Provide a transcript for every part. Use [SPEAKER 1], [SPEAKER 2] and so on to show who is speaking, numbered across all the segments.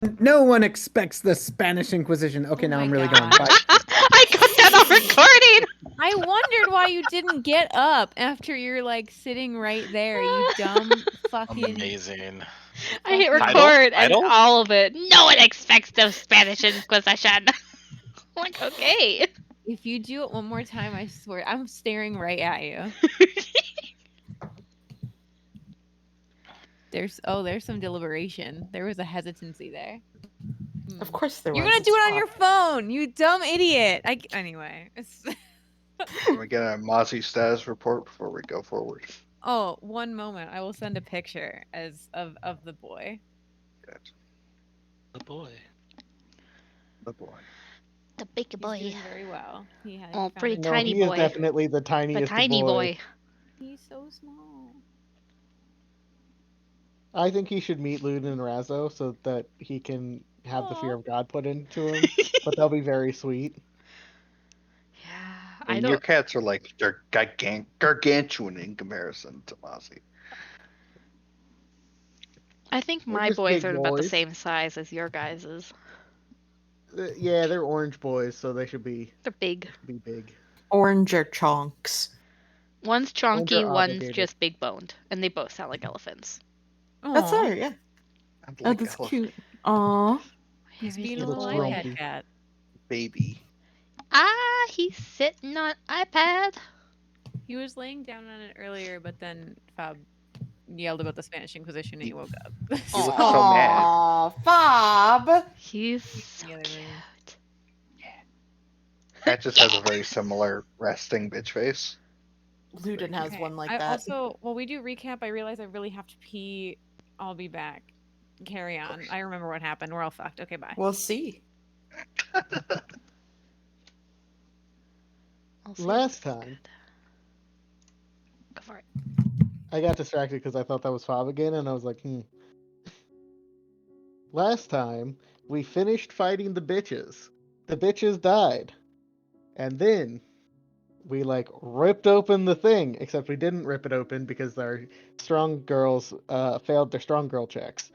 [SPEAKER 1] No one expects the Spanish Inquisition. Okay,
[SPEAKER 2] Oh
[SPEAKER 1] now
[SPEAKER 2] my
[SPEAKER 1] I'm really
[SPEAKER 2] God.
[SPEAKER 1] going. Bye.
[SPEAKER 3] I got that on recording.
[SPEAKER 2] I wondered why you didn't get up after you're like sitting right there, you dumb fucking.
[SPEAKER 4] Amazing.
[SPEAKER 3] I hit
[SPEAKER 4] Title?
[SPEAKER 3] record and
[SPEAKER 4] Title?
[SPEAKER 3] all of it. No one expects the Spanish Inquisition. I'm like, okay.
[SPEAKER 2] If you do it one more time, I swear I'm staring right at you. There's some deliberation. There was a hesitancy there.
[SPEAKER 5] Of course there
[SPEAKER 2] You're
[SPEAKER 5] was.
[SPEAKER 2] gonna do
[SPEAKER 5] It's
[SPEAKER 2] it on
[SPEAKER 5] Bob.
[SPEAKER 2] your phone, you dumb idiot. Anyway.
[SPEAKER 6] Can we get a Mozzie status report before we go forward?
[SPEAKER 2] Oh, one moment. I will send a picture of the boy.
[SPEAKER 6] Good.
[SPEAKER 4] The boy.
[SPEAKER 6] The boy.
[SPEAKER 3] The big
[SPEAKER 2] He's
[SPEAKER 3] boy.
[SPEAKER 2] doing very well. He had
[SPEAKER 3] Oh,
[SPEAKER 2] found
[SPEAKER 3] pretty
[SPEAKER 2] a-
[SPEAKER 7] No,
[SPEAKER 3] tiny
[SPEAKER 7] he
[SPEAKER 3] boy.
[SPEAKER 7] is definitely the
[SPEAKER 3] The
[SPEAKER 7] tiniest
[SPEAKER 3] tiny boy.
[SPEAKER 2] He's so small.
[SPEAKER 7] I think he should meet Luden and Razzo so that he can have the fear
[SPEAKER 2] Aw.
[SPEAKER 7] of God put into him. But they'll be very sweet.
[SPEAKER 3] Yeah,
[SPEAKER 6] I mean, your cats are like they're gargantuan in comparison to Mozzie.
[SPEAKER 3] I think
[SPEAKER 7] They're
[SPEAKER 3] my
[SPEAKER 7] just
[SPEAKER 3] boys
[SPEAKER 7] big
[SPEAKER 3] are about the
[SPEAKER 7] boys.
[SPEAKER 3] same size as your guys's.
[SPEAKER 7] Yeah, they're orange boys, so they should be
[SPEAKER 3] They're big.
[SPEAKER 7] big.
[SPEAKER 5] Orange or chonks.
[SPEAKER 3] One's
[SPEAKER 7] Ones
[SPEAKER 3] chonky,
[SPEAKER 7] are
[SPEAKER 3] one's
[SPEAKER 7] obligated.
[SPEAKER 3] just big boned, and they both sound like elephants.
[SPEAKER 5] That's
[SPEAKER 2] Aw,
[SPEAKER 5] alright, yeah.
[SPEAKER 6] I'm
[SPEAKER 5] Oh,
[SPEAKER 6] like
[SPEAKER 5] that's
[SPEAKER 6] elephant
[SPEAKER 5] cute. Aw.
[SPEAKER 2] he's
[SPEAKER 3] He's
[SPEAKER 2] being a
[SPEAKER 7] looks
[SPEAKER 2] little
[SPEAKER 7] grumpy.
[SPEAKER 2] iPad cat.
[SPEAKER 6] baby.
[SPEAKER 3] Ah, he's sitting on iPad.
[SPEAKER 2] He was laying down on it earlier, but then Fab yelled about the Spanish Inquisition and he woke up.
[SPEAKER 6] He looks
[SPEAKER 3] Aw.
[SPEAKER 6] so mad.
[SPEAKER 5] Aw, Fob.
[SPEAKER 3] He's so
[SPEAKER 2] The other
[SPEAKER 3] cute.
[SPEAKER 2] room.
[SPEAKER 6] Cat just has a very similar resting bitch face.
[SPEAKER 5] Luden has one like
[SPEAKER 2] I
[SPEAKER 5] that.
[SPEAKER 2] also, while we do recap, I realize I really have to pee. I'll be back. Carry on.
[SPEAKER 6] course.
[SPEAKER 2] I remember what happened. We're all fucked. Okay, bye.
[SPEAKER 5] We'll see.
[SPEAKER 3] I'll say
[SPEAKER 7] Last
[SPEAKER 3] this is
[SPEAKER 7] time.
[SPEAKER 3] good. Go for it.
[SPEAKER 7] I got distracted because I thought that was Fob again, and I was like, Last time, we finished fighting the bitches. The bitches died. And then we ripped open the thing, except we didn't rip it open because our strong girls failed their strong girl checks.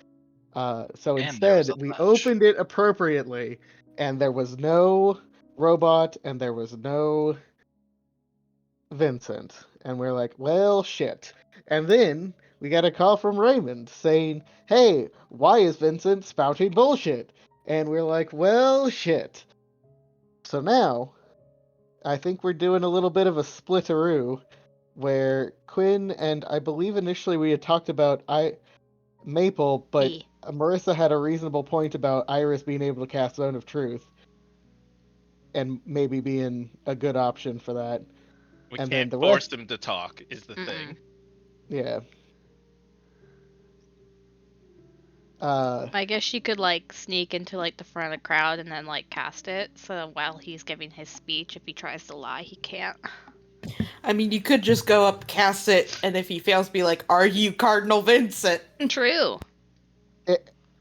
[SPEAKER 7] So
[SPEAKER 4] And there
[SPEAKER 7] instead,
[SPEAKER 4] was a
[SPEAKER 7] we
[SPEAKER 4] ledge.
[SPEAKER 7] opened it appropriately, and there was no robot, and there was no Vincent. And we're like, well, shit. And then we got a call from Raymond saying, hey, why is Vincent spouting bullshit? And we're like, well, shit. So now, I think we're doing a little bit of a splitteroo, where Quinn and I believe initially we had talked about Maple, but
[SPEAKER 3] Me.
[SPEAKER 7] Marissa had a reasonable point about Iris being able to cast Zone of Truth, and maybe being a good option for that.
[SPEAKER 4] We
[SPEAKER 7] And
[SPEAKER 4] can't
[SPEAKER 7] then the
[SPEAKER 4] force
[SPEAKER 7] rest-
[SPEAKER 4] them to talk, is the thing.
[SPEAKER 7] Yeah.
[SPEAKER 3] I guess she could sneak into the front of the crowd and then cast it, so that while he's giving his speech, if he tries to lie, he can't.
[SPEAKER 5] I mean, you could just go up, cast it, and if he fails, be like, are you Cardinal Vincent?
[SPEAKER 3] True.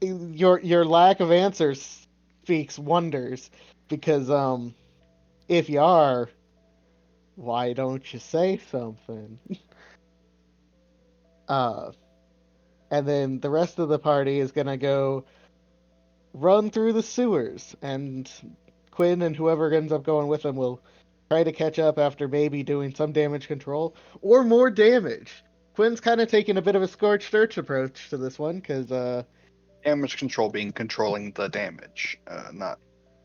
[SPEAKER 7] Your lack of answers speaks wonders, because if you are, why don't you say something? And then the rest of the party is gonna go run through the sewers, and Quinn and whoever ends up going with them will try to catch up after maybe doing some damage control or more damage. Quinn's kind of taking a bit of a scorched earth approach to this one, because
[SPEAKER 6] Damage control being controlling the damage, not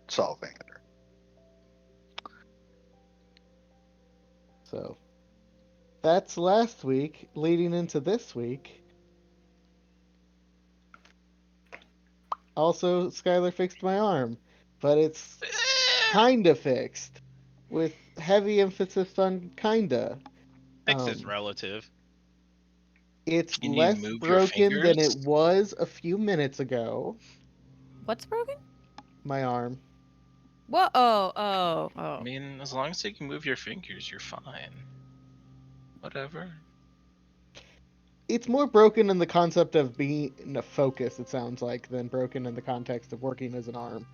[SPEAKER 6] solving it.
[SPEAKER 7] so that's last week. Leading into this week, also Skylar fixed my arm, but it's kind of fixed, with heavy emphasis on kinda.
[SPEAKER 4] Fix is
[SPEAKER 7] Um,
[SPEAKER 4] relative.
[SPEAKER 7] It's
[SPEAKER 4] Can you
[SPEAKER 7] less
[SPEAKER 4] move your
[SPEAKER 7] broken than it
[SPEAKER 4] fingers?
[SPEAKER 7] was a few minutes ago.
[SPEAKER 2] What's broken?
[SPEAKER 7] My arm.
[SPEAKER 2] Whoa! Oh.
[SPEAKER 4] I mean, as long as you can move your fingers, you're fine. Whatever.
[SPEAKER 7] It's more broken in the concept of being a focus, it sounds like, than broken in the context of working as an arm.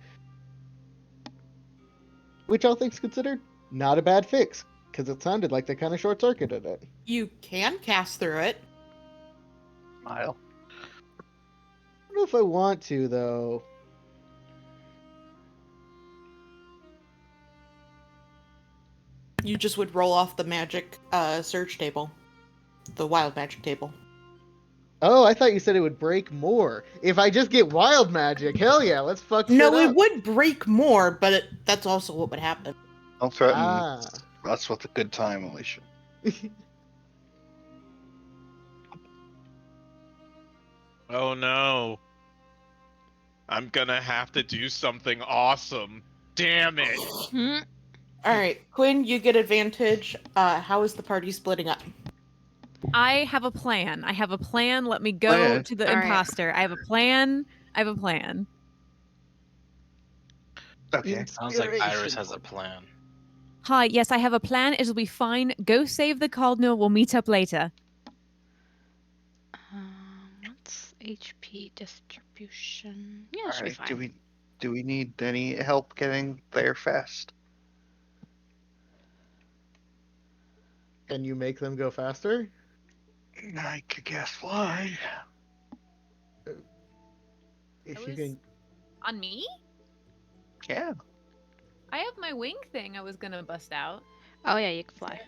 [SPEAKER 7] Which all things considered, not a bad fix, because it sounded like they kind of short-circuited it.
[SPEAKER 5] You can cast through it.
[SPEAKER 6] Smile.
[SPEAKER 7] I don't know if I want to, though.
[SPEAKER 5] You just would roll off the magic search table. The wild magic table.
[SPEAKER 7] Oh, I thought you said it would break more. If I just get wild magic, hell yeah, let's fuck shit
[SPEAKER 5] No,
[SPEAKER 7] up.
[SPEAKER 5] it would break more, but that's also what would happen.
[SPEAKER 6] Don't threaten.
[SPEAKER 7] Ah.
[SPEAKER 6] That's what the good time, Alicia.
[SPEAKER 8] Oh no. I'm gonna have to do something awesome. Damn it.
[SPEAKER 3] Hmm?
[SPEAKER 5] Alright, Quinn, you get advantage. How is the party splitting up?
[SPEAKER 2] I have a plan. I have a plan. Let me go
[SPEAKER 6] Plan?
[SPEAKER 2] to the
[SPEAKER 3] All right.
[SPEAKER 2] imposter. I have a plan. I have a plan.
[SPEAKER 6] Okay.
[SPEAKER 4] Sounds like Iris
[SPEAKER 7] Inspiration
[SPEAKER 4] has a
[SPEAKER 7] point.
[SPEAKER 4] plan.
[SPEAKER 2] Hi, yes, I have a plan. It'll be fine. Go save the cardinal. We'll meet up later.
[SPEAKER 3] What's HP distribution? Yeah, it should be
[SPEAKER 6] Alright.
[SPEAKER 3] fine.
[SPEAKER 6] Do we need any help getting there fast?
[SPEAKER 7] Can you make them go faster?
[SPEAKER 6] I could guess why.
[SPEAKER 7] If
[SPEAKER 2] That
[SPEAKER 7] you
[SPEAKER 2] was-
[SPEAKER 7] can.
[SPEAKER 2] On me?
[SPEAKER 6] Yeah.
[SPEAKER 2] I have my wing thing I was gonna bust out.
[SPEAKER 3] Oh yeah, you can fly.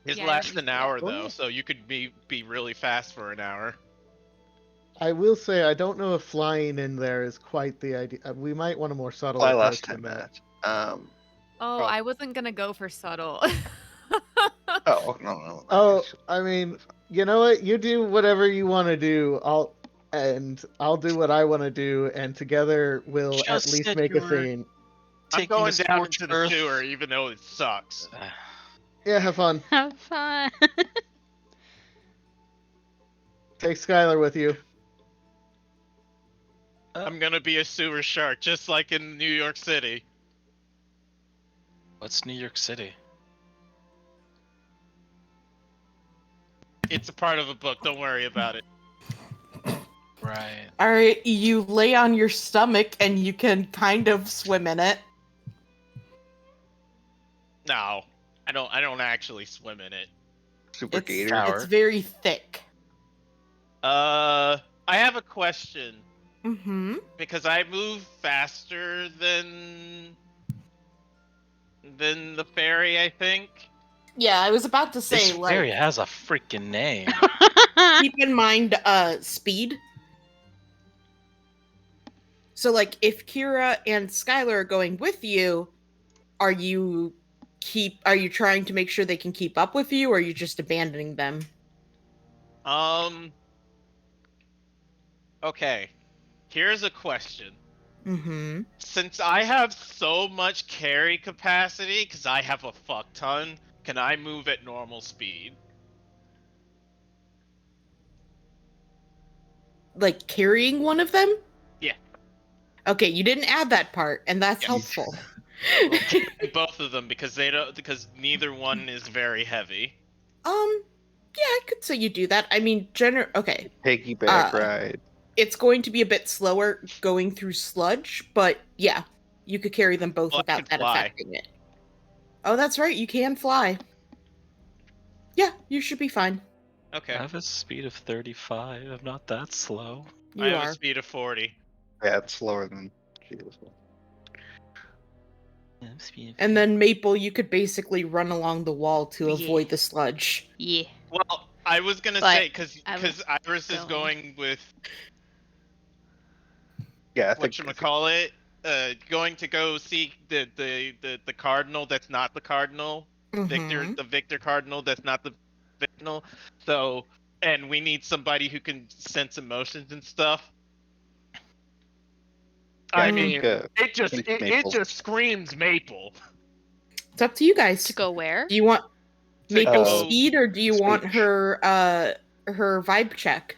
[SPEAKER 8] His
[SPEAKER 2] Yeah,
[SPEAKER 8] lasts
[SPEAKER 2] you
[SPEAKER 8] an
[SPEAKER 2] can-
[SPEAKER 8] hour
[SPEAKER 7] Oh,
[SPEAKER 8] though,
[SPEAKER 7] yeah.
[SPEAKER 8] so you could be really fast for an hour.
[SPEAKER 7] I will say I don't know if flying in there is quite the idea. We might want a more subtle
[SPEAKER 6] Fly
[SPEAKER 7] approach
[SPEAKER 6] last 10
[SPEAKER 7] than that.
[SPEAKER 6] minutes.
[SPEAKER 2] Oh,
[SPEAKER 6] Oh.
[SPEAKER 2] I wasn't gonna go for subtle.
[SPEAKER 6] Oh, no.
[SPEAKER 7] Oh, I mean, you know what? You do whatever you want to do. I'll do what I want to do, and together we'll at
[SPEAKER 4] Just
[SPEAKER 7] least
[SPEAKER 4] said
[SPEAKER 7] make
[SPEAKER 4] you
[SPEAKER 7] a
[SPEAKER 4] were
[SPEAKER 7] scene.
[SPEAKER 8] I'm
[SPEAKER 4] taking
[SPEAKER 8] going
[SPEAKER 4] this
[SPEAKER 8] down
[SPEAKER 4] torch
[SPEAKER 8] into the
[SPEAKER 4] earth.
[SPEAKER 8] sewer even though it sucks.
[SPEAKER 7] Yeah, have fun.
[SPEAKER 3] Have fun.
[SPEAKER 7] Take Skylar with you.
[SPEAKER 8] I'm gonna be a sewer shark, just like in New York City.
[SPEAKER 4] What's New York City?
[SPEAKER 8] It's a part of a book, don't worry about it.
[SPEAKER 4] Right.
[SPEAKER 5] Alright, you lay on your stomach and you can kind of swim in it.
[SPEAKER 8] No. I don't actually swim in it.
[SPEAKER 6] Super
[SPEAKER 5] It's,
[SPEAKER 6] gator.
[SPEAKER 4] Shower.
[SPEAKER 5] it's very thick.
[SPEAKER 8] I have a question.
[SPEAKER 5] Mm-hmm.
[SPEAKER 8] Because I move faster than the fairy, I think.
[SPEAKER 5] Yeah, I was about to
[SPEAKER 4] This
[SPEAKER 5] say,
[SPEAKER 4] fairy
[SPEAKER 5] like,
[SPEAKER 4] has a freaking name.
[SPEAKER 5] keep in mind, speed. So, like, if Kira and Skylar are going with you, are you trying to make sure they can keep up with you, or are you just abandoning them?
[SPEAKER 8] Okay. Here's a question.
[SPEAKER 5] Mm-hmm.
[SPEAKER 8] Since I have so much carry capacity, because I have a fuck ton, can I move at normal speed?
[SPEAKER 5] Like, carrying one of them?
[SPEAKER 8] Yeah.
[SPEAKER 5] Okay, you didn't add that part, and that's
[SPEAKER 8] Yes.
[SPEAKER 5] helpful.
[SPEAKER 8] Both of them, because neither one is very heavy.
[SPEAKER 5] Yeah, I could say you do that. I mean, okay.
[SPEAKER 6] Piggyback ride.
[SPEAKER 5] It's going to be a bit slower going through sludge, but yeah, you could carry them both
[SPEAKER 8] Well, I
[SPEAKER 5] without
[SPEAKER 8] could
[SPEAKER 5] that
[SPEAKER 8] fly.
[SPEAKER 5] affecting it. Oh, that's right, you can fly. Yeah, you should be fine.
[SPEAKER 8] Okay.
[SPEAKER 4] I have a speed of 35. I'm not that slow.
[SPEAKER 5] You
[SPEAKER 8] I have
[SPEAKER 5] are.
[SPEAKER 8] a speed of 40.
[SPEAKER 6] Yeah, it's slower than she is.
[SPEAKER 5] And then Maple, you could basically run along the wall to
[SPEAKER 3] Yeah.
[SPEAKER 5] avoid the sludge.
[SPEAKER 3] Yeah.
[SPEAKER 8] Well, I was gonna
[SPEAKER 3] But
[SPEAKER 8] say, because
[SPEAKER 3] I was
[SPEAKER 8] Iris is going with
[SPEAKER 6] Yeah, I think.
[SPEAKER 8] whatchamacallit, going to go see the cardinal that's not the cardinal.
[SPEAKER 5] Mhm.
[SPEAKER 8] The Victor Cardinal that's not the Cardinal. So, and we need somebody who can sense emotions and stuff.
[SPEAKER 6] Yeah,
[SPEAKER 8] I
[SPEAKER 5] Mm.
[SPEAKER 8] mean, it just
[SPEAKER 6] think
[SPEAKER 8] it
[SPEAKER 6] Maple.
[SPEAKER 8] just screams Maple.
[SPEAKER 5] It's up to you guys.
[SPEAKER 3] To go where?
[SPEAKER 5] Do you want
[SPEAKER 8] To
[SPEAKER 5] Maple
[SPEAKER 8] go-
[SPEAKER 5] speed or do you want
[SPEAKER 6] speech.
[SPEAKER 5] her vibe check?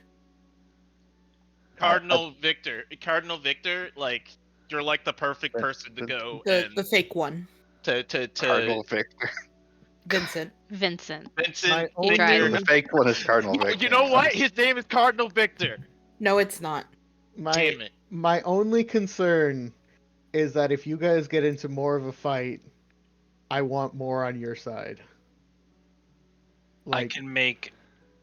[SPEAKER 8] Cardinal Victor, like you're like the perfect person to go
[SPEAKER 5] The
[SPEAKER 8] and
[SPEAKER 5] the fake one.
[SPEAKER 8] to
[SPEAKER 6] Cardinal Victor.
[SPEAKER 5] Vincent.
[SPEAKER 3] Vincent.
[SPEAKER 8] Vincent
[SPEAKER 7] My
[SPEAKER 3] He
[SPEAKER 7] only-
[SPEAKER 3] drives.
[SPEAKER 6] The fake one is Cardinal Victor.
[SPEAKER 8] You know what? His name is Cardinal Victor.
[SPEAKER 5] No, it's not.
[SPEAKER 8] Damn it.
[SPEAKER 7] My only concern is that if you guys get into more of a fight, I want more on your side.
[SPEAKER 4] I
[SPEAKER 7] Like,
[SPEAKER 4] can make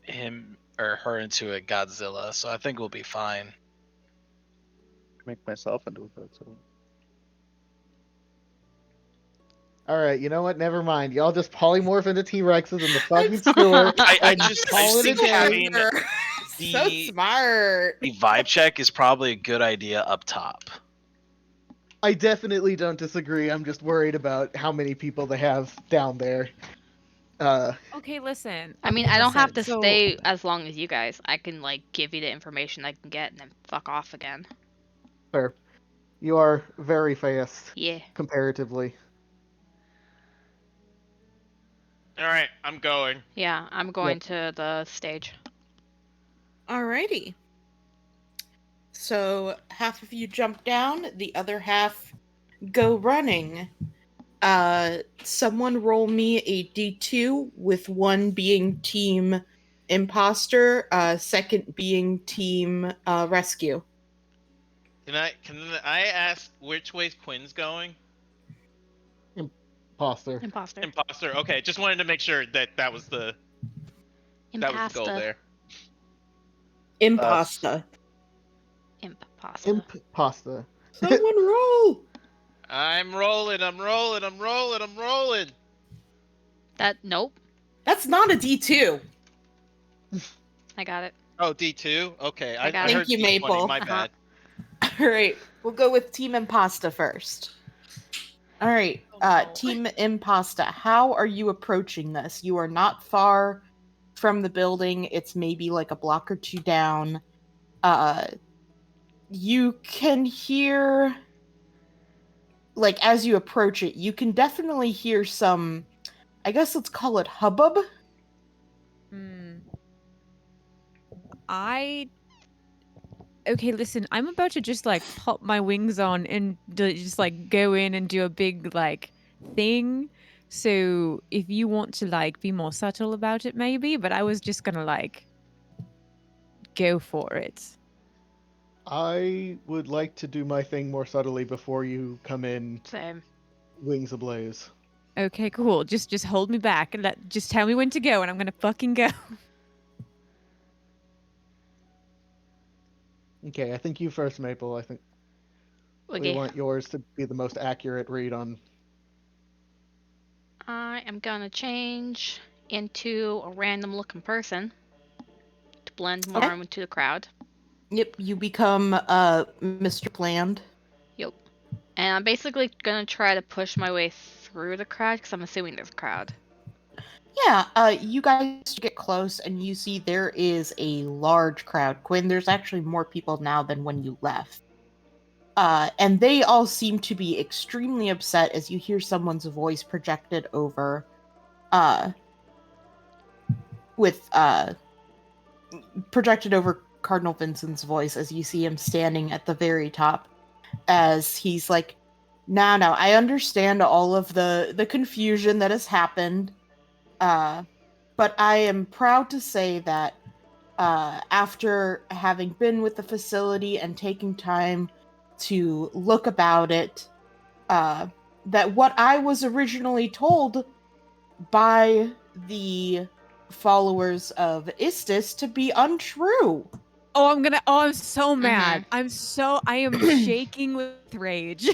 [SPEAKER 4] him or her into a Godzilla, so I think we'll be fine.
[SPEAKER 6] Make myself into a Godzilla.
[SPEAKER 7] Alright, you know what? Never mind. Y'all just polymorph into T-Rexes in the fucking
[SPEAKER 5] I'm
[SPEAKER 7] sewer
[SPEAKER 4] I
[SPEAKER 7] and
[SPEAKER 4] just
[SPEAKER 7] call it a
[SPEAKER 4] think
[SPEAKER 7] day.
[SPEAKER 4] having
[SPEAKER 5] so
[SPEAKER 4] the-
[SPEAKER 5] smart.
[SPEAKER 4] The vibe check is probably a good idea up top.
[SPEAKER 7] I definitely don't disagree. I'm just worried about how many people they have down there.
[SPEAKER 2] Okay, listen.
[SPEAKER 3] I mean,
[SPEAKER 2] okay,
[SPEAKER 3] I don't have
[SPEAKER 2] listen,
[SPEAKER 3] to
[SPEAKER 2] so-
[SPEAKER 3] stay as long as you guys. I can like give you the information I can get and then fuck off again.
[SPEAKER 7] Fair. You are very fast,
[SPEAKER 3] Yeah.
[SPEAKER 7] comparatively.
[SPEAKER 8] All right, I'm going.
[SPEAKER 3] Yeah, I'm going to the stage.
[SPEAKER 5] Alrighty. So half of you jump down, the other half go running. Someone roll me a D2 with 1 being team imposter, second being team rescue.
[SPEAKER 8] Can I ask which way's Quinn's going?
[SPEAKER 7] Imposter.
[SPEAKER 3] Imposter.
[SPEAKER 8] Imposter. Okay, just wanted to make sure that was the goal
[SPEAKER 3] Impasta.
[SPEAKER 8] there.
[SPEAKER 5] Impasta.
[SPEAKER 3] Impasta.
[SPEAKER 7] Imp pasta.
[SPEAKER 5] Someone roll!
[SPEAKER 8] I'm rolling. I'm rolling. I'm rolling. I'm rolling.
[SPEAKER 3] Nope.
[SPEAKER 5] That's not a D2.
[SPEAKER 3] I got it.
[SPEAKER 8] Oh, D2. Okay,
[SPEAKER 3] I got
[SPEAKER 8] I
[SPEAKER 3] it.
[SPEAKER 8] heard
[SPEAKER 5] Thank you,
[SPEAKER 8] D20.
[SPEAKER 5] Maple.
[SPEAKER 8] My
[SPEAKER 3] Uh-huh.
[SPEAKER 8] bad.
[SPEAKER 5] Alright, we'll go with Team Impasta first. Alright, Team Impasta, how are you approaching this? You are not far from the building. It's maybe like a block or 2 down. You can hear, like, as you approach it, you can definitely hear some, I guess let's call it hubbub.
[SPEAKER 2] Hmm. Okay, listen, I'm about to just like pop my wings on and just like go in and do a big like thing. So if you want to like be more subtle about it, maybe, but I was just gonna like go for it.
[SPEAKER 7] I would like to do my thing more subtly before you come in
[SPEAKER 3] Same.
[SPEAKER 7] wings ablaze.
[SPEAKER 2] Okay, cool. Just hold me back and just tell me when to go and I'm gonna fucking go.
[SPEAKER 7] Okay, I think you first, Maple. I think we
[SPEAKER 3] Okay.
[SPEAKER 7] want yours to be the most accurate read on.
[SPEAKER 3] I am gonna change into a random looking person to blend more
[SPEAKER 5] Okay.
[SPEAKER 3] into the crowd.
[SPEAKER 5] Yep, you become Mr. Bland.
[SPEAKER 3] Yep. And I'm basically gonna try to push my way through the crowd because I'm assuming there's a crowd.
[SPEAKER 5] Yeah, you guys get close and you see there is a large crowd. Quinn, there's actually more people now than when you left. And they all seem to be extremely upset as you hear someone's voice projected over, projected over Cardinal Vincent's voice as you see him standing at the very top as he's like, no, I understand all of the confusion that has happened. But I am proud to say that after having been with the facility and taking time to look about it, that what I was originally told by the followers of Istis to be untrue.
[SPEAKER 2] Oh, I'm so mad. I am shaking with rage.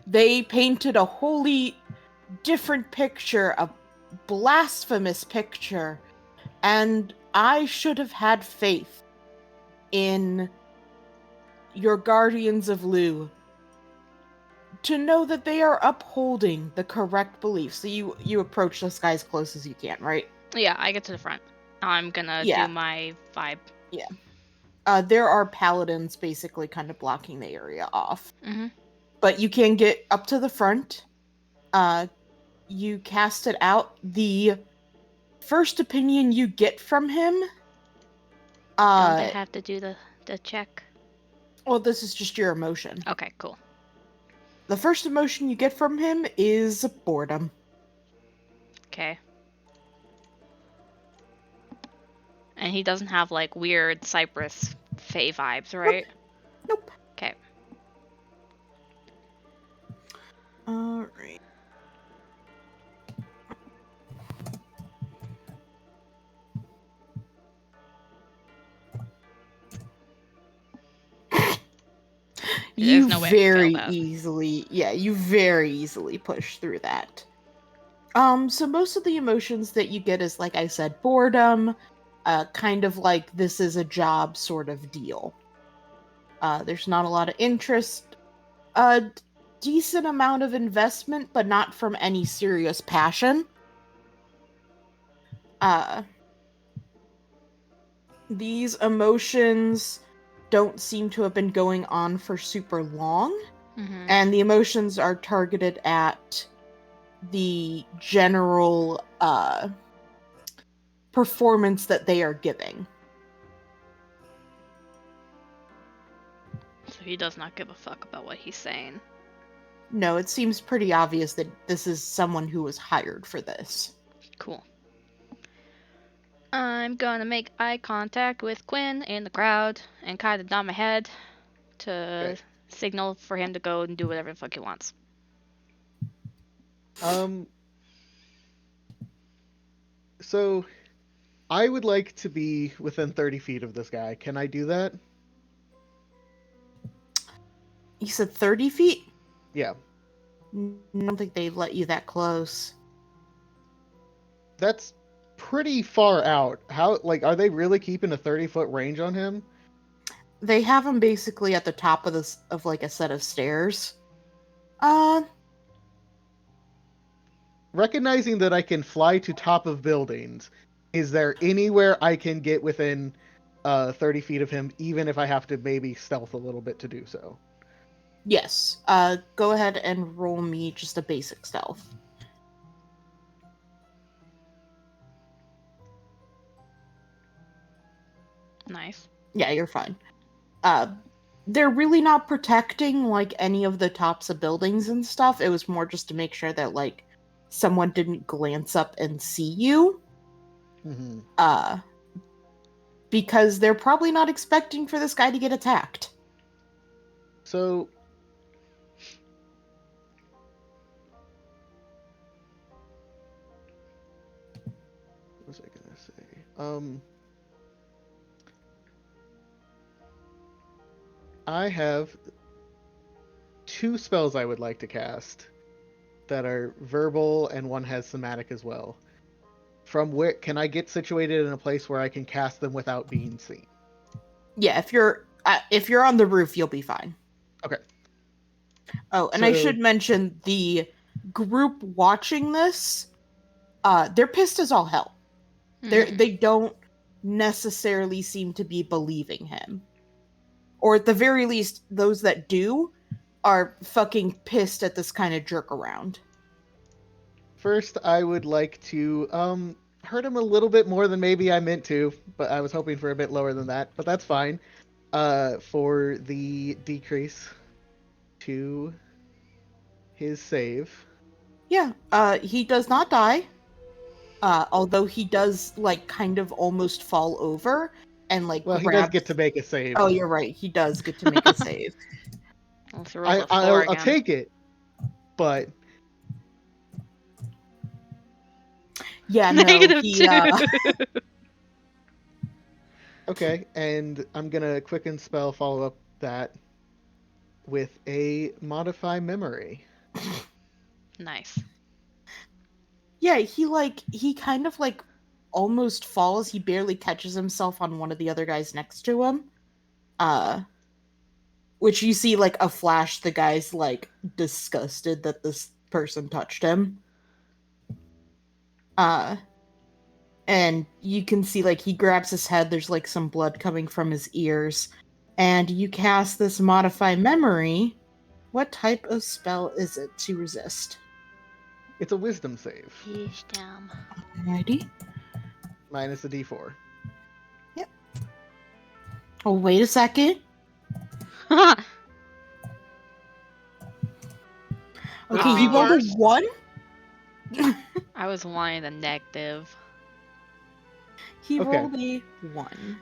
[SPEAKER 5] They painted a wholly different picture, a blasphemous picture, and I should have had faith in your guardians of Lu to know that they are upholding the correct beliefs. So you approach this guy as close as you can, right?
[SPEAKER 3] Yeah, I get to the front. I'm gonna
[SPEAKER 5] Yeah.
[SPEAKER 3] do my vibe.
[SPEAKER 5] There are paladins basically kind of blocking the area off.
[SPEAKER 3] Mm-hmm.
[SPEAKER 5] But you can get up to the front. You cast it out. The first opinion you get from him,
[SPEAKER 3] Don't I have to do the check?
[SPEAKER 5] well, this is just your emotion.
[SPEAKER 3] Okay, cool.
[SPEAKER 5] The first emotion you get from him is boredom.
[SPEAKER 3] Okay. And he doesn't have like weird Cypress Fae vibes, right?
[SPEAKER 5] Nope.
[SPEAKER 3] Okay.
[SPEAKER 5] Alright.
[SPEAKER 3] There's no way I can fail
[SPEAKER 5] very
[SPEAKER 3] that.
[SPEAKER 5] you very easily push through that. So most of the emotions that you get is, like I said, boredom, kind of like this is a job sort of deal. There's not a lot of interest, a decent amount of investment, but not from any serious passion. These emotions don't seem to have been going on for super long, and the emotions are targeted at the general performance that they are giving.
[SPEAKER 3] So he does not give a fuck about what he's saying.
[SPEAKER 5] No, it seems pretty obvious that this is someone who was hired for this.
[SPEAKER 3] Cool. I'm gonna make eye contact with Quinn in the crowd and kind of nod my head to signal for him to go and do whatever the fuck he wants.
[SPEAKER 7] So I would like to be within 30 feet of this guy. Can I do that?
[SPEAKER 5] You said 30 feet?
[SPEAKER 7] Yeah.
[SPEAKER 5] I don't think they'd let you that close.
[SPEAKER 7] That's pretty far out. How, like, are they really keeping a 30-foot range on him?
[SPEAKER 5] They have him basically at the top of this of like a set of stairs.
[SPEAKER 7] Recognizing that I can fly to top of buildings, is there anywhere I can get within 30 feet of him, even if I have to maybe stealth a little bit to do so?
[SPEAKER 5] Yes. Go ahead and roll me just a basic stealth.
[SPEAKER 3] Nice.
[SPEAKER 5] Yeah, you're fine. They're really not protecting like any of the tops of buildings and stuff. It was more just to make sure that like someone didn't glance up and see you.
[SPEAKER 7] Mm-hmm.
[SPEAKER 5] Because they're probably not expecting for this guy to get attacked.
[SPEAKER 7] So what was I gonna say? I have 2 spells I would like to cast that are verbal, and one has somatic as well. From where can I get situated in a place where I can cast them without being seen?
[SPEAKER 5] Yeah, if you're on the roof, you'll be fine.
[SPEAKER 7] Okay.
[SPEAKER 5] Oh, and I should mention the group watching this. They're pissed as all hell. They don't necessarily seem to be believing him, or at the very least, those that do are fucking pissed at this kind of jerk around.
[SPEAKER 7] First, I would like to hurt him a little bit more than maybe I meant to, but I was hoping for a bit lower than that, but that's fine. For the decrease to his save.
[SPEAKER 5] Yeah, he does not die. Although he does like kind of almost fall over and like
[SPEAKER 7] Well, he does get to make a save.
[SPEAKER 5] Oh, you're right. He does get to make a save.
[SPEAKER 7] I'll take it, but
[SPEAKER 5] yeah, no,
[SPEAKER 3] -2.
[SPEAKER 7] Okay, and I'm gonna quicken spell follow up that with a modify memory.
[SPEAKER 3] Nice.
[SPEAKER 5] Yeah, he kind of like almost falls. He barely catches himself on one of the other guys next to him. Which you see like a flash, the guy's like disgusted that this person touched him. And you can see like he grabs his head, there's like some blood coming from his ears. And you cast this modify memory. What type of spell is it to resist?
[SPEAKER 7] It's a wisdom save.
[SPEAKER 3] Wisdom.
[SPEAKER 5] Alrighty.
[SPEAKER 7] Minus a d4.
[SPEAKER 5] Yep. Oh, wait a second. Okay, he rolled a 1?
[SPEAKER 3] I was wanting a negative.
[SPEAKER 5] He rolled a 1.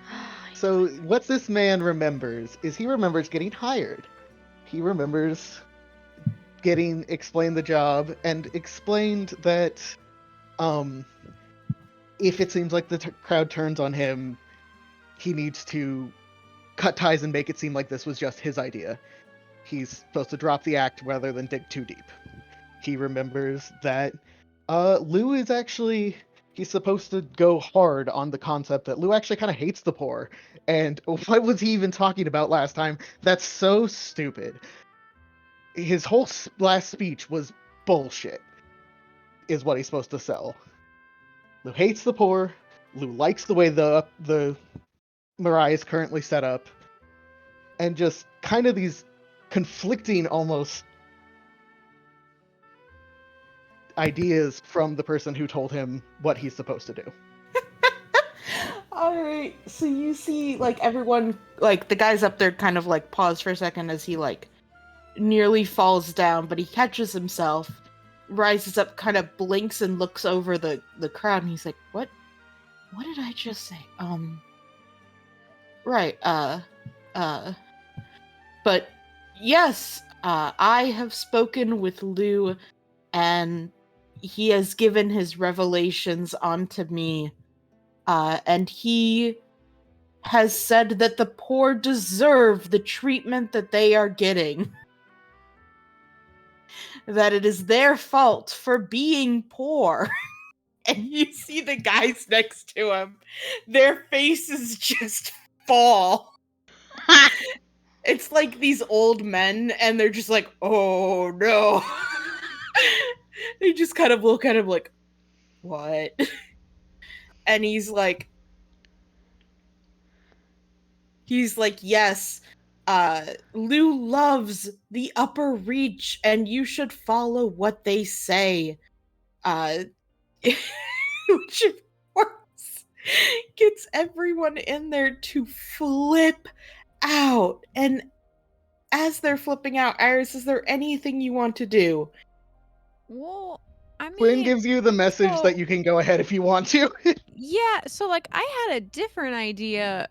[SPEAKER 7] So what this man remembers is he remembers getting hired. He remembers getting explained the job and explained that if it seems like the crowd turns on him, he needs to cut ties and make it seem like this was just his idea. he's supposed to drop the act rather than dig too deep. He remembers that Lou is actually, he's supposed to go hard on the concept that Lou actually kind of hates the poor. And what was he even talking about last time? That's so stupid. His whole last speech was bullshit, is what he's supposed to sell. Lou hates the poor. Lou likes the way the Mirai is currently set up. And just kind of these conflicting almost ideas from the person who told him what he's supposed to do.
[SPEAKER 5] Alright, so you see, like, everyone, like, the guys up there kind of, like, pause for a second as he, like, nearly falls down, but he catches himself, rises up, kind of blinks and looks over the crowd, and he's like, what did I just say? Right, but yes, I have spoken with Lou, and he has given his revelations onto me, and he has said that the poor deserve the treatment that they are getting. That it is their fault for being poor. And you see the guys next to him, their faces just fall. It's like these old men, and they're just like, oh no. They just kind of look at him like, what? And he's like, yes, Lou loves the upper reach, and you should follow what they say. Which of course gets everyone in there to flip out. And as they're flipping out, Iris, is there anything you want to do?
[SPEAKER 2] Well, I mean,
[SPEAKER 7] Quinn gives you the message
[SPEAKER 2] so-
[SPEAKER 7] that you can go ahead if you want to.
[SPEAKER 2] yeah, so like I had a different idea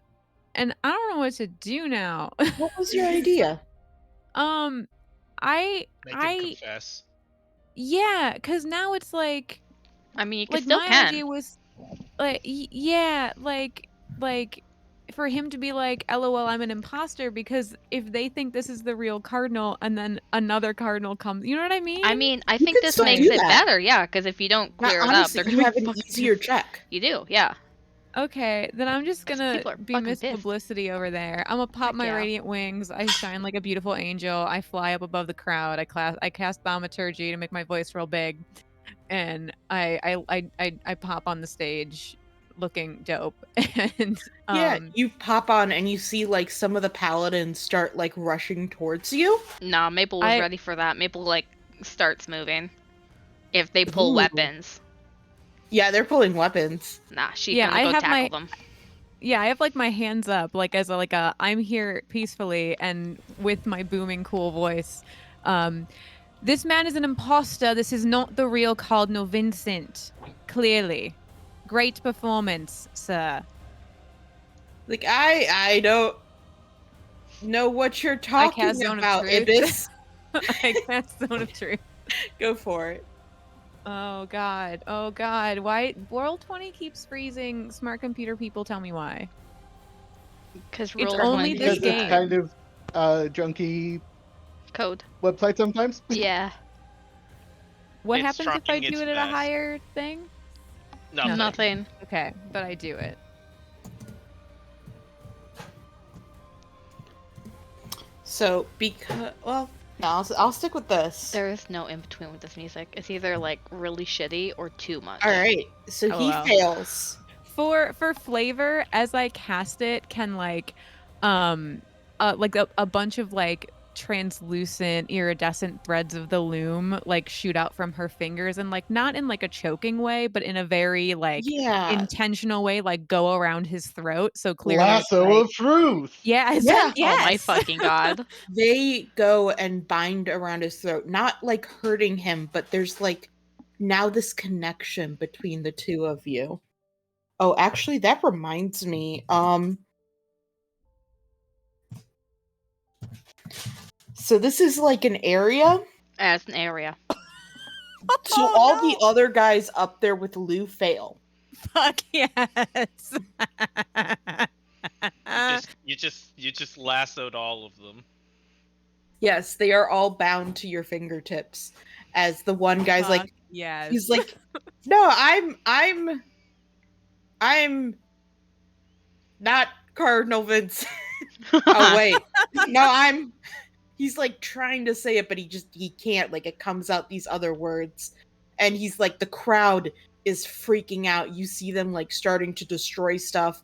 [SPEAKER 2] and I don't know what to do now.
[SPEAKER 5] What was your idea?
[SPEAKER 2] I
[SPEAKER 8] Make him confess.
[SPEAKER 2] yeah, cuz now it's like
[SPEAKER 3] I mean, you
[SPEAKER 2] like
[SPEAKER 3] still
[SPEAKER 2] my
[SPEAKER 3] can.
[SPEAKER 2] idea was like yeah, like for him to be like, LOL, I'm an imposter, because if they think this is the real cardinal and then another cardinal comes, you know what I mean?
[SPEAKER 3] I mean, I
[SPEAKER 5] You
[SPEAKER 3] think
[SPEAKER 5] can
[SPEAKER 3] this
[SPEAKER 5] still
[SPEAKER 3] makes
[SPEAKER 5] do
[SPEAKER 3] it
[SPEAKER 5] that.
[SPEAKER 3] better, yeah, because if you don't
[SPEAKER 5] Now,
[SPEAKER 3] clear it up,
[SPEAKER 5] honestly,
[SPEAKER 3] they're
[SPEAKER 5] you
[SPEAKER 3] gonna
[SPEAKER 5] have
[SPEAKER 3] be
[SPEAKER 5] an
[SPEAKER 3] fucking
[SPEAKER 5] easier
[SPEAKER 3] pissed.
[SPEAKER 5] check.
[SPEAKER 3] You do, yeah.
[SPEAKER 2] Okay, then I'm just
[SPEAKER 3] 'Cause
[SPEAKER 2] gonna
[SPEAKER 3] people are
[SPEAKER 2] be
[SPEAKER 3] fucking
[SPEAKER 2] Miss
[SPEAKER 3] pissed.
[SPEAKER 2] Publicity over there. I'm gonna pop
[SPEAKER 3] Heck
[SPEAKER 2] my
[SPEAKER 3] yeah.
[SPEAKER 2] radiant wings. I shine like a beautiful angel. I fly up above the crowd. I cast thaumaturgy to make my voice real big, and I pop on the stage, looking dope. And
[SPEAKER 5] Yeah, you pop on and you see like some of the paladins start like rushing towards you.
[SPEAKER 3] Nah, Maple was
[SPEAKER 2] I-
[SPEAKER 3] ready for that. Maple, like, starts moving. If they pull
[SPEAKER 5] Ooh.
[SPEAKER 3] weapons.
[SPEAKER 5] Yeah, they're pulling weapons.
[SPEAKER 3] Nah, she's
[SPEAKER 2] Yeah,
[SPEAKER 3] gonna
[SPEAKER 2] I
[SPEAKER 3] go
[SPEAKER 2] have
[SPEAKER 3] tackle
[SPEAKER 2] my-
[SPEAKER 3] them.
[SPEAKER 2] yeah, I have like my hands up, like as a I'm here peacefully and with my booming cool voice. This man is an imposter. This is not the real Cardinal Vincent. Clearly. Great performance, sir.
[SPEAKER 5] Like I don't know what you're talking
[SPEAKER 2] cast Zone of
[SPEAKER 5] about,
[SPEAKER 2] Truth.
[SPEAKER 5] Ibis.
[SPEAKER 2] I cast Zone of Truth.
[SPEAKER 5] Go for it.
[SPEAKER 2] Oh god. Oh god. Why World 20 keeps freezing? Smart computer people, tell me why.
[SPEAKER 3] Because
[SPEAKER 2] It's
[SPEAKER 3] roll
[SPEAKER 2] only
[SPEAKER 3] 20.
[SPEAKER 2] this
[SPEAKER 7] Because it's
[SPEAKER 2] game.
[SPEAKER 7] kind of junky
[SPEAKER 3] Code.
[SPEAKER 7] website sometimes.
[SPEAKER 3] Yeah.
[SPEAKER 2] What
[SPEAKER 4] It's
[SPEAKER 2] happens if I
[SPEAKER 4] trying
[SPEAKER 2] do
[SPEAKER 4] its
[SPEAKER 2] it at a
[SPEAKER 4] best.
[SPEAKER 2] higher thing?
[SPEAKER 4] Nothing.
[SPEAKER 3] Nothing.
[SPEAKER 2] Okay, but I do it.
[SPEAKER 5] So because well, no, I'll stick with this.
[SPEAKER 3] There is no in between with this music. It's either like really shitty or too much.
[SPEAKER 5] All right. So he
[SPEAKER 2] LOL.
[SPEAKER 5] fails.
[SPEAKER 2] For flavor, as I cast it, can like a bunch of like translucent iridescent threads of the loom like shoot out from her fingers, and like not in like a choking way, but in a very like
[SPEAKER 5] Yeah.
[SPEAKER 2] intentional way, like go around his throat. So clearly it's,
[SPEAKER 7] Lasso
[SPEAKER 2] like,
[SPEAKER 7] of truth.
[SPEAKER 2] yeah,
[SPEAKER 5] Yeah.
[SPEAKER 2] yes.
[SPEAKER 3] Oh my fucking god.
[SPEAKER 5] They go and bind around his throat, not like hurting him, but there's like now this connection between the two of you. Oh, actually, that reminds me. So this is like an area.
[SPEAKER 3] As an area.
[SPEAKER 5] So
[SPEAKER 2] Oh,
[SPEAKER 5] all
[SPEAKER 2] no.
[SPEAKER 5] the other guys up there with Lou fail.
[SPEAKER 2] Fuck yes.
[SPEAKER 4] You just lassoed all of them.
[SPEAKER 5] Yes, they are all bound to your fingertips. As the one guy's like,
[SPEAKER 2] yes.
[SPEAKER 5] he's like, no, I'm not Cardinal Vince. Oh wait, no, he's like trying to say it, but he can't. Like it comes out these other words, and he's like, the crowd is freaking out. You see them like starting to destroy stuff.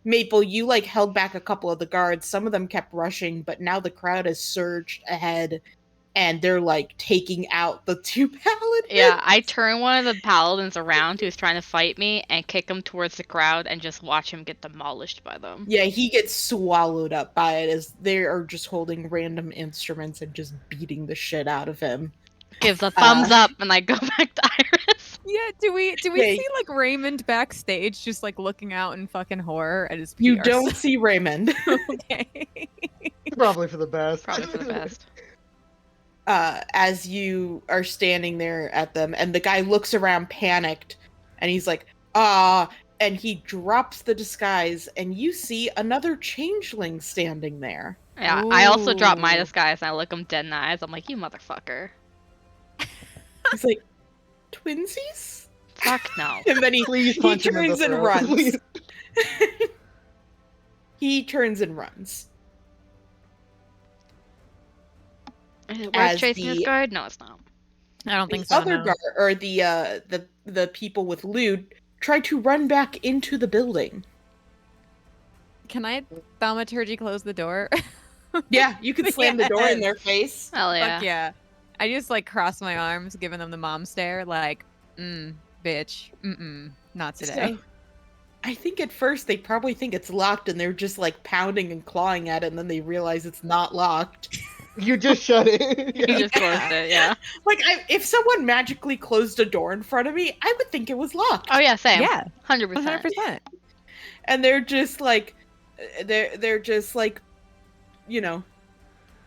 [SPEAKER 5] Maple, you like held back a couple of the guards. Some of them kept rushing, but now the crowd has surged ahead, and they're like taking out the two paladins.
[SPEAKER 3] Yeah, I turn one of the paladins around who's trying to fight me and kick him towards the crowd and just watch him get demolished by them.
[SPEAKER 5] Yeah, he gets swallowed up by it as they are just holding random instruments and just beating the shit out of him.
[SPEAKER 3] Gives a thumbs up, and I go back to Iris.
[SPEAKER 2] Yeah, do we
[SPEAKER 5] Yeah.
[SPEAKER 2] see like Raymond backstage just like looking out in fucking horror at his PR
[SPEAKER 5] You don't
[SPEAKER 2] stuff?
[SPEAKER 5] see Raymond.
[SPEAKER 2] Okay.
[SPEAKER 7] Probably for the best.
[SPEAKER 3] Probably for the best.
[SPEAKER 5] As you are standing there at them, and the guy looks around panicked, and he's like, and he drops the disguise, and you see another changeling standing there.
[SPEAKER 3] Yeah, I also drop my
[SPEAKER 2] Ooh.
[SPEAKER 3] disguise and I look him dead in the eyes. I'm like, you motherfucker.
[SPEAKER 5] He's like, twinsies?
[SPEAKER 3] Fuck no.
[SPEAKER 5] And then
[SPEAKER 7] Please
[SPEAKER 5] he
[SPEAKER 7] punch him in the
[SPEAKER 5] turns and
[SPEAKER 7] throat.
[SPEAKER 5] runs.
[SPEAKER 7] Please.
[SPEAKER 5] He turns and runs.
[SPEAKER 3] Is it worth
[SPEAKER 5] As
[SPEAKER 3] chasing this
[SPEAKER 5] the-
[SPEAKER 3] guard? No, it's not.
[SPEAKER 2] I don't think
[SPEAKER 5] The
[SPEAKER 2] so.
[SPEAKER 5] other
[SPEAKER 2] No.
[SPEAKER 5] guard, or the people with loot, try to run back into the building.
[SPEAKER 2] Can I thaumaturgy close the door?
[SPEAKER 5] Yeah, you could slam the door in
[SPEAKER 2] Yes.
[SPEAKER 5] their face.
[SPEAKER 3] Hell yeah.
[SPEAKER 2] Fuck yeah. I just like cross my arms, giving them the mom stare, like, bitch, not today.
[SPEAKER 5] So, I think at first they probably think it's locked and they're just like pounding and clawing at it, and then they realize it's not locked.
[SPEAKER 7] You just shut it.
[SPEAKER 3] You
[SPEAKER 7] Yeah.
[SPEAKER 3] just closed it, yeah.
[SPEAKER 5] Like, if someone magically closed a door in front of me, I would think it was locked.
[SPEAKER 3] Oh yeah, same.
[SPEAKER 2] Yeah,
[SPEAKER 3] 100%.
[SPEAKER 2] 100%.
[SPEAKER 5] And they're just like, they're just like, you know,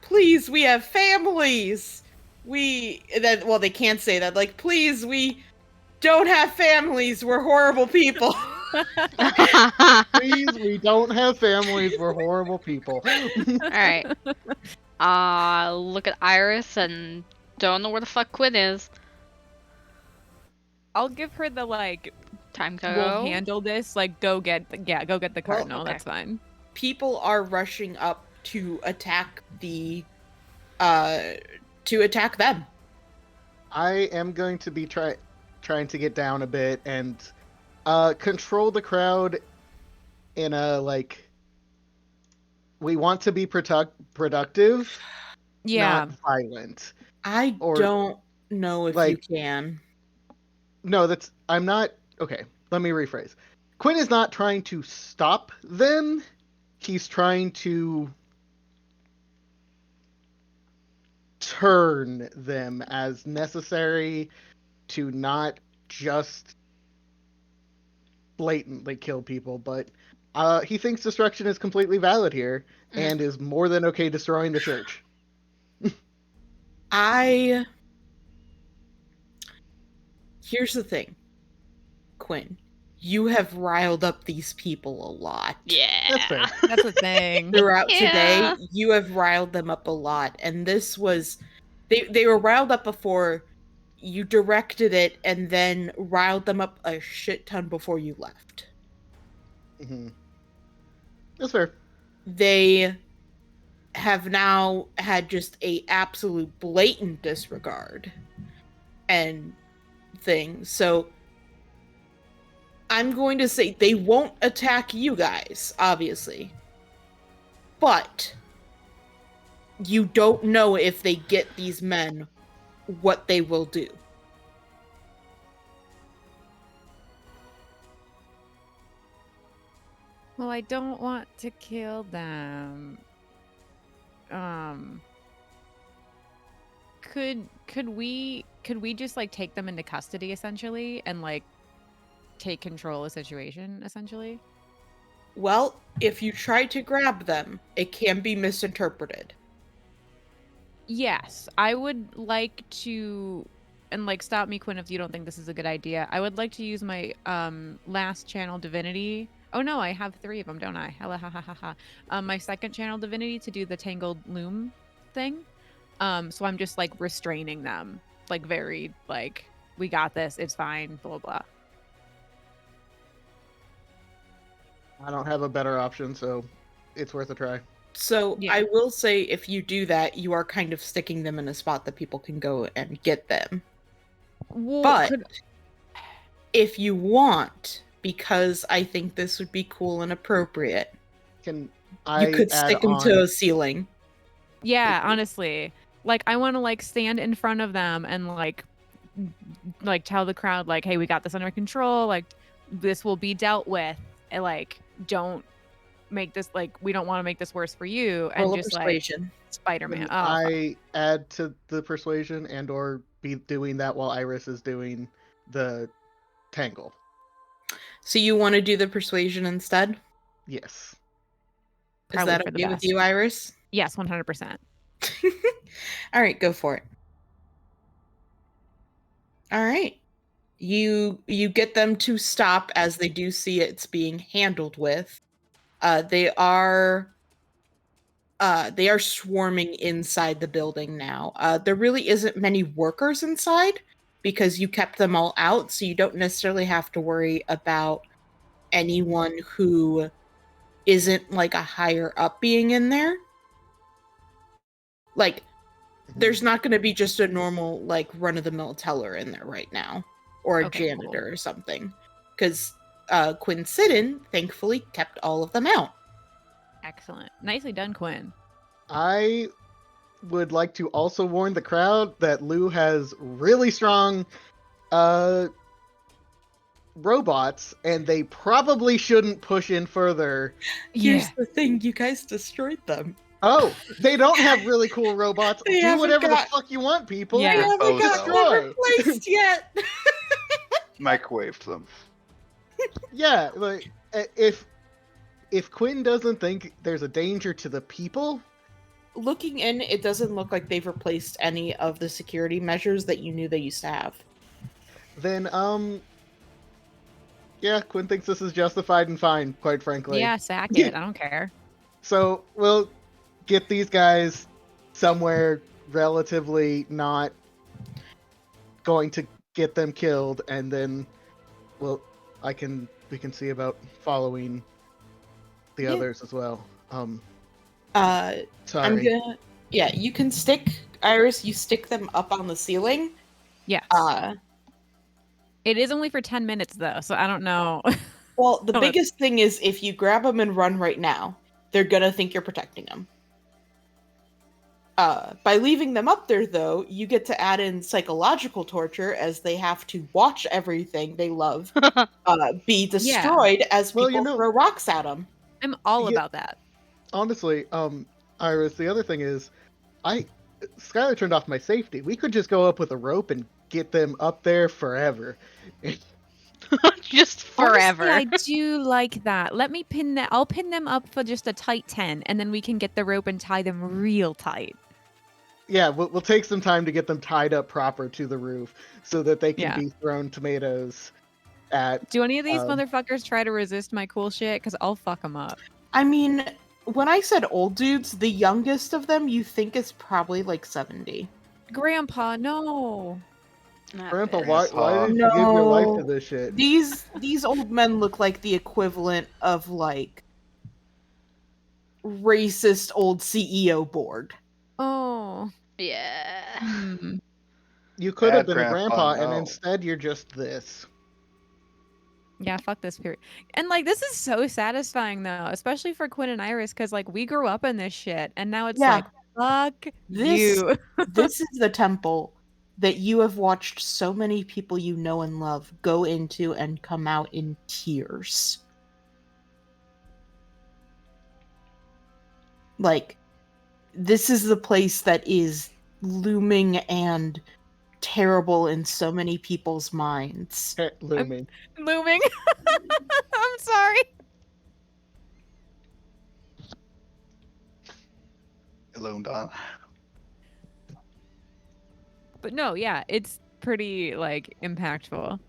[SPEAKER 5] please, we have families. Well, they can't say that. Like, please, we don't have families. We're horrible people.
[SPEAKER 7] Please, we don't have families. We're horrible people.
[SPEAKER 3] Alright. Look at Iris and don't know where the fuck Quinn is.
[SPEAKER 2] I'll give her the like,
[SPEAKER 3] Time to
[SPEAKER 2] we'll
[SPEAKER 3] go.
[SPEAKER 2] handle this. Like, go get the cardinal.
[SPEAKER 3] okay.
[SPEAKER 2] That's fine.
[SPEAKER 5] People are rushing up to attack them.
[SPEAKER 7] I am going to be trying to get down a bit and control the crowd in a like. We want to be productive,
[SPEAKER 2] Yeah.
[SPEAKER 7] not violent.
[SPEAKER 5] I
[SPEAKER 7] Or,
[SPEAKER 5] don't know if you
[SPEAKER 7] like-
[SPEAKER 5] can.
[SPEAKER 7] No, I'm not. Okay, let me rephrase. Quinn is not trying to stop them. He's trying to turn them as necessary to not just blatantly kill people, but he thinks destruction is completely valid here and is more than okay destroying the church.
[SPEAKER 5] Here's the thing, Quinn. You have riled up these people a lot.
[SPEAKER 3] Yeah.
[SPEAKER 7] That's fair.
[SPEAKER 2] That's the thing.
[SPEAKER 5] Throughout
[SPEAKER 3] Yeah.
[SPEAKER 5] today, you have riled them up a lot, and this was they were riled up before you directed it, and then riled them up a shit ton before you left.
[SPEAKER 7] Hmm. That's fair.
[SPEAKER 5] They have now had just a absolute blatant disregard and things. So I'm going to say they won't attack you guys, obviously. But you don't know if they get these men what they will do.
[SPEAKER 2] Well, I don't want to kill them. Could we just like take them into custody essentially and like take control of the situation essentially?
[SPEAKER 5] Well, if you try to grab them, it can be misinterpreted.
[SPEAKER 2] Yes, I would like to, and like stop me, Quinn, if you don't think this is a good idea. I would like to use my last channel divinity. Oh no, I have 3 of them, don't I? Ha ha ha ha ha. My second channel divinity to do the tangled loom thing. So I'm just like restraining them, like very like, we got this, it's fine, blah blah.
[SPEAKER 7] I don't have a better option, so it's worth a try.
[SPEAKER 5] So
[SPEAKER 2] Yeah.
[SPEAKER 5] I will say, if you do that, you are kind of sticking them in a spot that people can go and get them.
[SPEAKER 2] Well,
[SPEAKER 5] But if you want, because I think this would be cool and appropriate,
[SPEAKER 7] Can
[SPEAKER 5] you
[SPEAKER 7] I
[SPEAKER 5] could
[SPEAKER 7] add
[SPEAKER 5] stick them
[SPEAKER 7] on?
[SPEAKER 5] to a ceiling.
[SPEAKER 2] yeah, honestly, like I want to like stand in front of them and like tell the crowd like, hey, we got this under control, like this will be dealt with, and like don't make this, like we don't want to make this worse for you, and
[SPEAKER 5] Roll a
[SPEAKER 2] just like
[SPEAKER 5] persuasion.
[SPEAKER 2] Spider-Man.
[SPEAKER 7] Can
[SPEAKER 2] Oh, fuck.
[SPEAKER 7] I add to the persuasion and or be doing that while Iris is doing the tangle?
[SPEAKER 5] So you want to do the persuasion instead?
[SPEAKER 7] Yes.
[SPEAKER 2] Probably
[SPEAKER 5] Is that
[SPEAKER 2] for the
[SPEAKER 5] okay with
[SPEAKER 2] best.
[SPEAKER 5] you, Iris?
[SPEAKER 2] Yes, 100%.
[SPEAKER 5] All right, go for it. All right. You get them to stop as they do see it's being handled with. They are swarming inside the building now. There really isn't many workers inside because you kept them all out, so you don't necessarily have to worry about anyone who isn't like a higher up being in there. Like, there's not going to be just a normal like run-of-the-mill teller in there right now, or a
[SPEAKER 2] Okay,
[SPEAKER 5] janitor
[SPEAKER 2] cool.
[SPEAKER 5] or something, because Quinn Sidden thankfully kept all of them out.
[SPEAKER 2] Excellent. Nicely done, Quinn.
[SPEAKER 7] I would like to also warn the crowd that Lou has really strong robots, and they probably shouldn't push in further.
[SPEAKER 5] Here's the thing, you guys destroyed them.
[SPEAKER 7] Oh, they don't have really cool robots.
[SPEAKER 5] They
[SPEAKER 7] Do
[SPEAKER 5] haven't
[SPEAKER 7] whatever the
[SPEAKER 5] got-
[SPEAKER 7] fuck you want, people.
[SPEAKER 5] They
[SPEAKER 2] Yeah.
[SPEAKER 5] haven't got
[SPEAKER 6] Bozo.
[SPEAKER 5] them replaced yet.
[SPEAKER 6] Microwaved them.
[SPEAKER 7] Yeah, like if Quinn doesn't think there's a danger to the people,
[SPEAKER 5] Looking in, it doesn't look like they've replaced any of the security measures that you knew they used to have.
[SPEAKER 7] then yeah, Quinn thinks this is justified and fine, quite frankly.
[SPEAKER 2] Yeah, sack it. I don't care.
[SPEAKER 7] So we'll get these guys somewhere relatively not going to get them killed, and then we can see about following the
[SPEAKER 5] Yeah.
[SPEAKER 7] others as well.
[SPEAKER 5] I'm
[SPEAKER 7] Sorry.
[SPEAKER 5] gonna. Yeah, you can stick Iris. You stick them up on the ceiling.
[SPEAKER 2] Yes.
[SPEAKER 5] It
[SPEAKER 2] is only for 10 minutes though, so I don't know.
[SPEAKER 5] Well, the
[SPEAKER 2] Oh,
[SPEAKER 5] biggest thing is if you grab them and run right now, they're gonna think you're protecting them. By leaving them up there, though, you get to add in psychological torture as they have to watch everything they love be destroyed as people
[SPEAKER 7] Well,
[SPEAKER 5] throw rocks at them.
[SPEAKER 2] I'm all
[SPEAKER 7] Yeah.
[SPEAKER 2] about that.
[SPEAKER 7] Honestly, Iris, the other thing is, Skylar turned off my safety. We could just go up with a rope and get them up there forever.
[SPEAKER 3] Just forever.
[SPEAKER 2] Honestly, I do like that. Let me pin that. I'll pin them up for just a tight 10, and then we can get the rope and tie them real tight.
[SPEAKER 7] Yeah, we'll take some time to get them tied up proper to the roof so that they can
[SPEAKER 2] Yeah.
[SPEAKER 7] be thrown tomatoes at.
[SPEAKER 2] Do any of these
[SPEAKER 7] Um,
[SPEAKER 2] motherfuckers try to resist my cool shit? Because I'll fuck them up.
[SPEAKER 5] I mean, when I said old dudes, the youngest of them you think is probably like 70.
[SPEAKER 2] Grandpa, no.
[SPEAKER 3] Not
[SPEAKER 7] Grandpa,
[SPEAKER 3] very.
[SPEAKER 7] why did you give your life to this shit?
[SPEAKER 5] These old men look like the equivalent of like racist old CEO board.
[SPEAKER 2] Oh.
[SPEAKER 3] Yeah.
[SPEAKER 2] Hmm.
[SPEAKER 7] You could have
[SPEAKER 6] Bad
[SPEAKER 7] been a grandpa, and
[SPEAKER 6] no.
[SPEAKER 7] instead you're just this.
[SPEAKER 2] Yeah, fuck this period. And like, this is so satisfying though, especially for Quinn and Iris, because like we grew up in this shit, and now it's
[SPEAKER 5] Yeah.
[SPEAKER 2] like, fuck
[SPEAKER 5] This
[SPEAKER 2] you.
[SPEAKER 5] this is the temple that you have watched so many people you know and love go into and come out in tears. Like, this is the place that is looming and terrible in so many people's minds.
[SPEAKER 7] Looming.
[SPEAKER 2] Looming. I'm sorry.
[SPEAKER 6] It loomed on.
[SPEAKER 2] But no, yeah, it's pretty like impactful.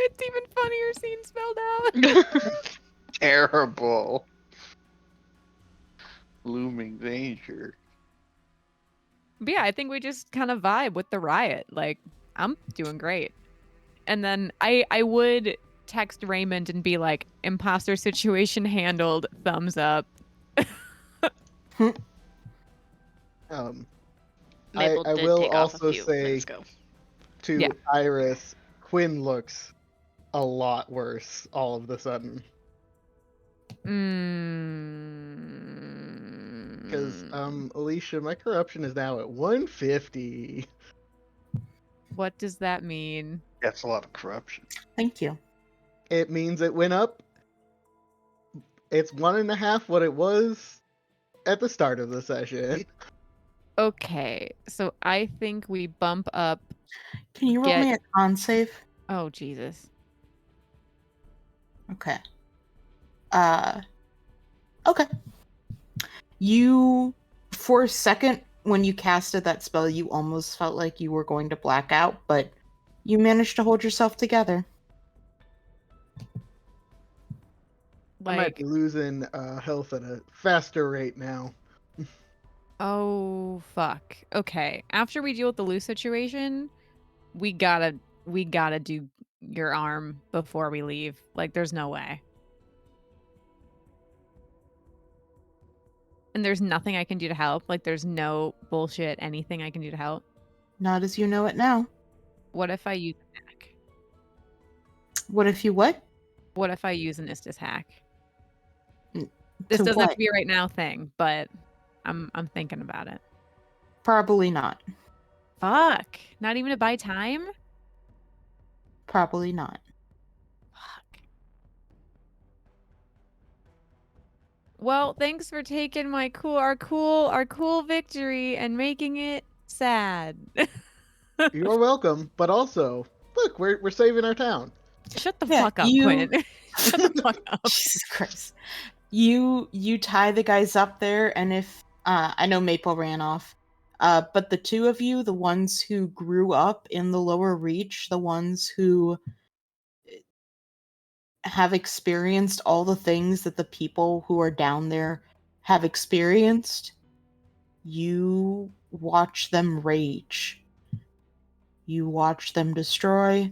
[SPEAKER 2] It's even funnier seen spelled out.
[SPEAKER 6] Terrible. looming danger.
[SPEAKER 2] But yeah, I think we just kind of vibe with the riot. Like, I'm doing great. And then I would text Raymond and be like, imposter situation handled, thumbs up.
[SPEAKER 3] Maple
[SPEAKER 7] I
[SPEAKER 3] did
[SPEAKER 7] will
[SPEAKER 3] take off a
[SPEAKER 7] also
[SPEAKER 3] few
[SPEAKER 7] say
[SPEAKER 3] minutes ago.
[SPEAKER 7] to
[SPEAKER 2] Yeah.
[SPEAKER 7] Iris, Quinn looks a lot worse all of a sudden. Because, Alicia, my corruption is now at 150.
[SPEAKER 2] What does that mean?
[SPEAKER 6] That's a lot of corruption.
[SPEAKER 5] Thank you.
[SPEAKER 7] It means it went up. It's 1.5 what it was at the start of the session.
[SPEAKER 2] Okay, so I think we bump up.
[SPEAKER 5] Can you roll me a con save?
[SPEAKER 2] Oh, Jesus.
[SPEAKER 5] Okay. Okay. You, for a second, when you casted that spell, you almost felt like you were going to black out, but you managed to hold yourself together.
[SPEAKER 7] I might be
[SPEAKER 2] Like,
[SPEAKER 7] losing health at a faster rate now.
[SPEAKER 2] oh, fuck. Okay, after we deal with the loose situation, we gotta do your arm before we leave. Like, there's no way. And there's nothing I can do to help. Like, there's no bullshit anything I can do to help.
[SPEAKER 5] Not as you know it now.
[SPEAKER 2] What if I use a hack?
[SPEAKER 5] What if you what?
[SPEAKER 2] What if I use an Istis hack?
[SPEAKER 5] Mm,
[SPEAKER 2] This
[SPEAKER 5] to
[SPEAKER 2] doesn't have
[SPEAKER 5] what?
[SPEAKER 2] to be a right now thing, but I'm thinking about it.
[SPEAKER 5] Probably not.
[SPEAKER 2] Fuck. Not even to buy time?
[SPEAKER 5] Probably not.
[SPEAKER 2] Fuck. Well, thanks for taking our cool victory and making it sad.
[SPEAKER 7] You're welcome, but also, look, we're saving our town.
[SPEAKER 2] Shut the
[SPEAKER 5] Yeah,
[SPEAKER 2] fuck up,
[SPEAKER 5] you-
[SPEAKER 2] Quinn. Shut the fuck up.
[SPEAKER 5] Jesus Christ. You tie the guys up there, and if I know Maple ran off, but the two of you, the ones who grew up in the lower reach, the ones who have experienced all the things that the people who are down there have experienced, you watch them rage. You watch them destroy,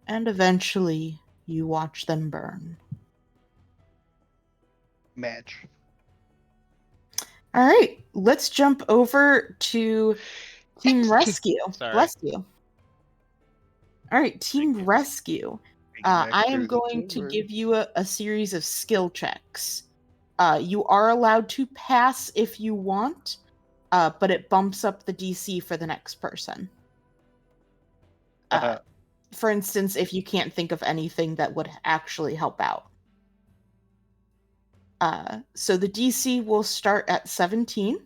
[SPEAKER 5] and eventually you watch them burn.
[SPEAKER 6] Match.
[SPEAKER 5] All right, let's jump over to Team Rescue.
[SPEAKER 8] Sorry.
[SPEAKER 5] Bless you. All right, Team
[SPEAKER 8] Thank you.
[SPEAKER 5] Rescue.
[SPEAKER 6] Back
[SPEAKER 5] I
[SPEAKER 6] through
[SPEAKER 5] am
[SPEAKER 6] the
[SPEAKER 5] going to
[SPEAKER 6] chamber.
[SPEAKER 5] give you a series of skill checks. You are allowed to pass if you want, but it bumps up the DC for the next person. For instance, if you can't think of anything that would actually help out. So the DC will start at 17.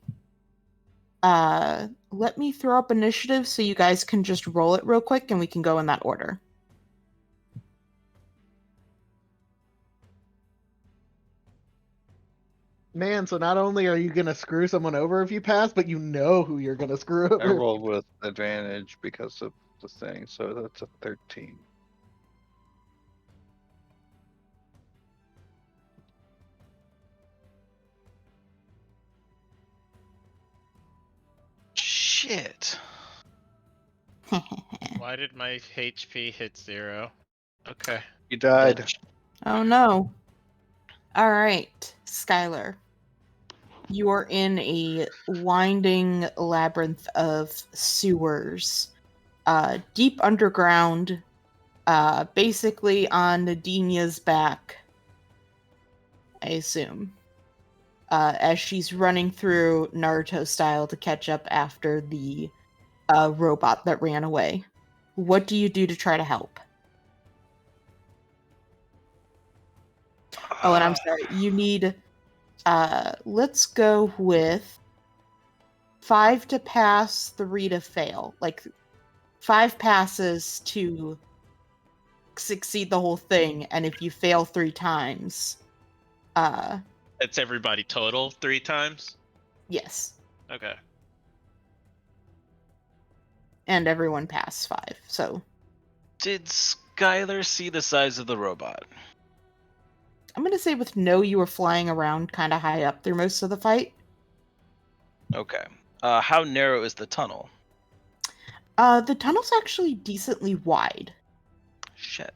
[SPEAKER 5] Let me throw up initiative so you guys can just roll it real quick and we can go in that order.
[SPEAKER 7] Man, so not only are you gonna screw someone over if you pass, but you know who you're gonna screw over.
[SPEAKER 6] I rolled with advantage because of the thing, so that's a 13.
[SPEAKER 4] Shit.
[SPEAKER 8] Why did my HP hit 0? Okay.
[SPEAKER 6] You died.
[SPEAKER 4] Bitch.
[SPEAKER 5] Oh no. All right, Skylar. You are in a winding labyrinth of sewers, deep underground, basically on Nadinia's back, I assume, as she's running through Naruto style to catch up after the robot that ran away. What do you do to try to help? Oh, and I'm sorry, you need, let's go with 5 to pass, 3 to fail. Like, 5 passes to succeed the whole thing, and if you fail 3 times,
[SPEAKER 4] It's everybody total 3 times?
[SPEAKER 5] yes.
[SPEAKER 4] Okay.
[SPEAKER 5] And everyone passed 5, so
[SPEAKER 4] Did Skylar see the size of the robot?
[SPEAKER 5] I'm gonna say with no, you were flying around kind of high up through most of the fight.
[SPEAKER 4] Okay. How narrow is the tunnel?
[SPEAKER 5] The tunnel's actually decently wide.
[SPEAKER 4] Shit.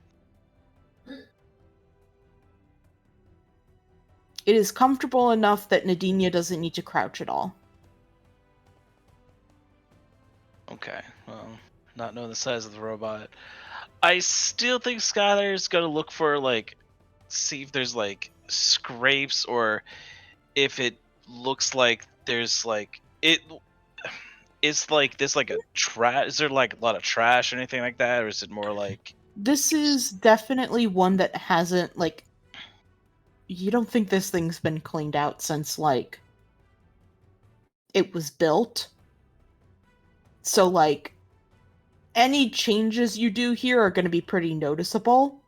[SPEAKER 5] It is comfortable enough that Nadinia doesn't need to crouch at all.
[SPEAKER 4] Okay. Well, not knowing the size of the robot, I still think Skylar's gonna look for like, see if there's like scrapes or if it looks like there's like it. Is like this like a trash? Is there like a lot of trash or anything like that, or is it more like?
[SPEAKER 5] This is definitely one that hasn't, like, you don't think this thing's been cleaned out since, like, it was built. So, like, any changes you do here are going to be pretty noticeable,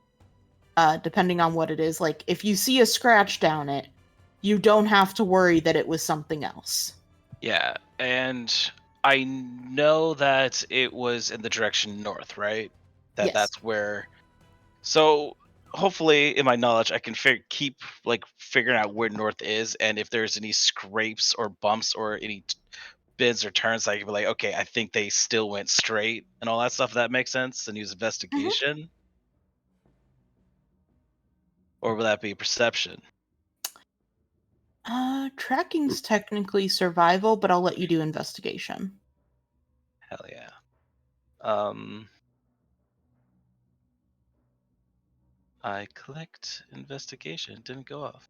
[SPEAKER 5] depending on what it is. Like, if you see a scratch down it, you don't have to worry that it was something else.
[SPEAKER 4] Yeah, and I know that it was in the direction north, right?
[SPEAKER 5] Yes.
[SPEAKER 4] That's where. So hopefully, in my knowledge, I can keep like figuring out where north is, and if there's any scrapes or bumps or any bids or turns, I can be like, okay, I think they still went straight and all that stuff. If that makes sense, and use investigation, or will that be perception?
[SPEAKER 5] Tracking's technically survival, but I'll let you do investigation.
[SPEAKER 4] Hell yeah. I clicked investigation, didn't go off.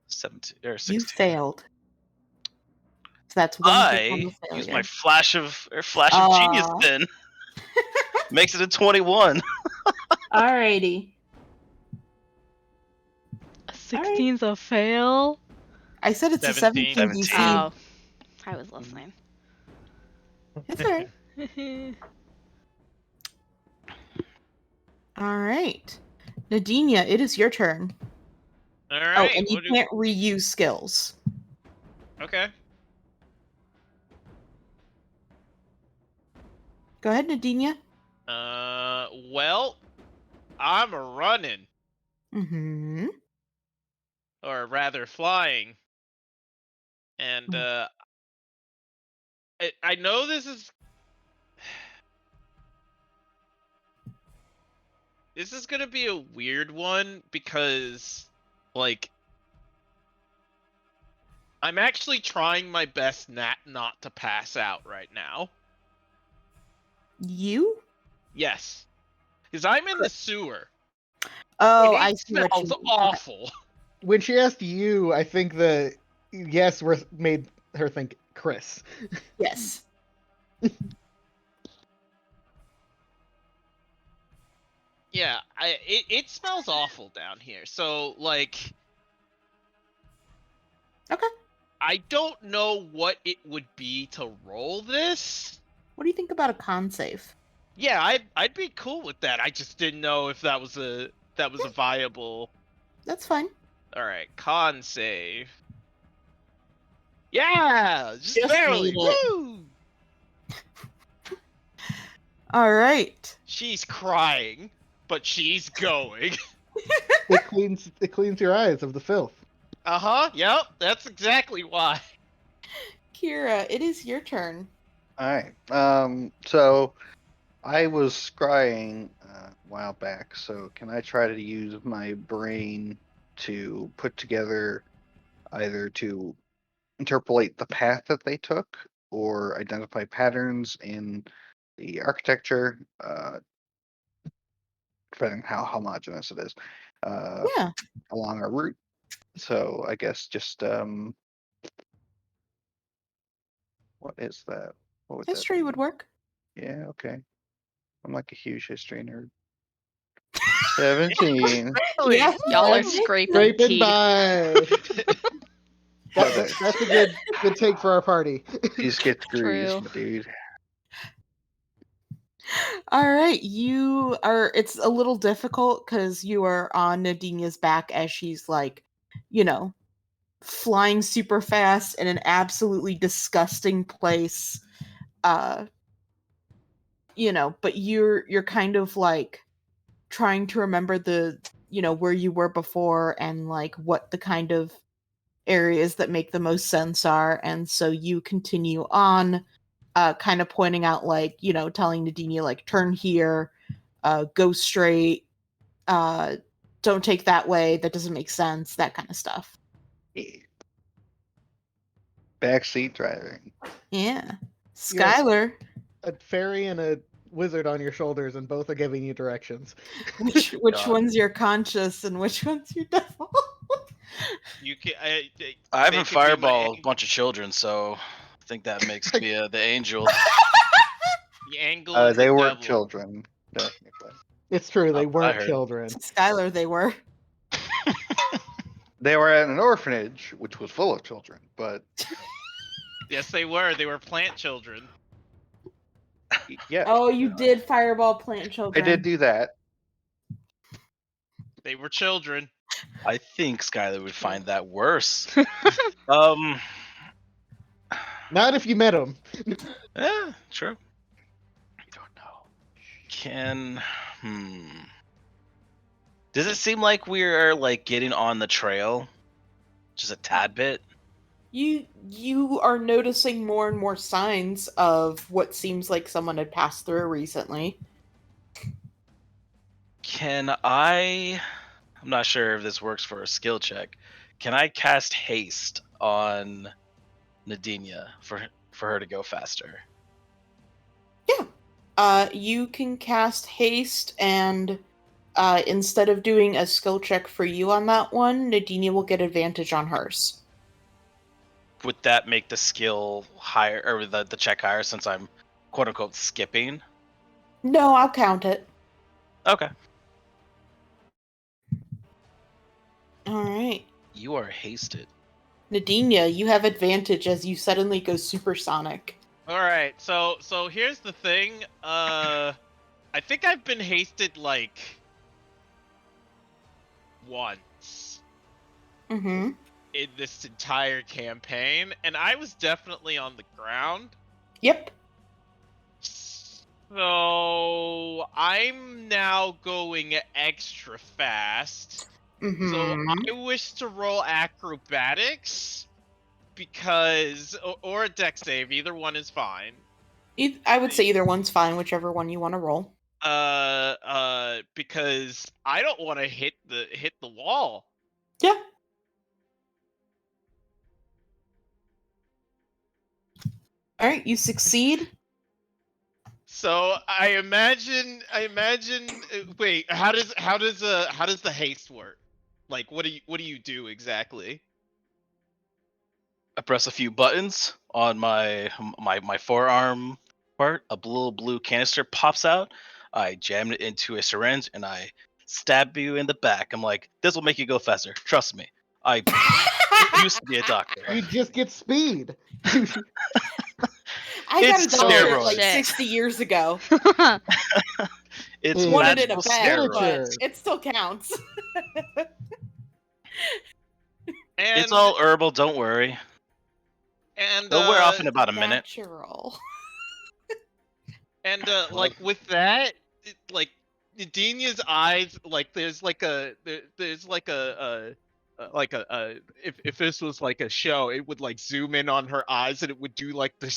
[SPEAKER 4] 17 or 16.
[SPEAKER 5] You failed. So that's one hit on the
[SPEAKER 4] I
[SPEAKER 5] failure.
[SPEAKER 4] use my flash of genius then. Makes it a 21.
[SPEAKER 5] Alrighty.
[SPEAKER 3] 16's a fail.
[SPEAKER 5] I said it's
[SPEAKER 8] 17.
[SPEAKER 5] a 17 DC.
[SPEAKER 3] Oh, I was listening.
[SPEAKER 5] It's alright. Alright. Nadinia, it is your turn.
[SPEAKER 8] All
[SPEAKER 5] Oh,
[SPEAKER 8] right.
[SPEAKER 5] and you can't reuse skills.
[SPEAKER 8] Okay.
[SPEAKER 5] Go ahead, Nadinia.
[SPEAKER 8] Well, I'm running,
[SPEAKER 5] Mm-hmm.
[SPEAKER 8] or rather flying, and I know this is gonna be a weird one because, like, I'm actually trying my best not to pass out right now.
[SPEAKER 5] You?
[SPEAKER 8] Yes, because I'm in the sewer.
[SPEAKER 5] Oh,
[SPEAKER 8] And
[SPEAKER 5] I
[SPEAKER 8] it
[SPEAKER 5] see what you
[SPEAKER 8] smells
[SPEAKER 5] mean.
[SPEAKER 8] awful.
[SPEAKER 7] When she asked you, I think the yes made her think Chris.
[SPEAKER 5] Yes.
[SPEAKER 8] Yeah, it smells awful down here. So like,
[SPEAKER 5] Okay.
[SPEAKER 8] I don't know what it would be to roll this.
[SPEAKER 5] What do you think about a con save?
[SPEAKER 8] Yeah, I'd be cool with that. I just didn't know if that was a viable.
[SPEAKER 5] That's fine.
[SPEAKER 8] All right, con save. Yeah, just barely.
[SPEAKER 5] made it.
[SPEAKER 8] Woo!
[SPEAKER 5] All right.
[SPEAKER 8] She's crying, but she's going.
[SPEAKER 7] It cleans your eyes of the filth.
[SPEAKER 8] Uh-huh. Yep, that's exactly why.
[SPEAKER 5] Kira, it is your turn.
[SPEAKER 6] All right. So I was scrying a while back. So can I try to use my brain to put together either to interpolate the path that they took or identify patterns in the architecture, depending on how homogeneous it is,
[SPEAKER 5] Yeah.
[SPEAKER 6] along our route? So I guess just what is that? What would
[SPEAKER 5] History
[SPEAKER 6] that
[SPEAKER 5] would
[SPEAKER 6] be?
[SPEAKER 5] work.
[SPEAKER 6] Yeah, okay. I'm like a huge history nerd. 17.
[SPEAKER 8] Really?
[SPEAKER 5] Yeah.
[SPEAKER 3] Y'all are
[SPEAKER 5] Woo!
[SPEAKER 3] scraping
[SPEAKER 7] Scraping
[SPEAKER 3] teeth.
[SPEAKER 7] by.
[SPEAKER 6] But
[SPEAKER 7] That's a good take for our party.
[SPEAKER 6] these get degrees,
[SPEAKER 3] True.
[SPEAKER 6] my dude.
[SPEAKER 5] All right. You are, it's a little difficult because you are on Nadinia's back as she's like, flying super fast in an absolutely disgusting place. But you're kind of like trying to remember where you were before and like what the kind of areas that make the most sense are, and so you continue on, kind of pointing out, like, telling Nadinia, like, turn here, go straight, don't take that way, that doesn't make sense, that kind of stuff.
[SPEAKER 6] Backseat driving.
[SPEAKER 5] Yeah.
[SPEAKER 7] You have
[SPEAKER 5] Skylar,
[SPEAKER 7] a fairy and a wizard on your shoulders, and both are giving you directions.
[SPEAKER 5] which
[SPEAKER 4] God.
[SPEAKER 5] one's your conscious and which one's your devil?
[SPEAKER 8] You can.
[SPEAKER 4] I
[SPEAKER 8] they
[SPEAKER 4] haven't
[SPEAKER 8] could be my
[SPEAKER 4] fireball a
[SPEAKER 8] ang-
[SPEAKER 4] bunch of children, so I think that makes me the angel.
[SPEAKER 8] The angle of
[SPEAKER 6] They
[SPEAKER 8] the
[SPEAKER 6] weren't
[SPEAKER 8] devil.
[SPEAKER 6] children, technically.
[SPEAKER 7] It's true, they
[SPEAKER 4] Not what I
[SPEAKER 7] weren't
[SPEAKER 4] heard.
[SPEAKER 7] children.
[SPEAKER 5] Skylar, they were.
[SPEAKER 6] They were at an orphanage, which was full of children, but
[SPEAKER 8] Yes, they were. They were plant children.
[SPEAKER 6] yeah,
[SPEAKER 5] Oh, you did fireball plant
[SPEAKER 6] I
[SPEAKER 5] children.
[SPEAKER 6] did do that.
[SPEAKER 8] They were children.
[SPEAKER 4] I think Skylar would find that worse. Um,
[SPEAKER 7] Not if you met them.
[SPEAKER 4] yeah, true.
[SPEAKER 6] You don't know.
[SPEAKER 4] Does it seem like we're like getting on the trail? Just a tad bit?
[SPEAKER 5] You are noticing more and more signs of what seems like someone had passed through recently.
[SPEAKER 4] I'm not sure if this works for a skill check. Can I cast haste on Nadinia for her to go faster?
[SPEAKER 5] You can cast haste, and instead of doing a skill check for you on that one, Nadinia will get advantage on hers.
[SPEAKER 4] Would that make the skill higher, or the check higher, since I'm quote unquote skipping?
[SPEAKER 5] No, I'll count it.
[SPEAKER 4] Okay.
[SPEAKER 5] All right.
[SPEAKER 4] You are hasted.
[SPEAKER 5] Nadinia, you have advantage as you suddenly go supersonic.
[SPEAKER 8] All right. So here's the thing. I think I've been hasted like once
[SPEAKER 5] Mm-hmm.
[SPEAKER 8] in this entire campaign, and I was definitely on the ground.
[SPEAKER 5] Yep.
[SPEAKER 8] So I'm now going extra fast.
[SPEAKER 5] Mm-hmm.
[SPEAKER 8] So I wish to roll acrobatics because, or a dex save. Either one is fine.
[SPEAKER 5] I would say either one's fine, whichever one you want to roll.
[SPEAKER 8] Because I don't want to hit the wall.
[SPEAKER 5] Yeah. All right, you succeed.
[SPEAKER 8] So I imagine. Wait, how does the haste work? Like, what do you do exactly?
[SPEAKER 4] I press a few buttons on my forearm part. A little blue canister pops out. I jam it into a syringe and I stab you in the back. I'm like, this will make you go faster. Trust me. I used to be a doctor.
[SPEAKER 7] You just get speed.
[SPEAKER 5] I got a
[SPEAKER 4] It's
[SPEAKER 5] doctorate
[SPEAKER 4] steroids.
[SPEAKER 5] like
[SPEAKER 3] Shit.
[SPEAKER 5] 60 years ago.
[SPEAKER 4] It's
[SPEAKER 7] Yeah.
[SPEAKER 5] Wanted it in a
[SPEAKER 4] magical
[SPEAKER 5] bag, but
[SPEAKER 7] steroids.
[SPEAKER 5] it still counts.
[SPEAKER 8] And
[SPEAKER 4] It's all herbal. Don't worry.
[SPEAKER 8] and
[SPEAKER 4] They'll wear off in about a minute.
[SPEAKER 5] Natural.
[SPEAKER 8] And like with that, like Nadinia's eyes, like there's like a if this was like a show, it would like zoom in on her eyes and it would do like the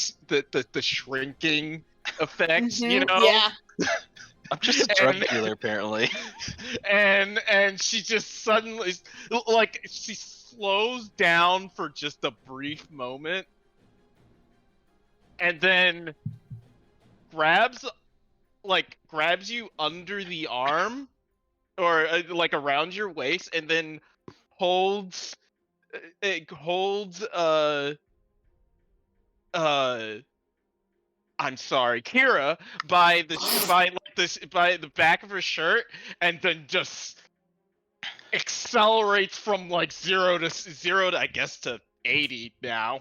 [SPEAKER 8] shrinking effects, you
[SPEAKER 5] Mhm,
[SPEAKER 8] know?
[SPEAKER 5] Yeah.
[SPEAKER 4] I'm just a drug
[SPEAKER 8] And-
[SPEAKER 4] dealer, apparently.
[SPEAKER 8] and she just suddenly, like, she slows down for just a brief moment and then grabs you under the arm or like around your waist and then holds I'm sorry, Kira by the back of her shirt and then just accelerates from like 0 to I guess to 80 now.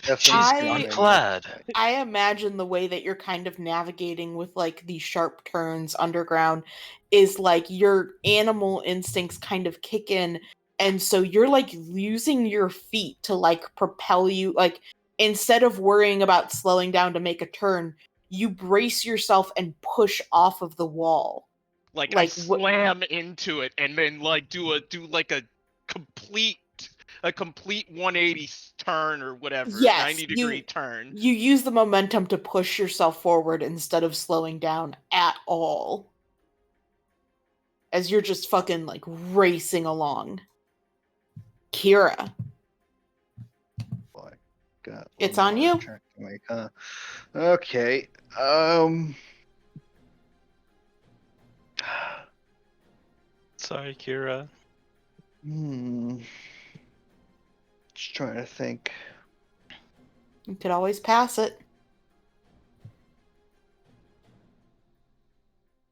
[SPEAKER 6] That's
[SPEAKER 4] She's
[SPEAKER 5] I-
[SPEAKER 4] glad.
[SPEAKER 5] I imagine the way that you're kind of navigating with like these sharp turns underground is like your animal instincts kind of kick in, and so you're like using your feet to like propel you, like instead of worrying about slowing down to make a turn, you brace yourself and push off of the wall.
[SPEAKER 8] Like I
[SPEAKER 5] Like,
[SPEAKER 8] slam into it and then like do like a complete a complete 180 turn or whatever,
[SPEAKER 5] Yes,
[SPEAKER 8] 90-degree turn.
[SPEAKER 5] You use the momentum to push yourself forward instead of slowing down at all. As you're just fucking like racing along. Kira.
[SPEAKER 6] Boy, got
[SPEAKER 5] It's
[SPEAKER 6] one
[SPEAKER 5] on
[SPEAKER 6] more
[SPEAKER 5] you.
[SPEAKER 6] check to make, huh? Okay.
[SPEAKER 4] Sorry, Kira.
[SPEAKER 6] Just trying to think.
[SPEAKER 5] You could always pass it.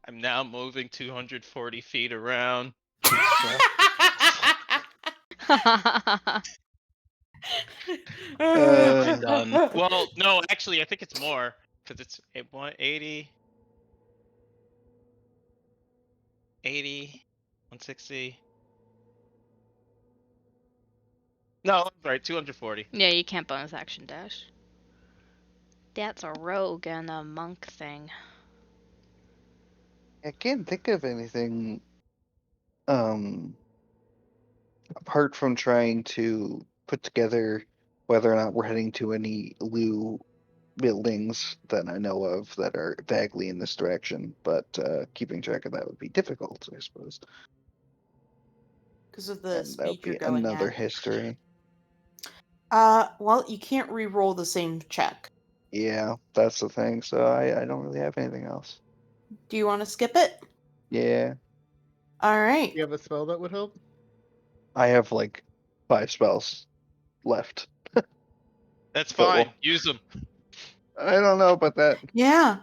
[SPEAKER 8] I'm now moving 240 feet around.
[SPEAKER 4] Done.
[SPEAKER 8] Well, no, actually, I think it's more because it's 180, 80, 160. No, that's right, 240.
[SPEAKER 3] Yeah, you can't bonus action dash. That's a rogue and a monk thing.
[SPEAKER 6] I can't think of anything apart from trying to put together whether or not we're heading to any Lou buildings that I know of that are vaguely in this direction, but keeping track of that would be difficult, I suppose.
[SPEAKER 5] Because of the
[SPEAKER 6] And that would
[SPEAKER 5] speed you're
[SPEAKER 6] be
[SPEAKER 5] going
[SPEAKER 6] another
[SPEAKER 5] at.
[SPEAKER 6] history.
[SPEAKER 5] Well, you can't re-roll the same check.
[SPEAKER 6] Yeah, that's the thing. So I don't really have anything else.
[SPEAKER 5] Do you want to skip it?
[SPEAKER 6] Yeah,
[SPEAKER 5] All right.
[SPEAKER 7] You have a spell that would help?
[SPEAKER 6] I have like 5 spells left.
[SPEAKER 8] That's
[SPEAKER 6] But
[SPEAKER 8] fine.
[SPEAKER 6] well,
[SPEAKER 8] Use them.
[SPEAKER 6] I don't know about that.
[SPEAKER 5] Yeah.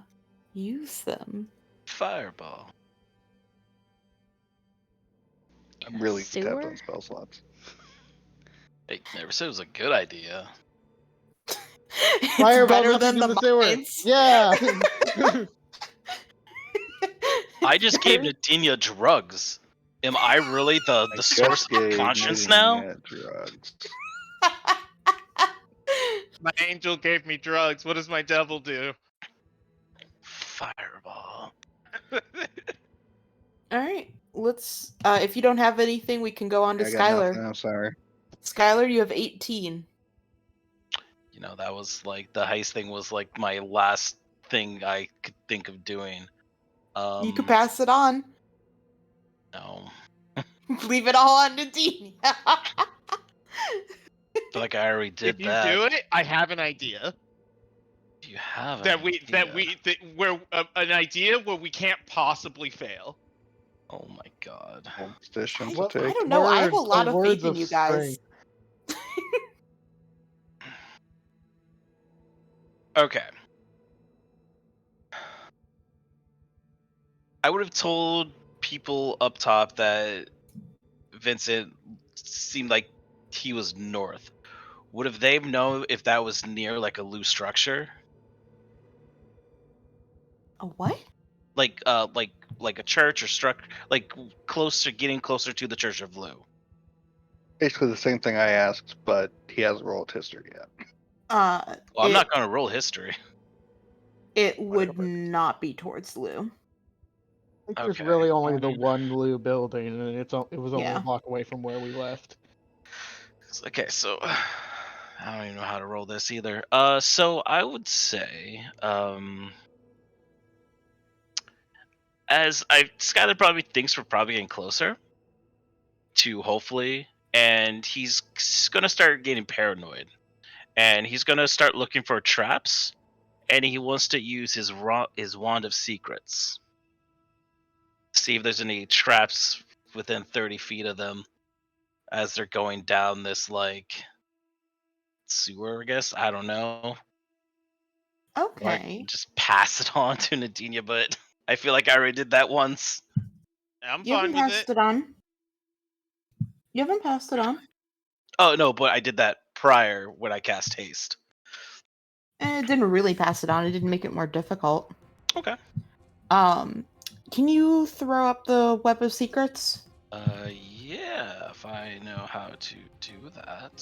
[SPEAKER 5] Use them.
[SPEAKER 4] Fireball.
[SPEAKER 6] I'm really tapped
[SPEAKER 3] Sewer?
[SPEAKER 6] on spell slots.
[SPEAKER 4] Hey, never said it was a good idea.
[SPEAKER 5] It's
[SPEAKER 7] Fireball
[SPEAKER 5] better
[SPEAKER 7] nothing
[SPEAKER 5] than
[SPEAKER 7] in
[SPEAKER 5] the
[SPEAKER 7] the sewer.
[SPEAKER 5] mines.
[SPEAKER 7] Yeah.
[SPEAKER 4] I just gave Nadinia drugs. Am I really the
[SPEAKER 6] I
[SPEAKER 4] source
[SPEAKER 6] just
[SPEAKER 4] of
[SPEAKER 6] gave
[SPEAKER 4] conscience now?
[SPEAKER 6] Nadinia drugs.
[SPEAKER 8] My angel gave me drugs. What does my devil do?
[SPEAKER 4] Fireball.
[SPEAKER 5] All right. Let's. If you don't have anything, we can go on to
[SPEAKER 6] I got nothing.
[SPEAKER 5] Skylar.
[SPEAKER 6] I'm sorry.
[SPEAKER 5] Skylar, you have 18.
[SPEAKER 4] You know, that was like the heist thing was like my last thing I could think of doing.
[SPEAKER 5] You could pass it on.
[SPEAKER 4] No.
[SPEAKER 5] Leave it all on Nadine.
[SPEAKER 4] I feel like I already did
[SPEAKER 8] If you
[SPEAKER 4] that.
[SPEAKER 8] do it, I have an idea.
[SPEAKER 4] Do you have an
[SPEAKER 8] That an idea where we can't possibly fail.
[SPEAKER 4] Oh my god.
[SPEAKER 6] Bold position to
[SPEAKER 7] Well,
[SPEAKER 5] I
[SPEAKER 6] take.
[SPEAKER 5] don't know. I have a
[SPEAKER 7] Words
[SPEAKER 5] lot
[SPEAKER 7] are
[SPEAKER 5] of
[SPEAKER 7] words
[SPEAKER 5] faith in
[SPEAKER 7] of
[SPEAKER 5] you guys.
[SPEAKER 7] strength.
[SPEAKER 4] Okay. I would have told people up top that Vincent seemed like he was north. Would have they known if that was near like a loose structure?
[SPEAKER 5] A what?
[SPEAKER 4] Like a church or like getting closer to the Church of Lou.
[SPEAKER 6] Basically the same thing I asked, but he hasn't rolled history yet.
[SPEAKER 4] Well, I'm not gonna roll history.
[SPEAKER 5] It would
[SPEAKER 6] Whatever.
[SPEAKER 5] not be towards Lou.
[SPEAKER 7] I think there's
[SPEAKER 4] Okay,
[SPEAKER 7] really only the one Lou building, and it was only
[SPEAKER 5] Yeah.
[SPEAKER 7] a block away from where we left.
[SPEAKER 4] Okay, so I don't even know how to roll this either. So I would say, Skylar probably thinks we're probably getting closer to hopefully, and he's gonna start getting paranoid, and he's gonna start looking for traps, and he wants to use his wand of secrets. See if there's any traps within 30 feet of them as they're going down this like sewer, I guess. I don't know. Or I
[SPEAKER 5] Okay.
[SPEAKER 4] can just pass it on to Nadinia, but I feel like I already did that once.
[SPEAKER 8] I'm
[SPEAKER 5] You
[SPEAKER 8] fine
[SPEAKER 5] haven't
[SPEAKER 8] with
[SPEAKER 5] passed
[SPEAKER 8] it.
[SPEAKER 5] it on. You haven't passed it on.
[SPEAKER 4] Oh no, but I did that prior when I cast haste.
[SPEAKER 5] It didn't really pass it on. It didn't make it more difficult.
[SPEAKER 4] Okay.
[SPEAKER 5] Can you throw up the web of secrets?
[SPEAKER 4] Yeah, if I know how to do that.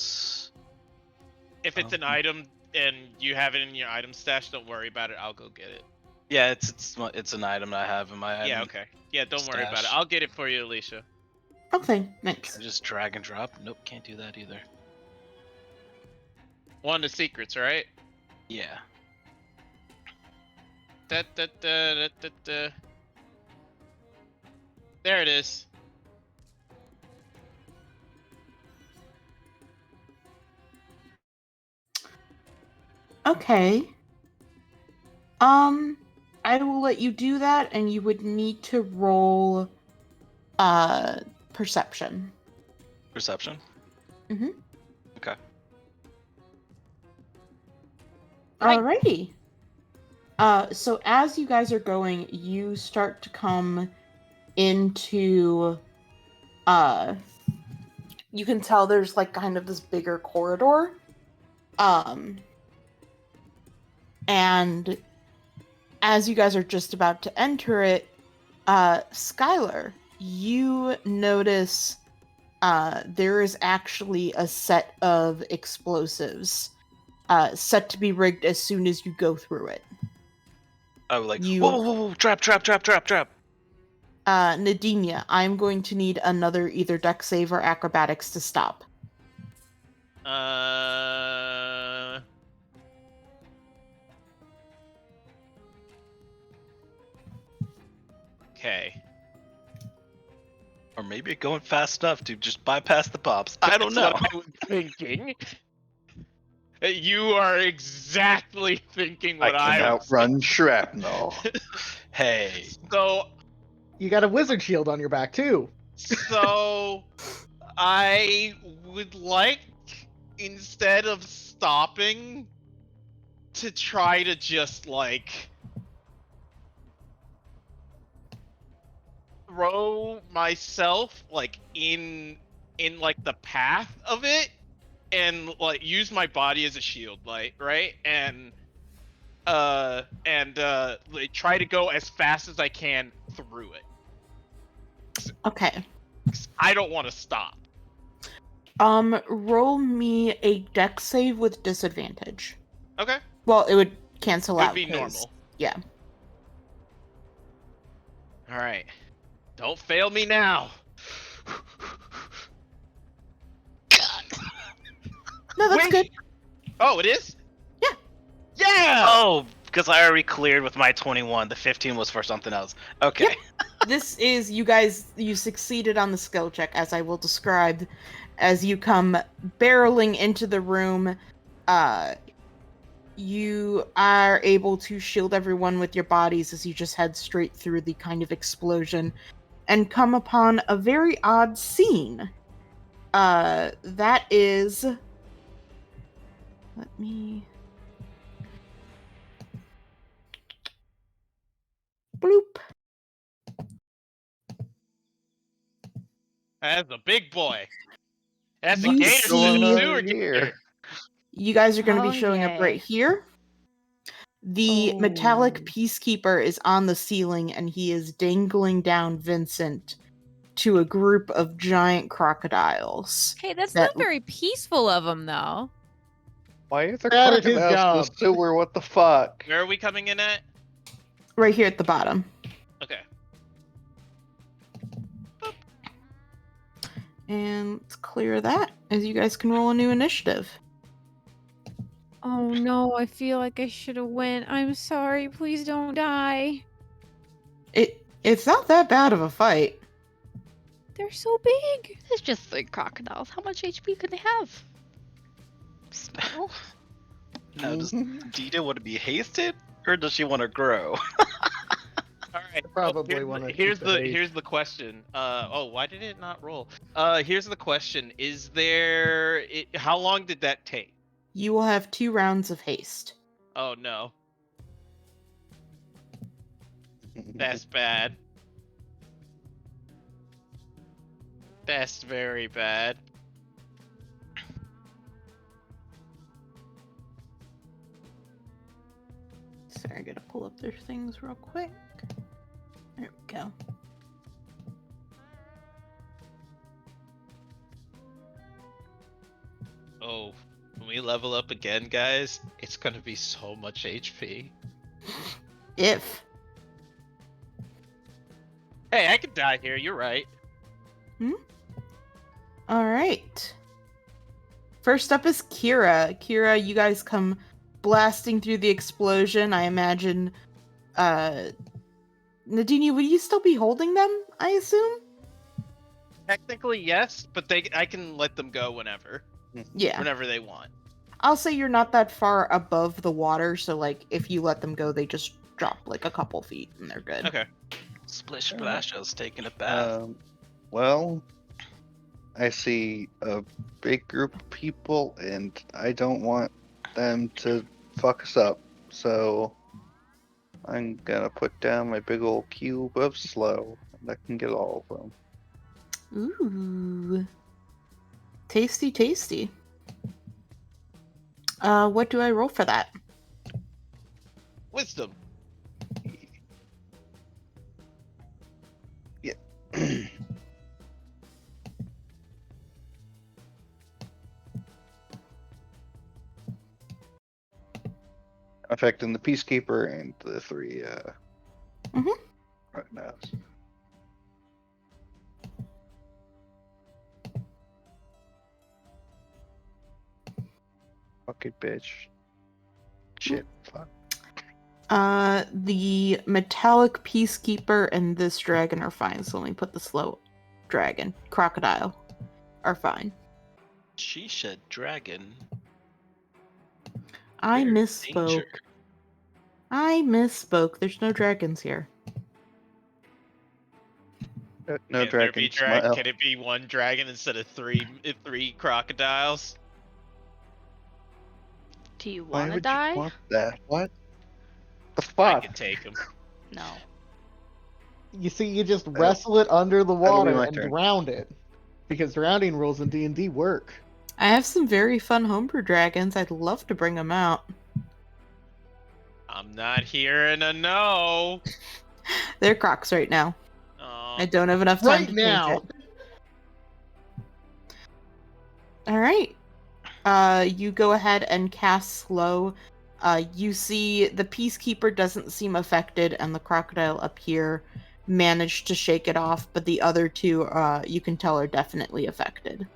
[SPEAKER 8] If it's an item and you have it in your item stash, don't worry about it. I'll go get it.
[SPEAKER 4] Yeah, it's an item I have in my
[SPEAKER 8] Yeah,
[SPEAKER 4] item.
[SPEAKER 8] okay. Yeah, don't worry about it.
[SPEAKER 4] stash.
[SPEAKER 8] I'll get it for you, Alicia.
[SPEAKER 5] Okay,
[SPEAKER 4] Can
[SPEAKER 5] thanks.
[SPEAKER 4] I just drag and drop? Nope, can't do that either.
[SPEAKER 8] One of the secrets, right?
[SPEAKER 4] Yeah.
[SPEAKER 8] Da, da, da, da, da, da. There it is.
[SPEAKER 5] Okay. I will let you do that, and you would need to roll perception.
[SPEAKER 4] Perception.
[SPEAKER 5] Mm-hmm.
[SPEAKER 4] Okay.
[SPEAKER 5] Alrighty. So as you guys are going, you start to come into you can tell there's like kind of this bigger corridor. And as you guys are just about to enter it, Skylar, you notice there is actually a set of explosives set to be rigged as soon as you go through it.
[SPEAKER 4] I was like,
[SPEAKER 5] You-
[SPEAKER 4] whoa, whoa, whoa, trap, trap, trap, trap, trap.
[SPEAKER 5] Nadinia, I'm going to need another either dex save or acrobatics to stop.
[SPEAKER 8] Okay.
[SPEAKER 4] Or maybe going fast enough to just bypass the pops. I don't know.
[SPEAKER 8] That's what I was thinking. You are exactly thinking what
[SPEAKER 6] I can
[SPEAKER 8] I was
[SPEAKER 6] outrun shrapnel.
[SPEAKER 4] Hey.
[SPEAKER 8] So,
[SPEAKER 7] You got a wizard shield on your back too.
[SPEAKER 8] so I would like, instead of stopping, to try to just like throw myself like in like the path of it and like use my body as a shield, like, right? And like, try to go as fast as I can through it.
[SPEAKER 5] Okay.
[SPEAKER 8] 'Cause I don't want to stop.
[SPEAKER 5] Roll me a dex save with disadvantage.
[SPEAKER 8] Okay.
[SPEAKER 5] Well, it would cancel
[SPEAKER 8] It
[SPEAKER 5] out.
[SPEAKER 8] would be
[SPEAKER 5] 'cause-
[SPEAKER 8] normal.
[SPEAKER 5] Yeah.
[SPEAKER 8] All right. Don't fail me now.
[SPEAKER 5] No, that's
[SPEAKER 8] Wait.
[SPEAKER 5] good.
[SPEAKER 8] Oh, it is?
[SPEAKER 5] Yeah.
[SPEAKER 8] Yeah.
[SPEAKER 4] Oh, because I already cleared with my 21. The 15 was for something else. Okay.
[SPEAKER 5] Yep. This is you succeeded on the skill check, as I will describe. As you come barreling into the room, you are able to shield everyone with your bodies as you just head straight through the kind of explosion and come upon a very odd scene. That is... Let me... Bloop.
[SPEAKER 8] That's a big boy. That's a
[SPEAKER 5] You
[SPEAKER 8] gator
[SPEAKER 5] see-
[SPEAKER 8] sewer
[SPEAKER 6] Here.
[SPEAKER 8] gator.
[SPEAKER 5] You guys are going to
[SPEAKER 2] Oh,
[SPEAKER 5] be showing up
[SPEAKER 2] yay.
[SPEAKER 5] right here. The metallic
[SPEAKER 2] Oh.
[SPEAKER 5] peacekeeper is on the ceiling and he is dangling down Vincent to a group of giant crocodiles.
[SPEAKER 2] Hey, that's
[SPEAKER 5] That-
[SPEAKER 2] not very peaceful of him, though.
[SPEAKER 6] Why are there
[SPEAKER 7] That is his
[SPEAKER 6] crocodiles in the
[SPEAKER 7] job.
[SPEAKER 6] sewer? What the fuck?
[SPEAKER 8] Where are we coming in at?
[SPEAKER 5] Right here at the bottom.
[SPEAKER 8] Okay.
[SPEAKER 5] And let's clear that as you guys can roll a new initiative.
[SPEAKER 2] Oh no, I feel like I should have went. I'm sorry. Please don't die.
[SPEAKER 5] It's not that bad of a fight.
[SPEAKER 2] They're so big.
[SPEAKER 3] It's just 3 crocodiles. How much HP could they have? Smell?
[SPEAKER 4] Now, does
[SPEAKER 6] Mhm.
[SPEAKER 4] Dita want to be hasted, or does she want to grow?
[SPEAKER 8] All right.
[SPEAKER 7] Probably
[SPEAKER 8] here's
[SPEAKER 7] wanna
[SPEAKER 8] the,
[SPEAKER 7] keep
[SPEAKER 8] here's
[SPEAKER 7] the
[SPEAKER 8] the
[SPEAKER 7] haste.
[SPEAKER 8] here's the question. Oh, why did it not roll? Here's the question. Is there? How long did that take?
[SPEAKER 5] You will have 2 rounds of haste.
[SPEAKER 8] Oh no, that's bad. That's very bad.
[SPEAKER 5] Sorry, I gotta pull up their things real quick. There we go.
[SPEAKER 8] Oh, when we level up again, guys, it's gonna be so much HP.
[SPEAKER 5] If.
[SPEAKER 8] Hey, I could die here. You're right.
[SPEAKER 5] Alright. First up is Kira. Kira, you guys come blasting through the explosion. I imagine, Nadine, would you still be holding them, I assume?
[SPEAKER 8] Technically, yes, but I can let them go whenever
[SPEAKER 5] Yeah.
[SPEAKER 8] they want.
[SPEAKER 5] I'll say you're not that far above the water, so, like, if you let them go, they just drop, like, a couple feet, and they're good.
[SPEAKER 8] Okay.
[SPEAKER 4] Splish Splash, I was taking a bath.
[SPEAKER 6] Well, I see a big group of people, and I don't want them to fuck us up. So I'm gonna put down my big old cube of slow, and I can get all of them.
[SPEAKER 5] Ooh. Tasty, tasty. What do I roll for that?
[SPEAKER 8] Wisdom.
[SPEAKER 6] Yeah. Affecting the Peacekeeper and the 3 right now. Fucking bitch. Shit. Fuck.
[SPEAKER 5] The metallic peacekeeper and this dragon are fine, so let me put the slow dragon, crocodile, are fine.
[SPEAKER 4] Shisha dragon.
[SPEAKER 5] I
[SPEAKER 4] There's
[SPEAKER 5] misspoke.
[SPEAKER 4] danger.
[SPEAKER 5] I misspoke. There's no dragons here.
[SPEAKER 6] No
[SPEAKER 8] Can there
[SPEAKER 6] dragon
[SPEAKER 8] be
[SPEAKER 6] smile.
[SPEAKER 8] Can it be one dragon instead of three crocodiles?
[SPEAKER 3] Do you
[SPEAKER 6] Why
[SPEAKER 3] want to
[SPEAKER 6] would
[SPEAKER 3] die?
[SPEAKER 6] you want that? What? The
[SPEAKER 8] I
[SPEAKER 6] fuck?
[SPEAKER 8] can take him.
[SPEAKER 3] No.
[SPEAKER 7] You see, you just wrestle it under the
[SPEAKER 6] that'll be
[SPEAKER 7] water
[SPEAKER 6] my
[SPEAKER 7] and
[SPEAKER 6] turn.
[SPEAKER 7] drown it. Because drowning rules in D&D work.
[SPEAKER 5] I have some very fun homebrew dragons. I'd love to bring them out.
[SPEAKER 8] I'm not hearing a no.
[SPEAKER 5] They're crocs right now.
[SPEAKER 8] Aw.
[SPEAKER 5] I don't have enough time
[SPEAKER 7] Right
[SPEAKER 5] to
[SPEAKER 7] now!
[SPEAKER 5] change it. Alright. You go ahead and cast slow. You see the peacekeeper doesn't seem affected, and the crocodile up here managed to shake it off, but the other two, you can tell, are definitely affected.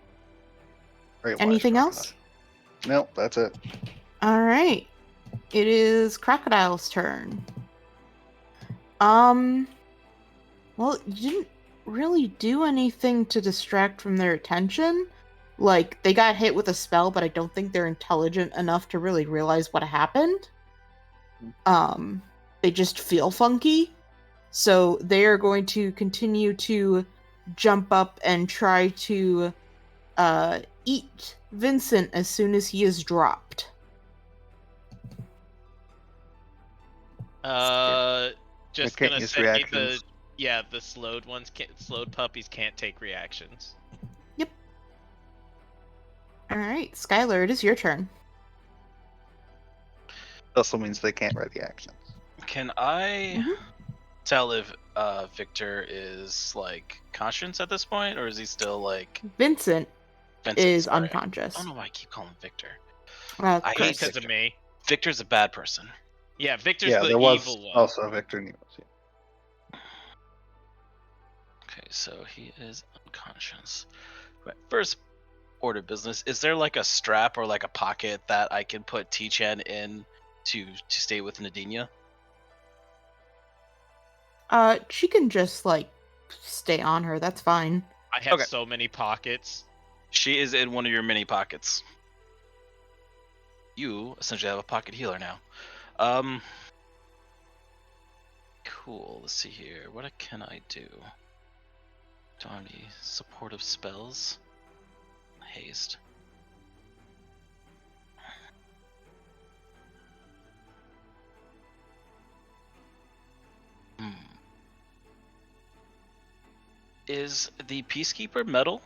[SPEAKER 6] Very wise
[SPEAKER 5] Anything
[SPEAKER 6] crocodile.
[SPEAKER 5] else?
[SPEAKER 6] Nope, that's it.
[SPEAKER 5] Alright. It is Crocodile's turn. Well, you didn't really do anything to distract from their attention. Like, they got hit with a spell, but I don't think they're intelligent enough to really realize what happened. They just feel funky. So they are going to continue to jump up and try to eat Vincent as soon as he is dropped.
[SPEAKER 8] Just
[SPEAKER 6] can't
[SPEAKER 8] gonna
[SPEAKER 6] use
[SPEAKER 8] say
[SPEAKER 6] reactions.
[SPEAKER 8] the slowed slowed puppies can't take reactions.
[SPEAKER 5] Alright, Skylar, it is your turn.
[SPEAKER 6] Also means they can't ready actions.
[SPEAKER 4] Can I
[SPEAKER 5] Mhm.
[SPEAKER 4] tell if Victor is like conscious at this point, or is he still like
[SPEAKER 5] Vincent
[SPEAKER 4] Vincent?
[SPEAKER 5] is
[SPEAKER 4] Sorry.
[SPEAKER 5] unconscious.
[SPEAKER 4] I don't know why I keep calling him Victor.
[SPEAKER 5] Uh,
[SPEAKER 4] I hate
[SPEAKER 5] Chris.
[SPEAKER 8] Because of
[SPEAKER 4] Victor.
[SPEAKER 8] me.
[SPEAKER 4] Victor's a bad person.
[SPEAKER 8] Yeah, Victor's
[SPEAKER 6] Yeah,
[SPEAKER 8] the
[SPEAKER 6] there was
[SPEAKER 8] evil one.
[SPEAKER 6] also Victor Neos.
[SPEAKER 4] Okay, so he is unconscious. Right. First order of business, is there like a strap or like a pocket that I can put T-Chan in to stay with Nadinia?
[SPEAKER 5] She can just, like, stay on her. That's fine.
[SPEAKER 8] I have
[SPEAKER 4] Okay.
[SPEAKER 8] so many pockets.
[SPEAKER 4] She is in one of your mini pockets. You essentially have a pocket healer now. Cool. Let's see here. What can I do? Do I have any supportive spells? Haste. Is the Peacekeeper metal?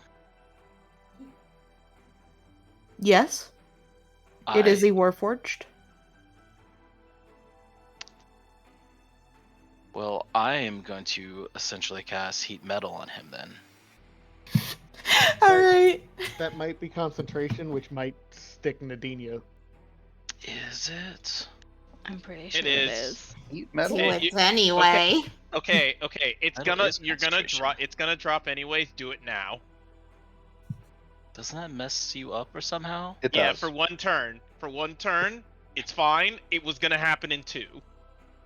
[SPEAKER 5] Yes, it is a Warforged.
[SPEAKER 4] Well, I am going to essentially cast Heat Metal on him then.
[SPEAKER 5] Alright.
[SPEAKER 7] That might be concentration, which might stick Nadine.
[SPEAKER 4] Is it?
[SPEAKER 3] I'm pretty sure
[SPEAKER 8] It is.
[SPEAKER 6] Heat metal?
[SPEAKER 8] Do
[SPEAKER 5] Do
[SPEAKER 8] it
[SPEAKER 5] it anyway.
[SPEAKER 8] Okay. It's
[SPEAKER 4] Metal
[SPEAKER 8] gonna
[SPEAKER 4] is
[SPEAKER 8] you're gonna
[SPEAKER 4] concentration.
[SPEAKER 8] drop. It's gonna drop anyways. Do it now.
[SPEAKER 4] Doesn't that mess you up or somehow?
[SPEAKER 6] It
[SPEAKER 8] Yeah,
[SPEAKER 6] does.
[SPEAKER 8] for one turn. For one turn, it's fine. It was gonna happen in 2.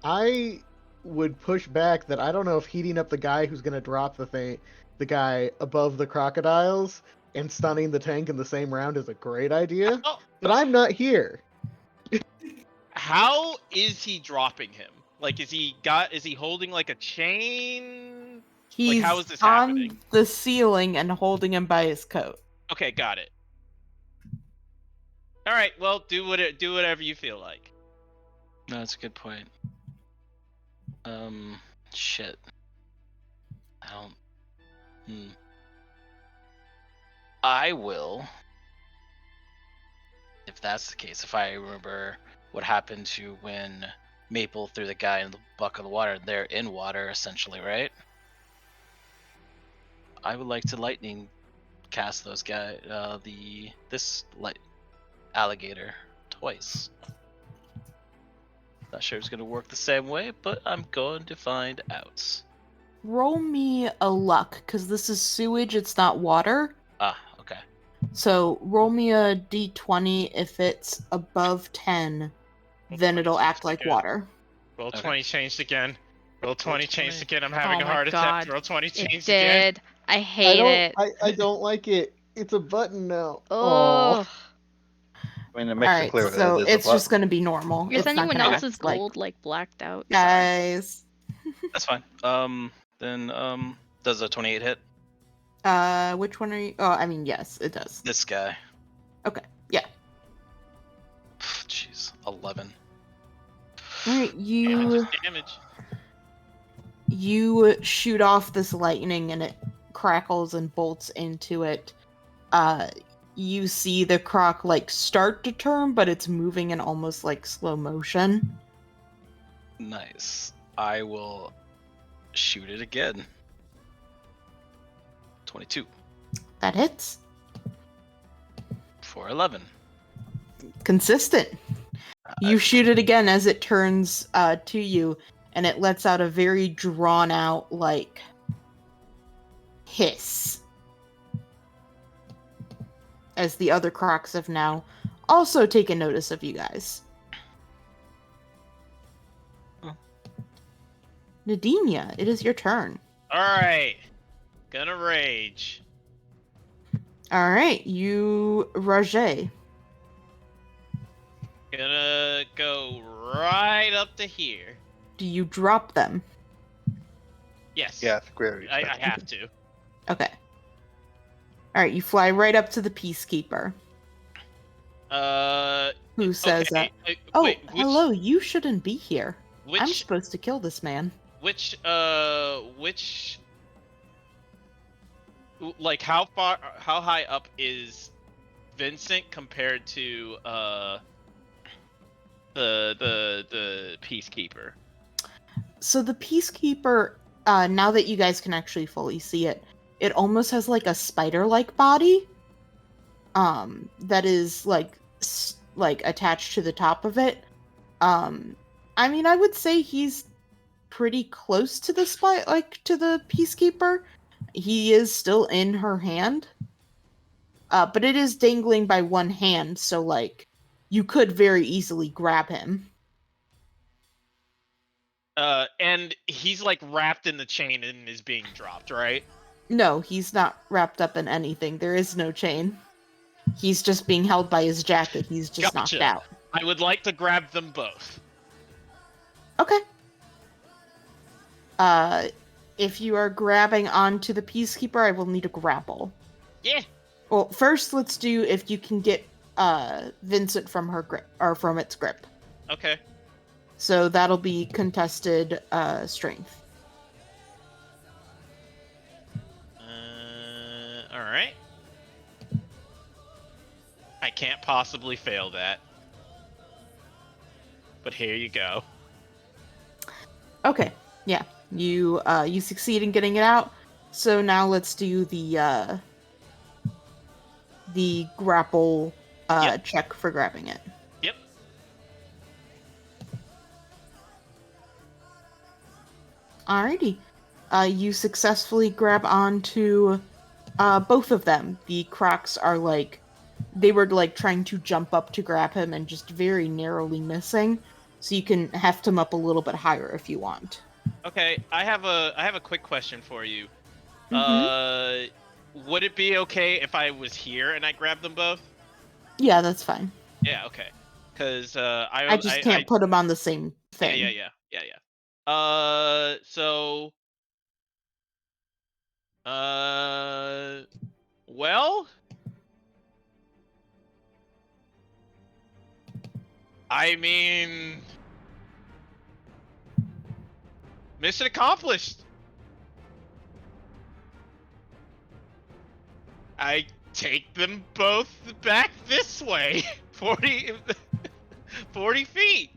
[SPEAKER 7] I would push back that I don't know if heating up the guy who's gonna drop the guy above the crocodiles and stunning the tank in the same round is a great idea.
[SPEAKER 8] Oh,
[SPEAKER 7] But I'm not here.
[SPEAKER 8] how is he dropping him? Like, is he holding like a chain?
[SPEAKER 5] He's
[SPEAKER 8] how is this
[SPEAKER 5] on
[SPEAKER 8] happening?
[SPEAKER 5] the ceiling and holding him by his coat.
[SPEAKER 8] Okay, got it. All right, well, do whatever you feel like.
[SPEAKER 4] No, that's a good point. Shit. I don't. I will. If that's the case, if I remember what happened to when Maple threw the guy in the bucket of water, they're in water essentially, right? I would like to lightning cast those guys, this alligator twice. Not sure it's gonna work the same way, but I'm going to find out.
[SPEAKER 5] Roll me a luck, because this is sewage, it's not water.
[SPEAKER 4] Ah, okay.
[SPEAKER 5] So roll me a d20. If it's above 10, then it'll act like water.
[SPEAKER 8] Roll
[SPEAKER 4] Okay.
[SPEAKER 8] 20 changed again. Roll 20 changed
[SPEAKER 4] 20.
[SPEAKER 8] again. I'm having
[SPEAKER 2] Oh
[SPEAKER 8] a
[SPEAKER 2] my
[SPEAKER 8] heart attack.
[SPEAKER 2] God.
[SPEAKER 8] Roll 20
[SPEAKER 3] It
[SPEAKER 8] changed again.
[SPEAKER 3] did. I hate it.
[SPEAKER 7] I don't like it. It's a button now.
[SPEAKER 3] Oh.
[SPEAKER 6] I mean, it makes it
[SPEAKER 5] Alright,
[SPEAKER 6] clear
[SPEAKER 5] so
[SPEAKER 6] that it is
[SPEAKER 5] it's
[SPEAKER 6] a
[SPEAKER 5] just
[SPEAKER 6] button.
[SPEAKER 5] gonna be normal.
[SPEAKER 3] Is
[SPEAKER 5] It's not
[SPEAKER 3] anyone
[SPEAKER 5] gonna
[SPEAKER 3] else's
[SPEAKER 5] act like...
[SPEAKER 3] gold like blacked out?
[SPEAKER 5] Guys.
[SPEAKER 4] That's fine. Then does a 28 hit?
[SPEAKER 5] Which one are you? Oh, I mean, yes, it does.
[SPEAKER 4] This guy.
[SPEAKER 5] Okay, yeah.
[SPEAKER 4] Jeez, 11.
[SPEAKER 5] Alright,
[SPEAKER 8] Damage.
[SPEAKER 5] you shoot off this lightning and it crackles and bolts into it. You see the croc like start to turn, but it's moving in almost like slow motion.
[SPEAKER 4] Nice. I will shoot it again. 22
[SPEAKER 5] That hits.
[SPEAKER 4] for 11.
[SPEAKER 5] Consistent. You shoot it again as it turns to you, and it lets out a very drawn out like hiss. As the other crocs have now also taken notice of you guys.
[SPEAKER 4] Oh.
[SPEAKER 5] Nadinia, it is your turn.
[SPEAKER 8] Alright. Gonna rage.
[SPEAKER 5] Alright, you Rajay.
[SPEAKER 8] Gonna go right up to here.
[SPEAKER 5] Do you drop them?
[SPEAKER 8] Yes.
[SPEAKER 6] Yeah, I think we already
[SPEAKER 8] I
[SPEAKER 6] checked.
[SPEAKER 8] have to.
[SPEAKER 5] Okay. Alright, you fly right up to the Peacekeeper, who says,
[SPEAKER 8] okay.
[SPEAKER 5] oh,
[SPEAKER 8] Wait,
[SPEAKER 5] hello, you shouldn't be here. I'm
[SPEAKER 8] Which
[SPEAKER 5] supposed to kill this man.
[SPEAKER 8] like how high up is Vincent compared to the Peacekeeper?
[SPEAKER 5] So the Peacekeeper, now that you guys can actually fully see it, it almost has like a spider-like body. That is like attached to the top of it. I mean, I would say he's pretty close to the to the Peacekeeper. He is still in her hand. But it is dangling by one hand, so like you could very easily grab him.
[SPEAKER 8] And he's like wrapped in the chain and is being dropped, right?
[SPEAKER 5] No, he's not wrapped up in anything. There is no chain. He's just being held by his jacket. He's just
[SPEAKER 8] Gotcha.
[SPEAKER 5] knocked out.
[SPEAKER 8] I would like to grab them both.
[SPEAKER 5] Okay. If you are grabbing onto the Peacekeeper, I will need a grapple.
[SPEAKER 8] Yeah.
[SPEAKER 5] Well, first let's do if you can get Vincent from her grip or from its grip.
[SPEAKER 8] Okay.
[SPEAKER 5] So that'll be contested strength.
[SPEAKER 8] All right. I can't possibly fail that. But here you go.
[SPEAKER 5] Okay. Yeah. You succeed in getting it out. So now let's do the grapple
[SPEAKER 8] Yep.
[SPEAKER 5] check for grabbing it.
[SPEAKER 8] Yep.
[SPEAKER 5] Alrighty. You successfully grab onto Both of them. The Crocs are like, they were like trying to jump up to grab him and just very narrowly missing. So you can heft him up a little bit higher if you want.
[SPEAKER 8] Okay, I have a quick question for you.
[SPEAKER 5] Mm-hmm.
[SPEAKER 8] Would it be okay if I was here and I grabbed them both?
[SPEAKER 5] Yeah, that's fine.
[SPEAKER 8] Yeah, okay. Cause
[SPEAKER 5] I just can't put them on the same thing.
[SPEAKER 8] yeah. So well, I mean, mission accomplished. I take them both back this way. 40 feet.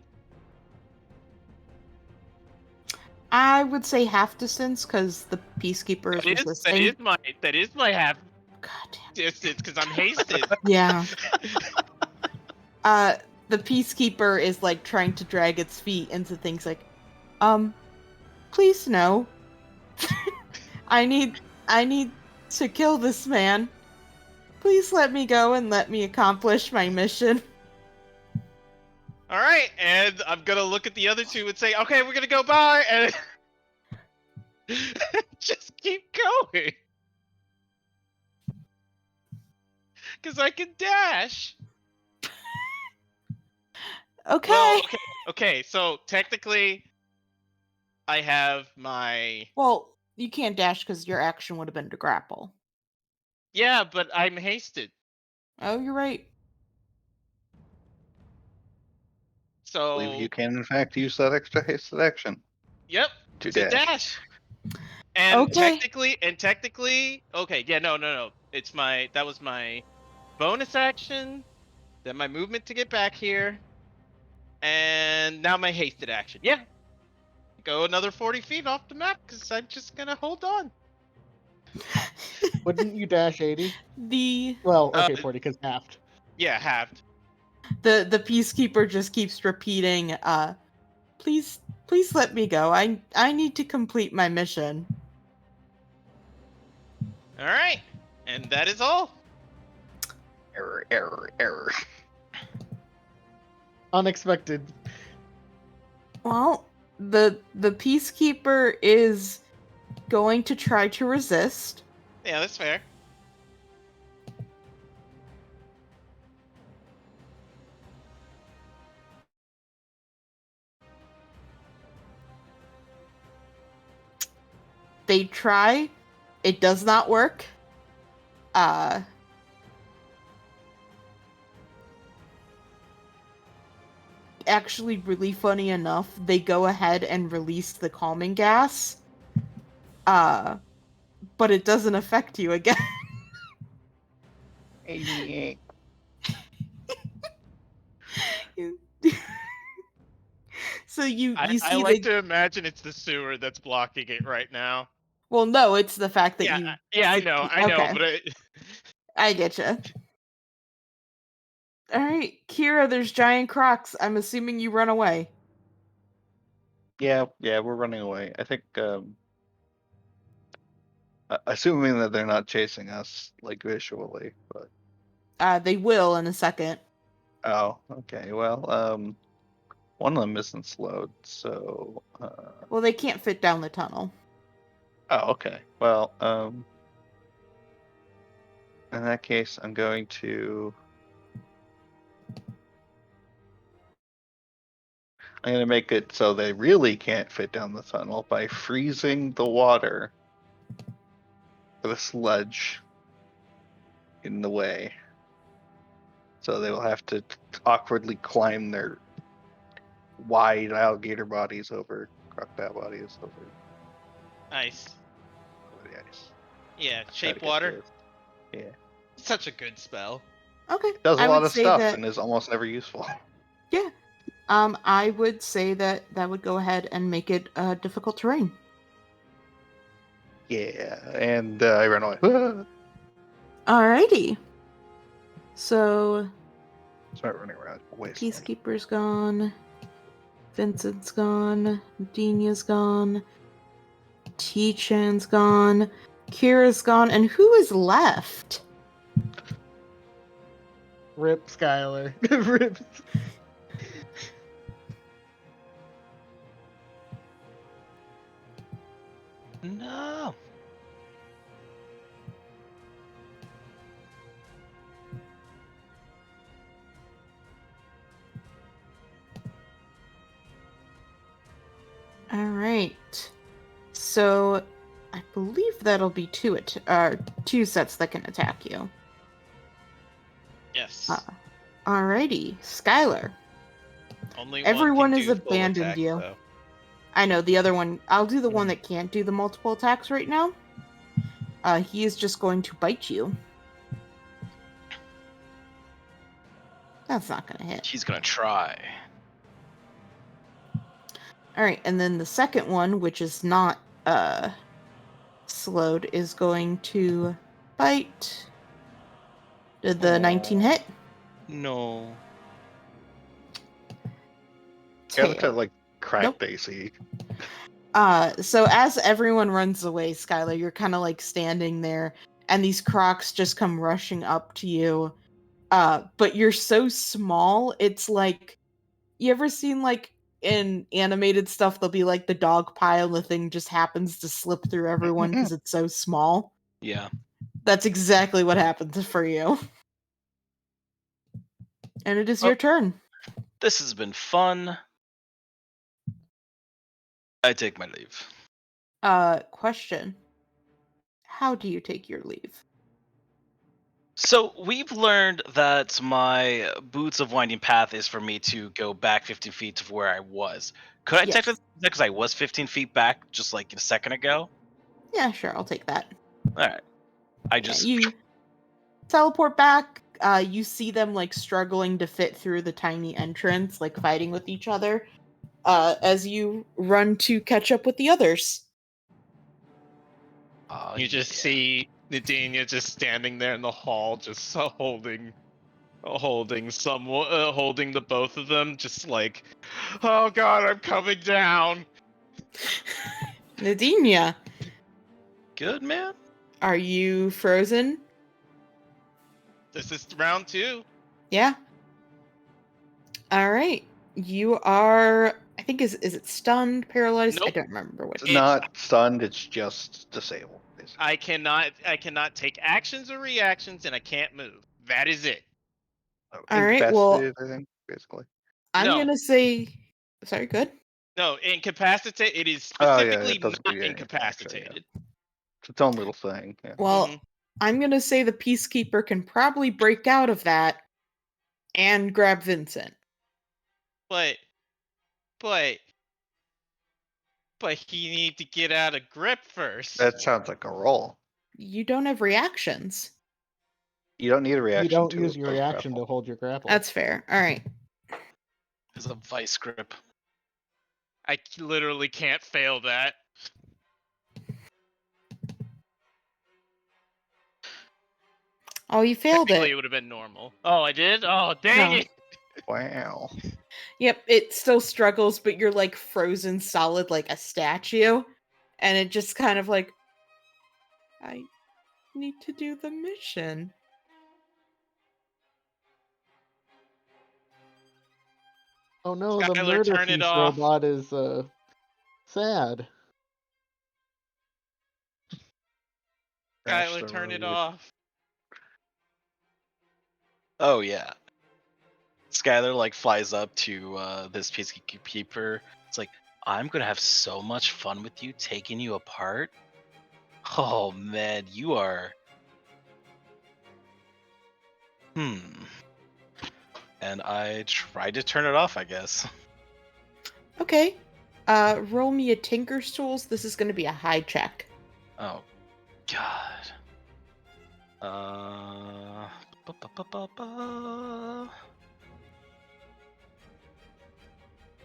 [SPEAKER 5] I would say half distance because the Peacekeeper is resisting.
[SPEAKER 8] That is my half
[SPEAKER 5] God damn.
[SPEAKER 8] distance because I'm hasted.
[SPEAKER 5] Yeah. The Peacekeeper is like trying to drag its feet into things like, please no. I need to kill this man. Please let me go and let me accomplish my mission.
[SPEAKER 8] All right, and I'm gonna look at the other two and say, "Okay, we're gonna go by," and just keep going, because I can dash.
[SPEAKER 5] Okay.
[SPEAKER 8] Well, okay. So technically, I have my.
[SPEAKER 5] Well, you can't dash because your action would have been to grapple.
[SPEAKER 8] Yeah, but I'm hasted.
[SPEAKER 5] Oh, you're right.
[SPEAKER 6] I believe
[SPEAKER 8] So
[SPEAKER 6] you can, in fact, use that extra hasted action
[SPEAKER 8] yep,
[SPEAKER 6] to
[SPEAKER 8] to
[SPEAKER 6] dash.
[SPEAKER 8] dash. And
[SPEAKER 5] Okay.
[SPEAKER 8] technically, okay, yeah, no. That was my bonus action, then my movement to get back here, and now my hasted action. Yeah, go another 40 feet off the map because I'm just gonna hold on.
[SPEAKER 7] Wouldn't you dash 80?
[SPEAKER 5] The
[SPEAKER 7] Well, okay, 40 because halved.
[SPEAKER 8] Yeah, halved.
[SPEAKER 5] the Peacekeeper just keeps repeating, please let me go. I need to complete my mission.
[SPEAKER 8] All right, and that is all.
[SPEAKER 6] Error.
[SPEAKER 7] Unexpected.
[SPEAKER 5] Well, the Peacekeeper is going to try to resist.
[SPEAKER 8] Yeah, that's fair.
[SPEAKER 5] They try. It does not work. Actually, really funny enough, they go ahead and release the calming gas. But it doesn't affect you again. So you
[SPEAKER 8] I
[SPEAKER 5] see
[SPEAKER 8] like to imagine it's the sewer that's blocking it right now.
[SPEAKER 5] Well, no, it's the fact that you.
[SPEAKER 8] Yeah, I know,
[SPEAKER 5] Okay.
[SPEAKER 8] but
[SPEAKER 5] I get you. All right, Kira. There's giant crocs. I'm assuming you run away.
[SPEAKER 6] Yeah, we're running away. I think, assuming that they're not chasing us, like, visually, but...
[SPEAKER 5] They will in a second.
[SPEAKER 6] Oh, okay, well, one of them isn't slowed, so...
[SPEAKER 5] Well, they can't fit down the tunnel.
[SPEAKER 6] Oh, okay. Well, in that case, I'm going to make it so they really can't fit down the tunnel by freezing the water with a sludge in the way. So they will have to awkwardly climb their wide alligator bodies over crocodile bodies over
[SPEAKER 8] nice.
[SPEAKER 6] the ice.
[SPEAKER 8] Yeah,
[SPEAKER 6] Try to
[SPEAKER 8] shape
[SPEAKER 6] get to
[SPEAKER 8] water.
[SPEAKER 6] it. Yeah.
[SPEAKER 8] Such a good spell.
[SPEAKER 5] Okay.
[SPEAKER 6] It does a
[SPEAKER 5] I
[SPEAKER 6] lot
[SPEAKER 5] would
[SPEAKER 6] of
[SPEAKER 5] say
[SPEAKER 6] stuff
[SPEAKER 5] that,
[SPEAKER 6] and is almost never useful.
[SPEAKER 5] Yeah. I would say that would go ahead and make it difficult terrain.
[SPEAKER 6] Yeah, and I ran away.
[SPEAKER 5] Alrighty. So
[SPEAKER 6] Start running around.
[SPEAKER 5] Peacekeeper's gone. Vincent's gone. Dina's gone. T-Chan's gone. Kira's gone, and who is left?
[SPEAKER 7] Rip Skylar. Rip.
[SPEAKER 4] No.
[SPEAKER 5] All right. So I believe that'll be two sets that can attack you.
[SPEAKER 8] Yes.
[SPEAKER 5] Alrighty, Skylar.
[SPEAKER 8] Only
[SPEAKER 5] Everyone
[SPEAKER 8] one can
[SPEAKER 5] has
[SPEAKER 8] do full
[SPEAKER 5] abandoned
[SPEAKER 8] attack,
[SPEAKER 5] you.
[SPEAKER 8] though.
[SPEAKER 5] I know the other one. I'll do the one that can't do the multiple attacks right now. He is just going to bite you. That's not going to hit.
[SPEAKER 4] He's gonna try.
[SPEAKER 5] All right, and then the second one, which is not slowed, is going to bite. Did the 19 hit?
[SPEAKER 4] No.
[SPEAKER 6] Gotta
[SPEAKER 5] Tail.
[SPEAKER 6] like crack
[SPEAKER 5] Nope.
[SPEAKER 6] Daisy.
[SPEAKER 5] So as everyone runs away, Skylar, you're kind of like standing there, and these crocs just come rushing up to you. But you're so small, it's like, you ever seen like in animated stuff, there'll be like the dog pile, and the thing just happens to slip through everyone because it's so small?
[SPEAKER 4] Yeah.
[SPEAKER 5] That's exactly what happens for you. And it is your turn.
[SPEAKER 4] This has been fun. I take my leave.
[SPEAKER 5] Question. How do you take your leave?
[SPEAKER 4] So we've learned that my Boots of Winding Path is for me to go back 15 feet to where I was. Could I
[SPEAKER 5] Yes.
[SPEAKER 4] technically, because I was 15 feet back just like a second ago?
[SPEAKER 5] Yeah, sure, I'll take that.
[SPEAKER 4] All right. I just
[SPEAKER 5] You teleport back. You see them like struggling to fit through the tiny entrance, like fighting with each other. As you run to catch up with the others.
[SPEAKER 8] You just see Nadinia just standing there in the hall, just holding someone, holding the both of them, just like, oh god, I'm coming down.
[SPEAKER 5] Nadinia,
[SPEAKER 4] good, man.
[SPEAKER 5] are you frozen?
[SPEAKER 8] This is round 2.
[SPEAKER 5] Yeah. All right. You are. I think is it stunned, paralyzed? I
[SPEAKER 8] Nope.
[SPEAKER 5] don't remember what.
[SPEAKER 6] It's not stunned, it's just disabled. Basically.
[SPEAKER 8] I cannot take actions or reactions, and I can't move. That is it.
[SPEAKER 5] All right. Well,
[SPEAKER 6] Incapacitated, I think, basically.
[SPEAKER 5] I'm
[SPEAKER 8] No.
[SPEAKER 5] gonna say. Sorry. Good.
[SPEAKER 8] No, incapacitate. It is
[SPEAKER 6] Oh, yeah,
[SPEAKER 8] specifically
[SPEAKER 6] it doesn't-
[SPEAKER 8] not
[SPEAKER 6] yeah, actually,
[SPEAKER 8] incapacitated.
[SPEAKER 6] yeah. It's its own little thing. Yeah.
[SPEAKER 5] Well, I'm gonna say the Peacekeeper can probably break out of that and grab Vincent.
[SPEAKER 8] But he need to get out of grip first.
[SPEAKER 6] That sounds like a roll.
[SPEAKER 5] You don't have reactions.
[SPEAKER 6] You don't need a reaction.
[SPEAKER 7] You don't
[SPEAKER 6] to
[SPEAKER 7] use your reaction
[SPEAKER 6] grapple.
[SPEAKER 7] to hold your grapple.
[SPEAKER 5] That's fair. All right.
[SPEAKER 4] It's a vice grip.
[SPEAKER 8] I literally can't fail that.
[SPEAKER 5] Oh, you failed
[SPEAKER 8] Technically,
[SPEAKER 5] it.
[SPEAKER 8] it would have been normal. Oh, I did? Oh, dang
[SPEAKER 5] No.
[SPEAKER 8] it!
[SPEAKER 6] Wow.
[SPEAKER 5] Yep, it still struggles, but you're like frozen solid like a statue. And it just kind of like, I need to do the mission.
[SPEAKER 7] Oh no, the
[SPEAKER 8] Skylar,
[SPEAKER 7] murder
[SPEAKER 8] turn it
[SPEAKER 7] piece
[SPEAKER 8] off.
[SPEAKER 7] robot is sad.
[SPEAKER 6] Dash
[SPEAKER 8] Skylar,
[SPEAKER 6] the
[SPEAKER 8] turn it
[SPEAKER 6] road.
[SPEAKER 8] off.
[SPEAKER 4] Oh yeah. Skylar like flies up to this peacekeeper. It's like, I'm gonna have so much fun with you, taking you apart. Oh man, you are. And I tried to turn it off, I guess.
[SPEAKER 5] Okay. Roll me a Tinker's Tools. This is going to be a high check.
[SPEAKER 4] Oh, God.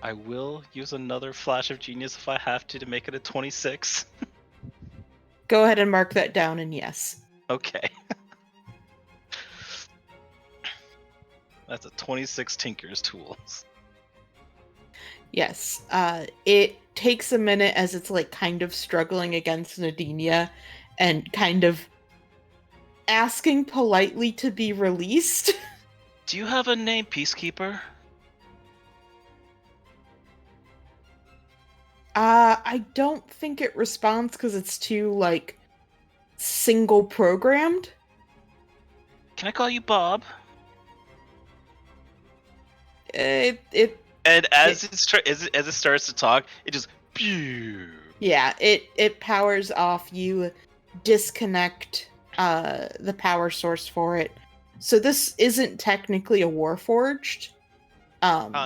[SPEAKER 4] I will use another flash of genius if I have to make it a 26.
[SPEAKER 5] Go ahead and mark that down, and yes.
[SPEAKER 4] Okay. That's a 26 Tinker's Tools.
[SPEAKER 5] Yes. It takes a minute as it's like kind of struggling against Nadinia, and kind of asking politely to be released.
[SPEAKER 4] Do you have a name, Peacekeeper?
[SPEAKER 5] I don't think it responds because it's too, like, single programmed.
[SPEAKER 4] Can I call you Bob?
[SPEAKER 5] It
[SPEAKER 4] And as it starts to talk, it just pew.
[SPEAKER 5] Yeah, it powers off. You disconnect the power source for it. So this isn't technically a Warforged.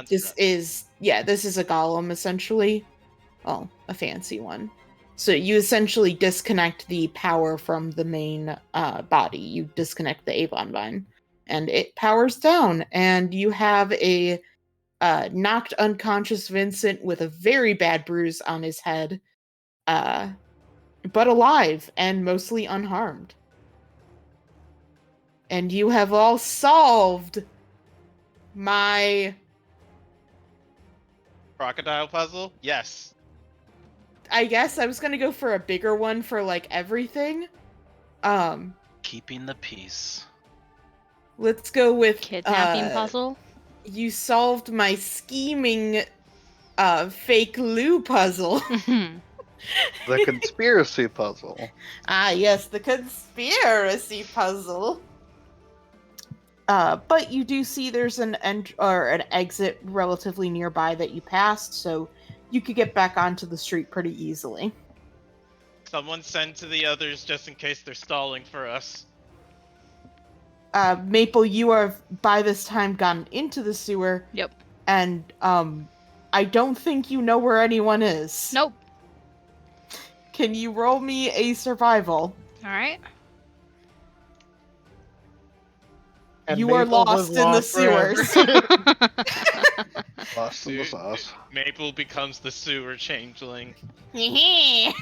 [SPEAKER 5] This
[SPEAKER 8] Construct.
[SPEAKER 5] is a golem essentially. Well, a fancy one. So you essentially disconnect the power from the main body. You disconnect the Avon Vine, and it powers down, and you have a knocked unconscious Vincent with a very bad bruise on his head, but alive and mostly unharmed. And you have all solved my...
[SPEAKER 8] Crocodile puzzle? Yes.
[SPEAKER 5] I guess I was gonna go for a bigger one for, like, everything.
[SPEAKER 4] Keeping the peace.
[SPEAKER 5] Let's go with...
[SPEAKER 3] Kidnapping puzzle?
[SPEAKER 5] You solved my scheming fake Lou puzzle.
[SPEAKER 6] The conspiracy puzzle.
[SPEAKER 5] Ah, yes, the conspiracy puzzle. But you do see there's an exit relatively nearby that you passed, so you could get back onto the street pretty easily.
[SPEAKER 8] Someone send to the others just in case they're stalling for us.
[SPEAKER 5] Maple, you are by this time gotten into the sewer.
[SPEAKER 3] Yep.
[SPEAKER 5] And I don't think you know where anyone is.
[SPEAKER 3] Nope.
[SPEAKER 5] Can you roll me a survival?
[SPEAKER 3] Alright.
[SPEAKER 7] And
[SPEAKER 5] You are
[SPEAKER 7] Maple was
[SPEAKER 5] lost in the
[SPEAKER 7] forever.
[SPEAKER 5] sewers.
[SPEAKER 6] Lost in the sauce.
[SPEAKER 8] Maple becomes the sewer changeling.
[SPEAKER 5] Hey,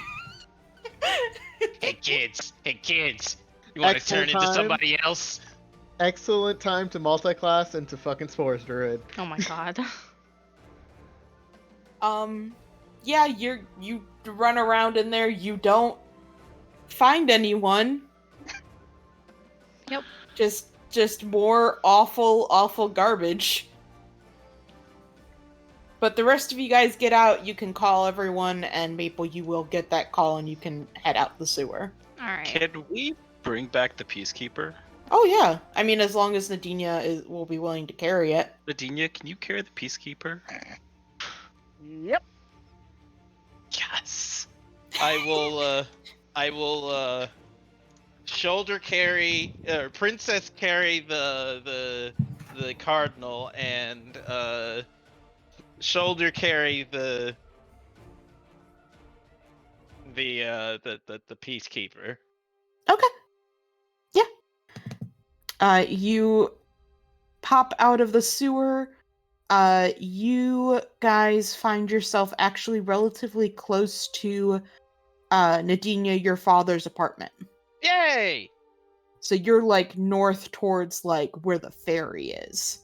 [SPEAKER 8] Hey kids! Hey kids! You want to turn
[SPEAKER 7] Excellent
[SPEAKER 8] into
[SPEAKER 7] time.
[SPEAKER 8] somebody else?
[SPEAKER 7] Excellent time to multi-class into fucking Spores Druid.
[SPEAKER 3] Oh my god.
[SPEAKER 5] Yeah, you run around in there, you don't find anyone.
[SPEAKER 3] Yep.
[SPEAKER 5] Just more awful garbage. But the rest of you guys get out, you can call everyone, and Maple, you will get that call and you can head out the sewer.
[SPEAKER 3] Alright.
[SPEAKER 4] Can we bring back the Peacekeeper?
[SPEAKER 5] Oh yeah, I mean, as long as Nadinia will be willing to carry it.
[SPEAKER 4] Nadinia, can you carry the Peacekeeper?
[SPEAKER 8] Yep.
[SPEAKER 4] Yes.
[SPEAKER 8] I will shoulder carry or princess carry the cardinal and shoulder carry the peacekeeper.
[SPEAKER 5] Okay. Yeah. You pop out of the sewer. You guys find yourself actually relatively close to Nadinia, your father's apartment.
[SPEAKER 8] Yay!
[SPEAKER 5] So you're like north towards like where the ferry is.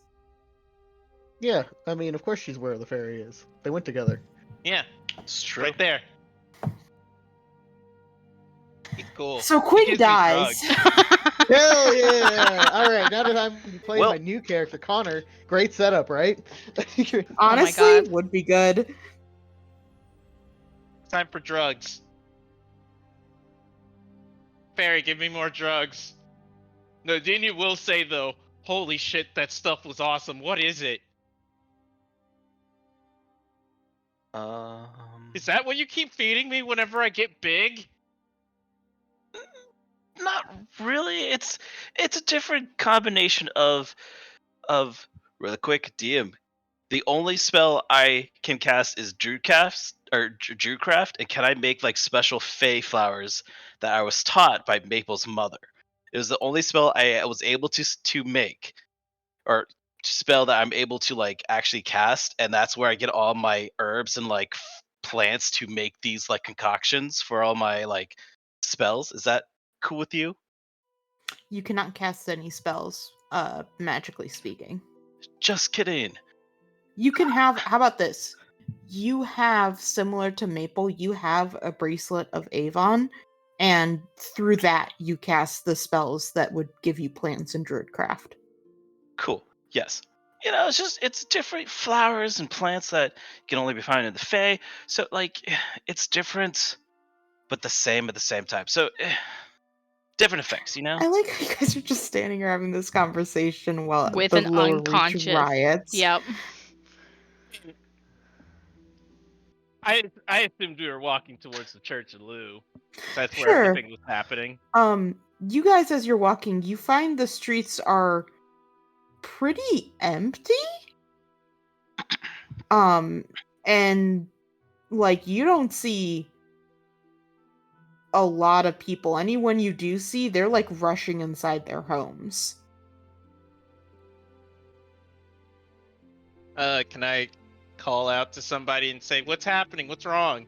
[SPEAKER 7] Yeah, I mean, of course she's where the ferry is. They went together.
[SPEAKER 8] Yeah,
[SPEAKER 4] It's true.
[SPEAKER 8] right there. Cool.
[SPEAKER 5] So
[SPEAKER 8] It
[SPEAKER 5] Quinn
[SPEAKER 8] gives me
[SPEAKER 5] dies.
[SPEAKER 8] drugs.
[SPEAKER 7] Hell yeah! Alright, now that I'm playing
[SPEAKER 4] Well-
[SPEAKER 7] my new character, Connor, great setup, right?
[SPEAKER 5] Honestly,
[SPEAKER 3] God.
[SPEAKER 5] would be good.
[SPEAKER 8] Time for drugs. Fairy, give me more drugs. Nadinia will say though, holy shit, that stuff was awesome. What is it? Is that what you keep feeding me whenever I get big?
[SPEAKER 4] Not really. It's a different combination of really quick DM. The only spell I can cast is Drewcraft, and can I make like special fey flowers that I was taught by Maple's mother. It was the only spell I was able to make, or spell that I'm able to like actually cast, and that's where I get all my herbs and like plants to make these like concoctions for all my like spells. Is that cool with you?
[SPEAKER 5] You cannot cast any spells, magically speaking.
[SPEAKER 4] Just kidding.
[SPEAKER 5] You can have, how about this? You have, similar to Maple, you have a bracelet of Avon, and through that you cast the spells that would give you plants in Druidcraft.
[SPEAKER 4] Cool. Yes. It's different flowers and plants that can only be found in the Fae. So like, it's different, but the same at the same time. So different effects,
[SPEAKER 5] I like how you guys are just standing here having this conversation while
[SPEAKER 3] With
[SPEAKER 5] the
[SPEAKER 3] an
[SPEAKER 5] lower reach
[SPEAKER 3] unconscious.
[SPEAKER 5] riots.
[SPEAKER 3] Yep.
[SPEAKER 8] I assumed we were walking towards the Church of Lou. That's where
[SPEAKER 5] Sure.
[SPEAKER 8] everything was happening.
[SPEAKER 5] You guys, as you're walking, you find the streets are pretty empty. And like you don't see a lot of people. Anyone you do see, they're like rushing inside their homes.
[SPEAKER 8] Can I call out to somebody and say, "What's happening? What's wrong?"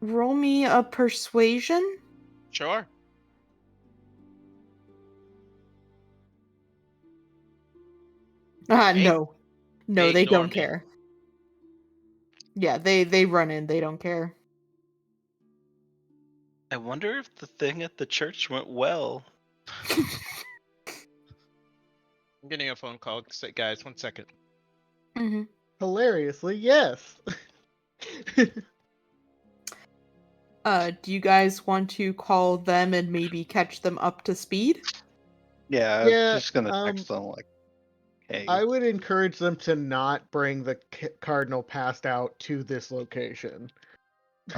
[SPEAKER 5] Roll me a persuasion.
[SPEAKER 8] Sure.
[SPEAKER 5] No, they
[SPEAKER 8] ignore
[SPEAKER 5] don't
[SPEAKER 8] me.
[SPEAKER 5] care. Yeah, they run in. They don't care.
[SPEAKER 4] I wonder if the thing at the church went well.
[SPEAKER 8] I'm getting a phone call. Guys, 1 second.
[SPEAKER 5] Mm-hmm.
[SPEAKER 7] Hilariously, yes.
[SPEAKER 5] Do you guys want to call them and maybe catch them up to speed?
[SPEAKER 6] Yeah, I
[SPEAKER 7] Yeah,
[SPEAKER 6] was just gonna text them like, "Hey."
[SPEAKER 7] I would encourage them to not bring the cardinal passed out to this location.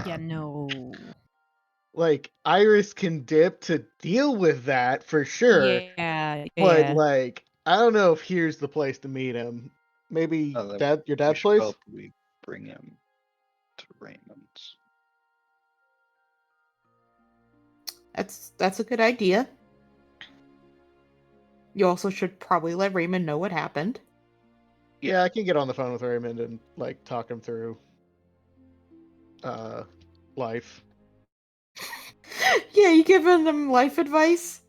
[SPEAKER 2] Yeah, no.
[SPEAKER 7] Like, Iris can dip to deal with that for sure,
[SPEAKER 2] Yeah,
[SPEAKER 7] but
[SPEAKER 2] yeah.
[SPEAKER 7] like, I don't know if here's the place to meet him. Maybe
[SPEAKER 6] Then
[SPEAKER 7] your
[SPEAKER 6] we
[SPEAKER 7] dad's
[SPEAKER 6] should
[SPEAKER 7] place.
[SPEAKER 6] probably bring him to Raymond's.
[SPEAKER 5] That's a good idea. You also should probably let Raymond know what happened.
[SPEAKER 7] Yeah, I can get on the phone with Raymond and like talk him through life.
[SPEAKER 5] Yeah, you giving them life advice?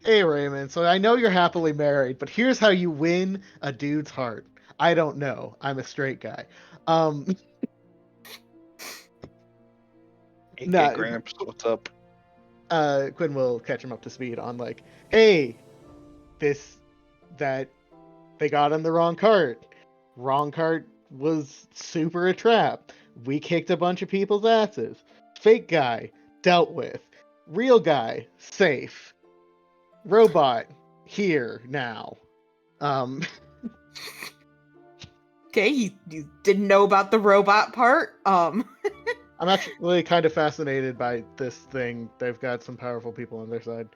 [SPEAKER 7] Hey Raymond, so I know you're happily married, but here's how you win a dude's heart. I don't know. I'm a straight guy.
[SPEAKER 6] Hey,
[SPEAKER 7] Nah,
[SPEAKER 6] Gramps, what's up?
[SPEAKER 7] Quinn will catch him up to speed on like, hey, that they got on the wrong cart. Wrong cart was super a trap. We kicked a bunch of people's asses. Fake guy, dealt with. Real guy, safe. Robot, here now.
[SPEAKER 5] Okay, you didn't know about the robot part.
[SPEAKER 7] I'm actually kind of fascinated by this thing. They've got some powerful people on their side.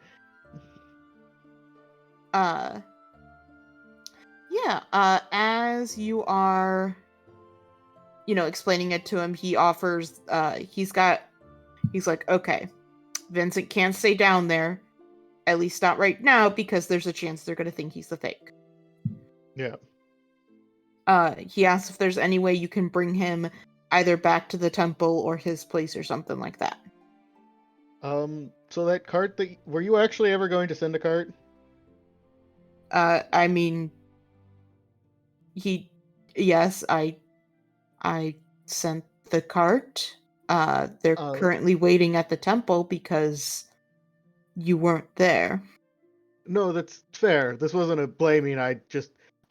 [SPEAKER 5] As you are, explaining it to him, he offers, he's like, okay, Vincent can't stay down there, at least not right now, because there's a chance they're going to think he's the fake.
[SPEAKER 7] Yeah.
[SPEAKER 5] He asks if there's any way you can bring him either back to the temple or his place or something like that.
[SPEAKER 7] So that cart were you actually ever going to send a cart?
[SPEAKER 5] I mean, yes, I sent the cart. They're currently waiting at the temple because you weren't there.
[SPEAKER 7] No, that's fair. This wasn't a blaming.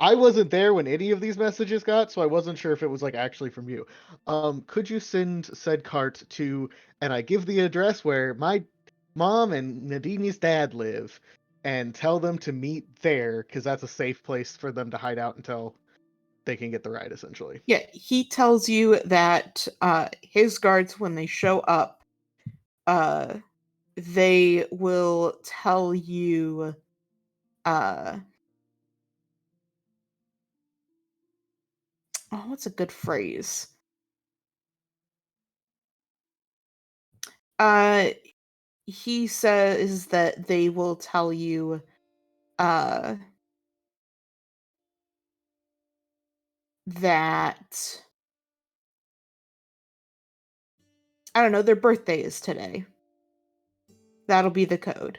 [SPEAKER 7] I wasn't there when any of these messages got, so I wasn't sure if it was like actually from you. Could you send said cart to, and I give the address where my mom and Nadini's dad live, and tell them to meet there because that's a safe place for them to hide out until they can get the ride, essentially.
[SPEAKER 5] Yeah, he tells you that his guards, when they show up, they will tell you what's a good phrase? He says that they will tell you that I don't know, their birthday is today. That'll be the code.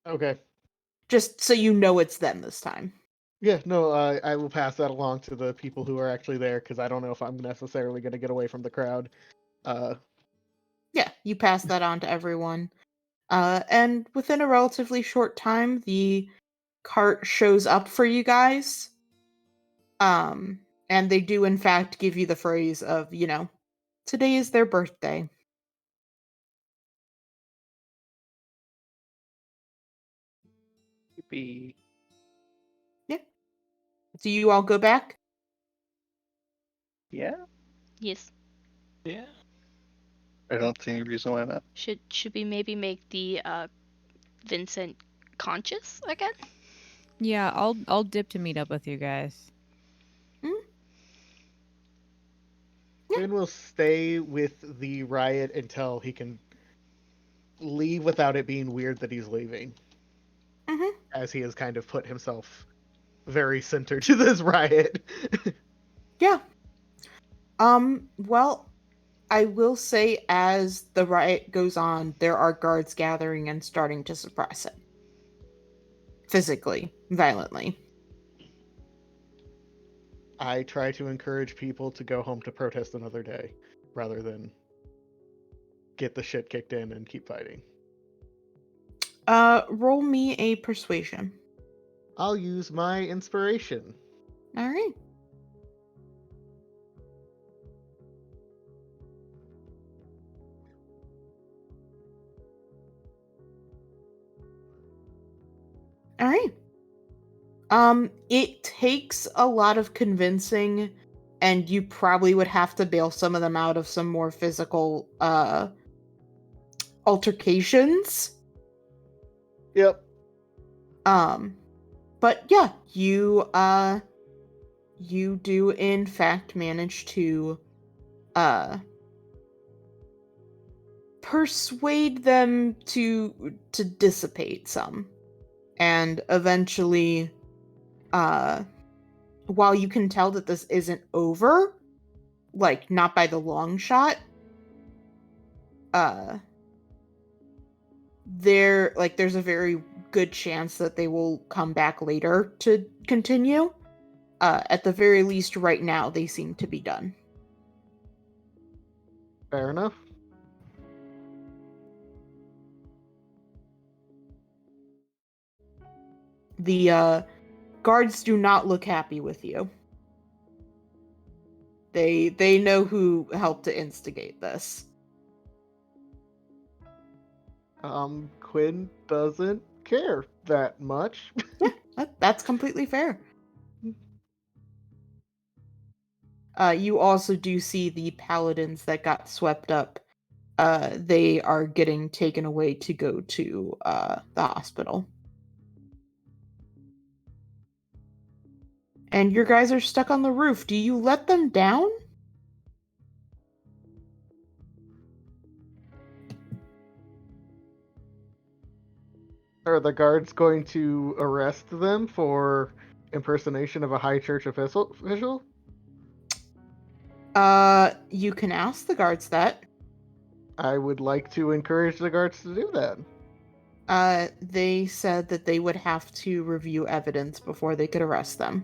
[SPEAKER 7] Okay.
[SPEAKER 5] Just so you know it's them this time.
[SPEAKER 7] Yeah, no, I will pass that along to the people who are actually there because I don't know if I'm necessarily going to get away from the crowd.
[SPEAKER 5] Yeah, you pass that on to everyone. And within a relatively short time, the cart shows up for you guys. And they do in fact give you the phrase of, today is their birthday.
[SPEAKER 6] Be
[SPEAKER 5] Yeah. Do you all go back?
[SPEAKER 6] yeah.
[SPEAKER 3] Yes.
[SPEAKER 4] Yeah.
[SPEAKER 6] I don't see any reason why not.
[SPEAKER 3] Should we maybe make the Vincent conscious again?
[SPEAKER 2] Yeah, I'll dip to meet up with you guys.
[SPEAKER 7] Quinn will stay with the riot until he can leave without it being weird that he's leaving.
[SPEAKER 5] Mm-hmm.
[SPEAKER 7] As he has kind of put himself very centered to this riot.
[SPEAKER 5] Yeah. Well, I will say as the riot goes on, there are guards gathering and starting to suppress it. Physically, violently.
[SPEAKER 7] I try to encourage people to go home to protest another day rather than get the shit kicked in and keep fighting.
[SPEAKER 5] Roll me a persuasion.
[SPEAKER 7] I'll use my inspiration.
[SPEAKER 5] All right. All right. It takes a lot of convincing, and you probably would have to bail some of them out of some more physical altercations.
[SPEAKER 7] Yep.
[SPEAKER 5] But yeah, you do in fact manage to persuade them to dissipate some. And eventually, while you can tell that this isn't over, like not by the long shot, there's a very good chance that they will come back later to continue. At the very least, right now, they seem to be done.
[SPEAKER 7] Fair enough.
[SPEAKER 5] The guards do not look happy with you. They know who helped to instigate this.
[SPEAKER 7] Quinn doesn't care that much.
[SPEAKER 5] Yeah, that's completely fair. You also do see the paladins that got swept up. They are getting taken away to go to the hospital. And your guys are stuck on the roof. Do you let them down?
[SPEAKER 7] Are the guards going to arrest them for impersonation of a high church official?
[SPEAKER 5] You can ask the guards that.
[SPEAKER 7] I would like to encourage the guards to do that.
[SPEAKER 5] They said that they would have to review evidence before they could arrest them.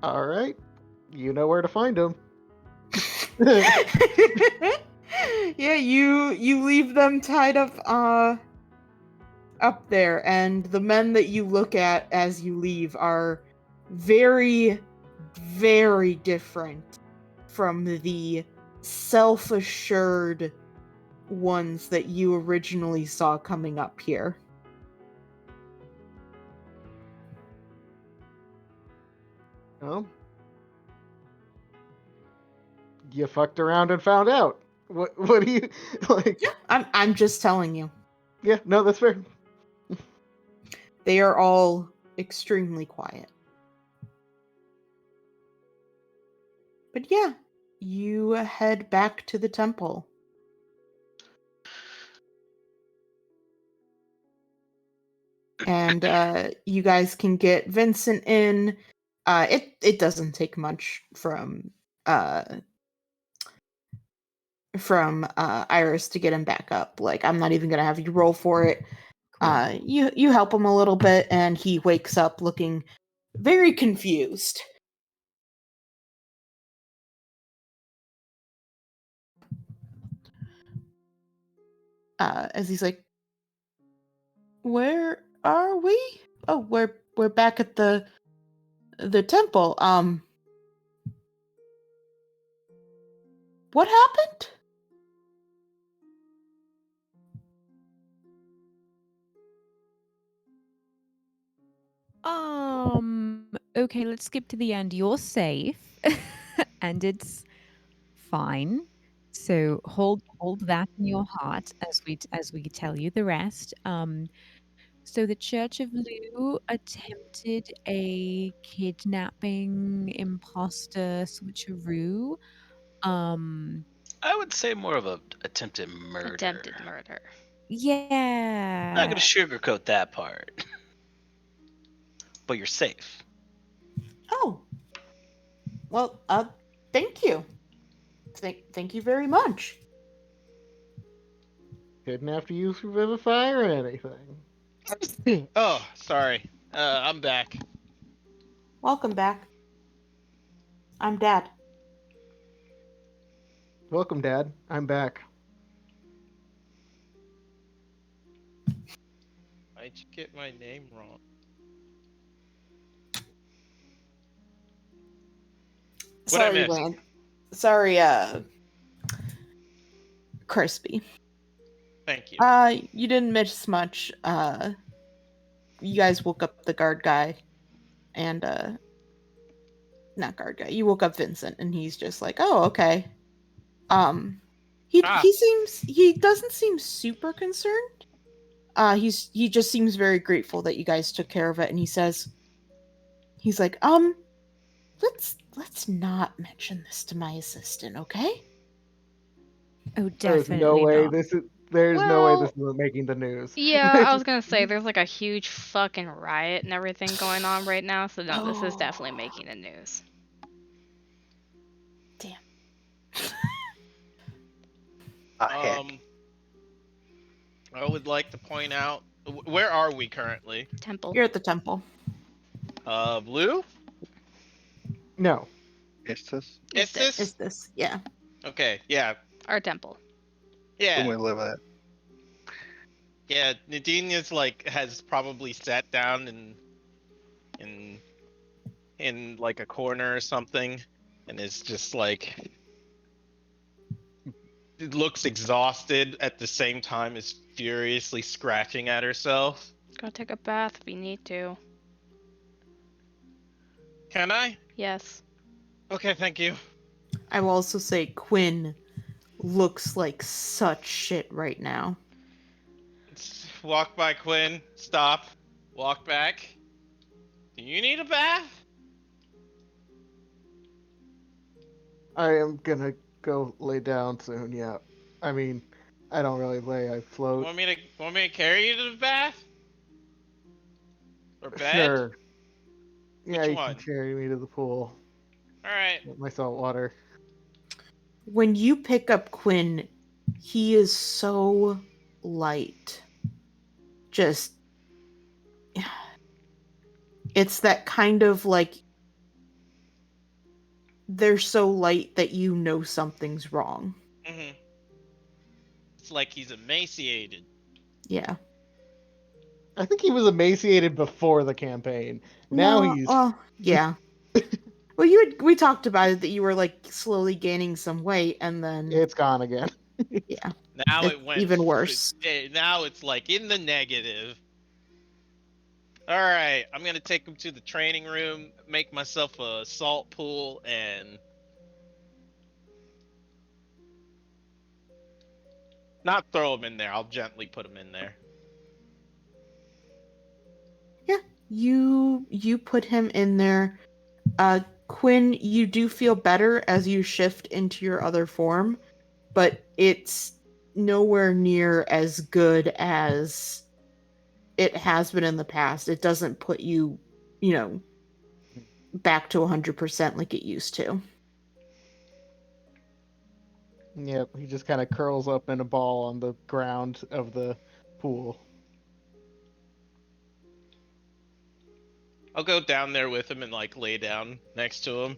[SPEAKER 7] All right. You know where to find them.
[SPEAKER 5] Yeah, you leave them tied up there, and the men that you look at as you leave are very, very different from the self-assured ones that you originally saw coming up here.
[SPEAKER 7] Oh. You fucked around and found out. What do you like?
[SPEAKER 5] I'm just telling you.
[SPEAKER 7] Yeah, no, that's fair.
[SPEAKER 5] They are all extremely quiet. But yeah, you head back to the temple. And you guys can get Vincent in. It doesn't take much from Iris to get him back up. Like, I'm not even gonna have you roll for it.
[SPEAKER 2] Cool.
[SPEAKER 5] You help him a little bit, and he wakes up looking very confused. as he's like, "Where are we? Oh, we're back at the temple. What happened?"
[SPEAKER 2] Okay, let's skip to the end. You're safe. And it's fine. So hold that in your heart as we tell you the rest. So the Church of Lu attempted a kidnapping imposter switcheroo.
[SPEAKER 4] I would say more of a attempted murder.
[SPEAKER 3] Attempted murder.
[SPEAKER 4] Not gonna
[SPEAKER 2] Yeah.
[SPEAKER 4] sugarcoat that part. But you're safe.
[SPEAKER 5] Oh, well, thank you. Thank you very much.
[SPEAKER 7] Didn't have to use Revivify or anything.
[SPEAKER 8] Oh, sorry. I'm back.
[SPEAKER 5] Welcome back. I'm Dad.
[SPEAKER 7] Welcome, Dad. I'm back.
[SPEAKER 8] Why'd you get my name wrong? What'd I
[SPEAKER 5] Sorry,
[SPEAKER 8] miss?
[SPEAKER 5] Land. Sorry, Crispy.
[SPEAKER 8] Thank you.
[SPEAKER 5] You didn't miss much. You guys woke up the guard guy, and not guard guy. You woke up Vincent, and he's just like, "Oh, okay." Um, he doesn't seem super concerned. He just seems very grateful that you guys took care of it, and he's like, let's not mention this to my assistant, okay?
[SPEAKER 2] Oh,
[SPEAKER 7] There's no
[SPEAKER 2] definitely
[SPEAKER 7] way
[SPEAKER 2] not.
[SPEAKER 7] there's no way this
[SPEAKER 3] Well,
[SPEAKER 7] isn't making the news.
[SPEAKER 3] yeah, I was gonna say there's like a huge fucking riot and everything going on right now, so no, this is definitely making the news.
[SPEAKER 5] Damn.
[SPEAKER 6] Heck.
[SPEAKER 8] I would like to point out where are we currently?
[SPEAKER 3] Temple.
[SPEAKER 5] You're at the temple.
[SPEAKER 8] Blue?
[SPEAKER 7] No.
[SPEAKER 6] Estes?
[SPEAKER 8] It's
[SPEAKER 3] this
[SPEAKER 5] Is this? Yeah.
[SPEAKER 8] Okay, yeah.
[SPEAKER 3] our temple?
[SPEAKER 6] When
[SPEAKER 8] Yeah.
[SPEAKER 6] we live at.
[SPEAKER 8] Yeah, Nadine is like has probably sat down in like a corner or something and is just like it looks exhausted at the same time as furiously scratching at herself.
[SPEAKER 3] Go take a bath if you need to.
[SPEAKER 8] Can I?
[SPEAKER 3] Yes.
[SPEAKER 8] Okay, thank you.
[SPEAKER 5] I will also say Quinn looks like such shit right now.
[SPEAKER 8] Walk by Quinn. Stop. Walk back. Do you need a bath?
[SPEAKER 7] I am gonna go lay down soon, yeah. I mean, I don't really lay, I float.
[SPEAKER 8] Want me to carry you to the bath? Or bed?
[SPEAKER 7] Sure. Yeah,
[SPEAKER 8] Which
[SPEAKER 7] you
[SPEAKER 8] one?
[SPEAKER 7] can carry me to the pool.
[SPEAKER 8] Alright.
[SPEAKER 7] Get my salt water.
[SPEAKER 5] When you pick up Quinn, he is so light. Just it's that kind of like they're so light that you know something's wrong.
[SPEAKER 8] Mm-hmm. It's like he's emaciated.
[SPEAKER 5] Yeah.
[SPEAKER 7] I think he was emaciated before the campaign. Now
[SPEAKER 5] No,
[SPEAKER 7] he's
[SPEAKER 5] well, yeah. Well, we talked about it that you were like slowly gaining some weight, and then
[SPEAKER 7] it's gone again.
[SPEAKER 5] yeah,
[SPEAKER 8] Now
[SPEAKER 5] it's
[SPEAKER 8] it went
[SPEAKER 5] even worse.
[SPEAKER 8] now it's like in the negative. Alright, I'm gonna take him to the training room, make myself a salt pool, and not throw him in there. I'll gently put him in there.
[SPEAKER 5] Yeah, you put him in there. Quinn, you do feel better as you shift into your other form, but it's nowhere near as good as it has been in the past. It doesn't put you, back to 100% like it used to.
[SPEAKER 7] Yep, he just kind of curls up in a ball on the ground of the pool.
[SPEAKER 8] I'll go down there with him and like lay down next to him.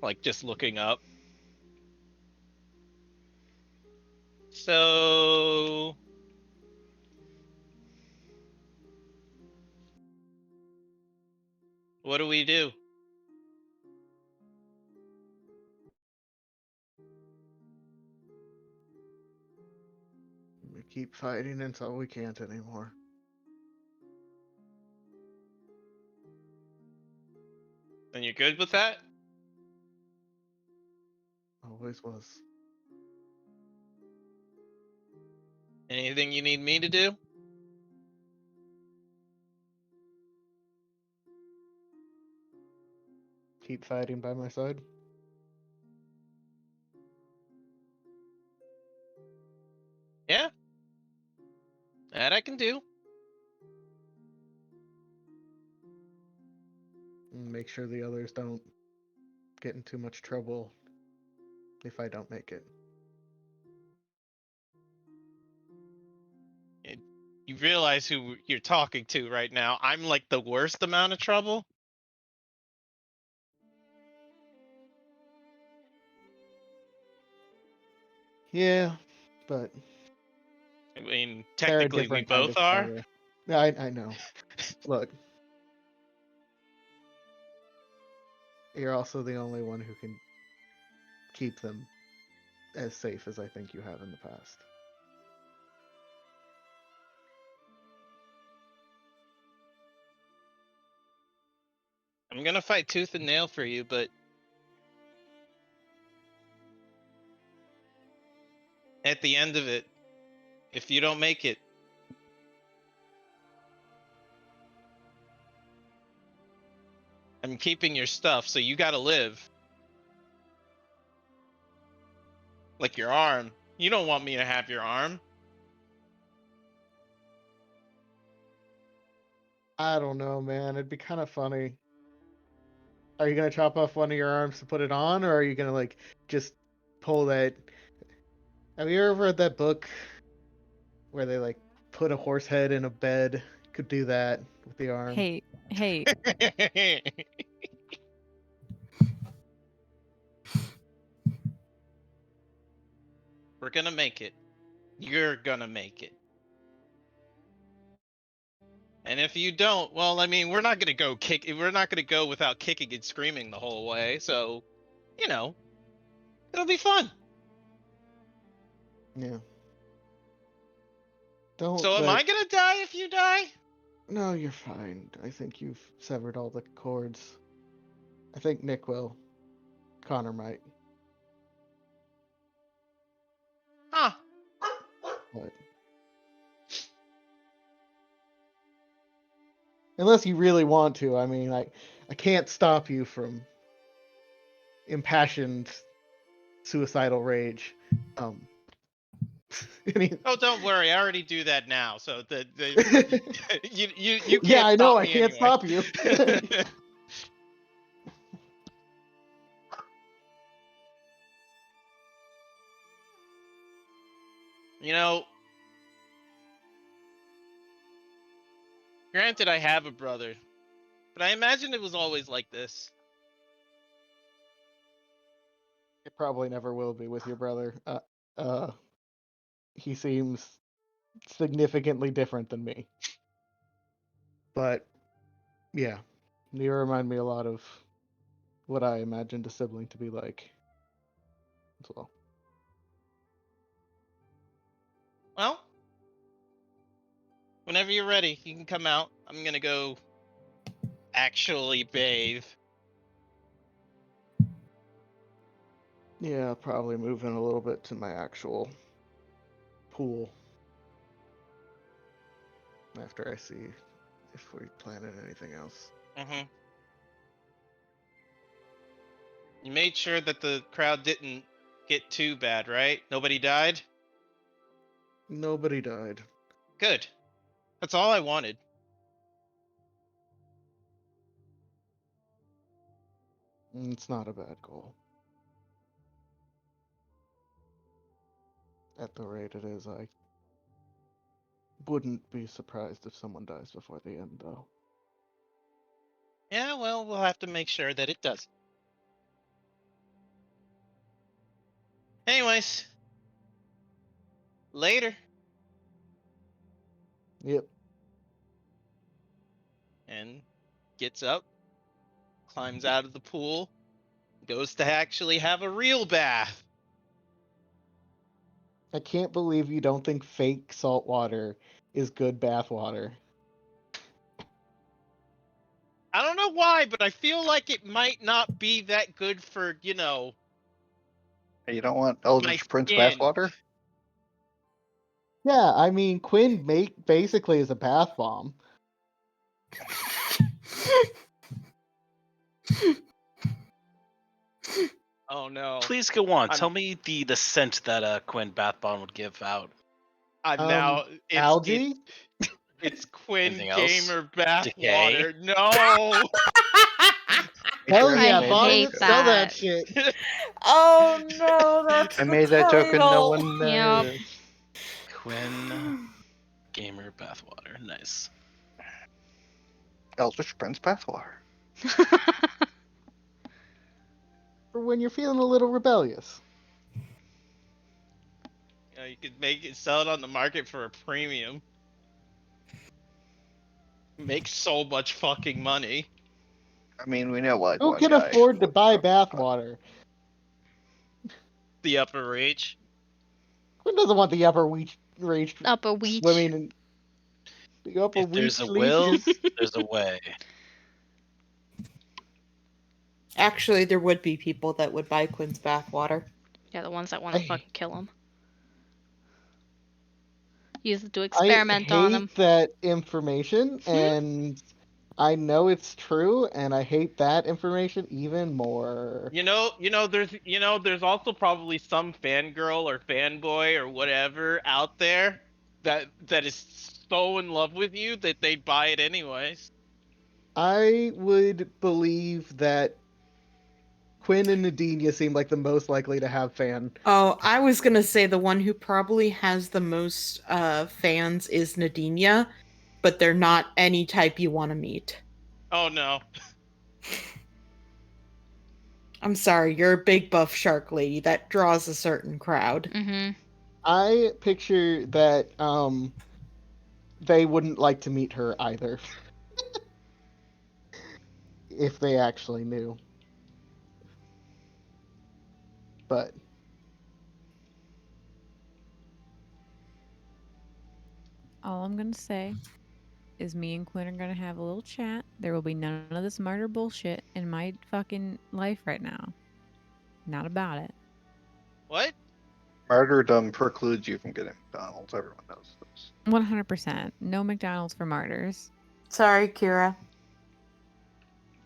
[SPEAKER 8] Like just looking up. So what do we do?
[SPEAKER 7] We keep fighting until we can't anymore.
[SPEAKER 8] And you're good with that?
[SPEAKER 7] Always was.
[SPEAKER 8] Anything you need me to do?
[SPEAKER 7] Keep fighting by my side.
[SPEAKER 8] Yeah. That I can do.
[SPEAKER 7] And make sure the others don't get in too much trouble if I don't make it.
[SPEAKER 8] You realize who you're talking to right now. I'm like the worst amount of trouble.
[SPEAKER 7] Yeah, but
[SPEAKER 8] I mean,
[SPEAKER 7] they're a
[SPEAKER 8] technically we
[SPEAKER 7] different kind
[SPEAKER 8] both
[SPEAKER 7] of
[SPEAKER 8] are.
[SPEAKER 7] fire. I know. Look, you're also the only one who can keep them as safe as I think you have in the past.
[SPEAKER 8] I'm gonna fight tooth and nail for you, but at the end of it, if you don't make it, I'm keeping your stuff, so you gotta live. Like your arm. You don't want me to have your arm.
[SPEAKER 7] I don't know, man. It'd be kind of funny. Are you gonna chop off one of your arms to put it on, or are you gonna like just pull that? Have you ever read that book where they like put a horse head in a bed? Could do that with the arm.
[SPEAKER 2] Hey,
[SPEAKER 8] We're gonna make it. You're gonna make it. And if you don't, well, I mean, we're not gonna go kick. We're not gonna go without kicking and screaming the whole way. So, you know, it'll be fun.
[SPEAKER 7] Yeah. Don't
[SPEAKER 8] So, am I gonna die if you die?
[SPEAKER 7] No, you're fine. I think you've severed all the cords. I think Nick will. Connor might.
[SPEAKER 8] Huh?
[SPEAKER 7] But unless you really want to, I mean, I can't stop you from impassioned suicidal rage. I mean,
[SPEAKER 8] Oh, don't worry. I already do that now. So you
[SPEAKER 7] yeah,
[SPEAKER 8] can't
[SPEAKER 7] I know.
[SPEAKER 8] stop
[SPEAKER 7] I
[SPEAKER 8] me
[SPEAKER 7] can't
[SPEAKER 8] anyway.
[SPEAKER 7] stop you.
[SPEAKER 8] You know, granted, I have a brother, but I imagine it was always like this.
[SPEAKER 7] It probably never will be with your brother. He seems significantly different than me. But yeah, you remind me a lot of what I imagined a sibling to be like as well.
[SPEAKER 8] Well, whenever you're ready, you can come out. I'm gonna go actually bathe.
[SPEAKER 7] Yeah, I'll probably move in a little bit to my actual pool after I see if we planted anything else.
[SPEAKER 8] Mm-hmm. You made sure that the crowd didn't get too bad, right? Nobody died?
[SPEAKER 7] Nobody died.
[SPEAKER 8] Good. That's all I wanted.
[SPEAKER 7] It's not a bad goal. At the rate it is, I wouldn't be surprised if someone dies before the end, though.
[SPEAKER 8] Yeah, well, we'll have to make sure that it does. Anyways, Later.
[SPEAKER 7] Yep.
[SPEAKER 8] And gets up, climbs out of the pool, goes to actually have a real bath.
[SPEAKER 7] I can't believe you don't think fake salt water is good bath water.
[SPEAKER 8] I don't know why, but I feel like it might not be that good for,
[SPEAKER 6] You don't want Eldritch Prince
[SPEAKER 8] skin.
[SPEAKER 6] bathwater?
[SPEAKER 7] Yeah, I mean, Quinn basically is a bath bomb.
[SPEAKER 8] Oh no.
[SPEAKER 4] Please go on.
[SPEAKER 8] I'm-
[SPEAKER 4] Tell me the scent that Quinn Bath Bomb would give out.
[SPEAKER 8] I'm now
[SPEAKER 7] Algae?
[SPEAKER 8] it's Quinn
[SPEAKER 4] Anything else?
[SPEAKER 8] Gamer
[SPEAKER 4] Decay?
[SPEAKER 8] bathwater. No.
[SPEAKER 7] Hell
[SPEAKER 6] I
[SPEAKER 7] yeah,
[SPEAKER 6] made
[SPEAKER 7] Bonnie
[SPEAKER 3] hate
[SPEAKER 7] would sell that
[SPEAKER 3] that.
[SPEAKER 7] shit.
[SPEAKER 5] Oh no, that's
[SPEAKER 6] I
[SPEAKER 5] the
[SPEAKER 6] made that joke and no
[SPEAKER 5] title.
[SPEAKER 6] one.
[SPEAKER 3] Yep.
[SPEAKER 4] Quinn Gamer Bathwater. Nice.
[SPEAKER 6] Eldritch Prince bathwater.
[SPEAKER 7] For when you're feeling a little rebellious.
[SPEAKER 8] You could sell it on the market for a premium. Make so much fucking money.
[SPEAKER 6] I mean, we know like
[SPEAKER 7] Who
[SPEAKER 6] one
[SPEAKER 7] can
[SPEAKER 6] guy.
[SPEAKER 7] afford to buy bath water?
[SPEAKER 8] The upper reach.
[SPEAKER 7] Who doesn't want the upper reach
[SPEAKER 3] Upper reach.
[SPEAKER 7] swimming in the upper
[SPEAKER 4] If there's
[SPEAKER 7] reach
[SPEAKER 4] a will,
[SPEAKER 7] leeches?
[SPEAKER 4] there's a way.
[SPEAKER 5] Actually, there would be people that would buy Quinn's bathwater.
[SPEAKER 3] Yeah, the ones that want to
[SPEAKER 7] I-
[SPEAKER 3] fucking kill him. Use it to
[SPEAKER 7] I
[SPEAKER 3] experiment on him.
[SPEAKER 7] hate that information, and I know it's true, and I hate that information even more.
[SPEAKER 8] There's also probably some fangirl or fanboy or whatever out there that is so in love with you that they'd buy it anyways.
[SPEAKER 7] I would believe that Quinn and Nadinia seem like the most likely to have fan.
[SPEAKER 5] Oh, I was gonna say the one who probably has the most fans is Nadinia, but they're not any type you want to meet.
[SPEAKER 8] Oh no.
[SPEAKER 5] I'm sorry, you're a big buff shark lady. That draws a certain crowd.
[SPEAKER 3] Mm-hmm.
[SPEAKER 7] I picture that they wouldn't like to meet her either. If they actually knew. But
[SPEAKER 2] All I'm gonna say is me and Quinn are gonna have a little chat. There will be none of this murder bullshit in my fucking life right now. Not about it.
[SPEAKER 8] What?
[SPEAKER 6] Martyrdom precludes you from getting McDonald's. Everyone knows this.
[SPEAKER 2] 100%. No McDonald's for martyrs.
[SPEAKER 5] Sorry, Kira.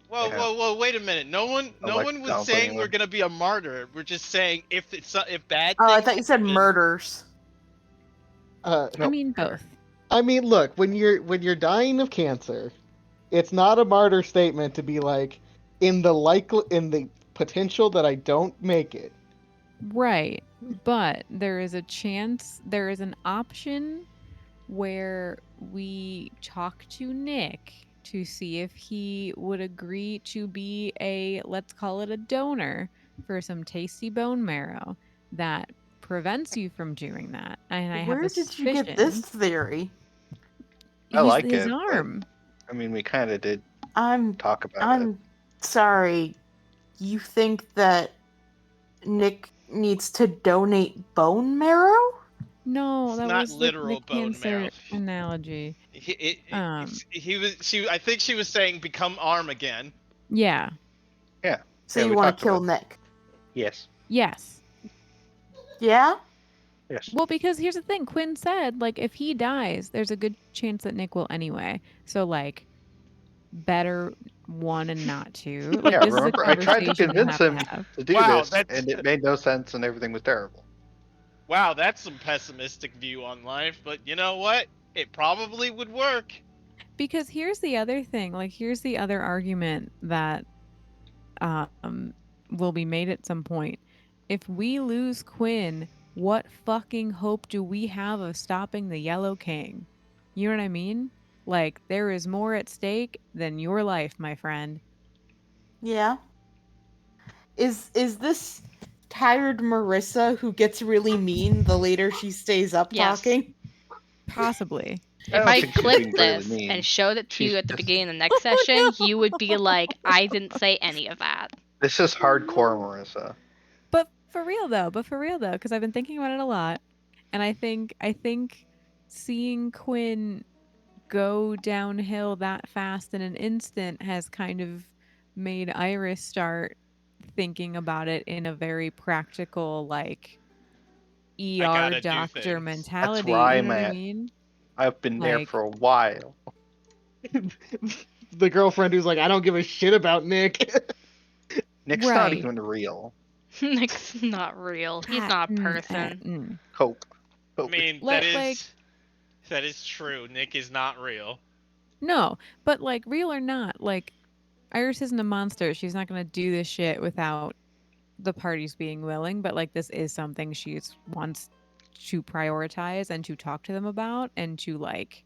[SPEAKER 8] Whoa,
[SPEAKER 6] Yeah.
[SPEAKER 8] whoa, wait a minute. No one
[SPEAKER 6] like
[SPEAKER 8] was
[SPEAKER 6] McDonald's
[SPEAKER 8] saying
[SPEAKER 6] anyway.
[SPEAKER 8] we're gonna be a martyr. We're just saying if bad
[SPEAKER 5] Oh, I
[SPEAKER 8] things
[SPEAKER 5] thought you said
[SPEAKER 8] happen-
[SPEAKER 5] murders.
[SPEAKER 2] I
[SPEAKER 6] Nope.
[SPEAKER 2] mean both.
[SPEAKER 7] I mean, look, when you're dying of cancer, it's not a martyr statement to be like, in the potential that I don't make it.
[SPEAKER 2] Right. But there is a chance, there is an option where we talk to Nick to see if he would agree to be let's call it a donor for some tasty bone marrow that prevents you from doing that. And I have
[SPEAKER 5] Where
[SPEAKER 2] a
[SPEAKER 5] did you get this theory?
[SPEAKER 6] I like
[SPEAKER 2] his
[SPEAKER 6] it, but-
[SPEAKER 2] arm.
[SPEAKER 6] I mean, we kind of did
[SPEAKER 5] I'm
[SPEAKER 6] talk about it.
[SPEAKER 5] I'm sorry. You think that Nick needs to donate bone marrow?
[SPEAKER 2] No,
[SPEAKER 8] It's
[SPEAKER 2] that
[SPEAKER 8] not
[SPEAKER 2] was the
[SPEAKER 8] literal bone
[SPEAKER 2] cancer
[SPEAKER 8] marrow.
[SPEAKER 2] analogy.
[SPEAKER 8] I think she was saying become arm again.
[SPEAKER 2] Yeah.
[SPEAKER 5] So
[SPEAKER 6] Yeah,
[SPEAKER 5] you
[SPEAKER 6] we
[SPEAKER 5] want
[SPEAKER 6] talked
[SPEAKER 5] to kill
[SPEAKER 6] about
[SPEAKER 5] Nick?
[SPEAKER 6] Yes.
[SPEAKER 2] Yes.
[SPEAKER 5] Yeah?
[SPEAKER 6] Yes.
[SPEAKER 2] Well, because here's the thing. Quinn said, like, if he dies, there's a good chance that Nick will anyway. So, like, better one and not two. Like,
[SPEAKER 6] Yeah,
[SPEAKER 2] this
[SPEAKER 6] remember,
[SPEAKER 2] is a
[SPEAKER 6] I tried to
[SPEAKER 2] conversation you
[SPEAKER 6] convince
[SPEAKER 2] have
[SPEAKER 6] him
[SPEAKER 2] to have.
[SPEAKER 6] to do
[SPEAKER 8] Wow,
[SPEAKER 6] this,
[SPEAKER 8] that's-
[SPEAKER 6] and it made no sense, and everything was terrible.
[SPEAKER 8] Wow, that's some pessimistic view on life, but you know what? It probably would work.
[SPEAKER 2] Because here's the other thing. Like, here's the other argument that will be made at some point. If we lose Quinn, what fucking hope do we have of stopping the Yellow King? You know what I mean? Like, there is more at stake than your life, my friend.
[SPEAKER 5] Yeah. Is this tired Marissa who gets really mean the later she stays up
[SPEAKER 3] Yes.
[SPEAKER 5] talking?
[SPEAKER 2] Possibly.
[SPEAKER 6] I
[SPEAKER 3] If
[SPEAKER 6] don't
[SPEAKER 3] I
[SPEAKER 6] think she's
[SPEAKER 3] clipped
[SPEAKER 6] being really
[SPEAKER 3] this
[SPEAKER 6] mean.
[SPEAKER 3] and showed it to
[SPEAKER 6] She's
[SPEAKER 3] you at the
[SPEAKER 6] just-
[SPEAKER 3] beginning of the next session, you would be like, I didn't say any of that.
[SPEAKER 6] This is hardcore, Marissa.
[SPEAKER 2] But for real though, because I've been thinking about it a lot, and I think seeing Quinn go downhill that fast in an instant has kind of made Iris start thinking about it in a very practical, like ER
[SPEAKER 8] gotta do
[SPEAKER 2] doctor
[SPEAKER 8] things.
[SPEAKER 2] mentality.
[SPEAKER 6] where
[SPEAKER 2] You
[SPEAKER 6] I'm
[SPEAKER 2] know what I
[SPEAKER 6] at.
[SPEAKER 2] mean?
[SPEAKER 6] I've been there
[SPEAKER 2] Like-
[SPEAKER 6] for a while.
[SPEAKER 7] The girlfriend who's like, I don't give a shit about Nick.
[SPEAKER 6] Nick's not
[SPEAKER 2] Right.
[SPEAKER 6] even real.
[SPEAKER 3] Nick's not real. He's not a person.
[SPEAKER 6] Cope.
[SPEAKER 8] I mean,
[SPEAKER 2] Like-
[SPEAKER 8] that is true. Nick is not real.
[SPEAKER 2] No, but like real or not, like Iris isn't a monster. She's not gonna do this shit without the parties being willing. But like this is something she wants to prioritize and to talk to them about and to like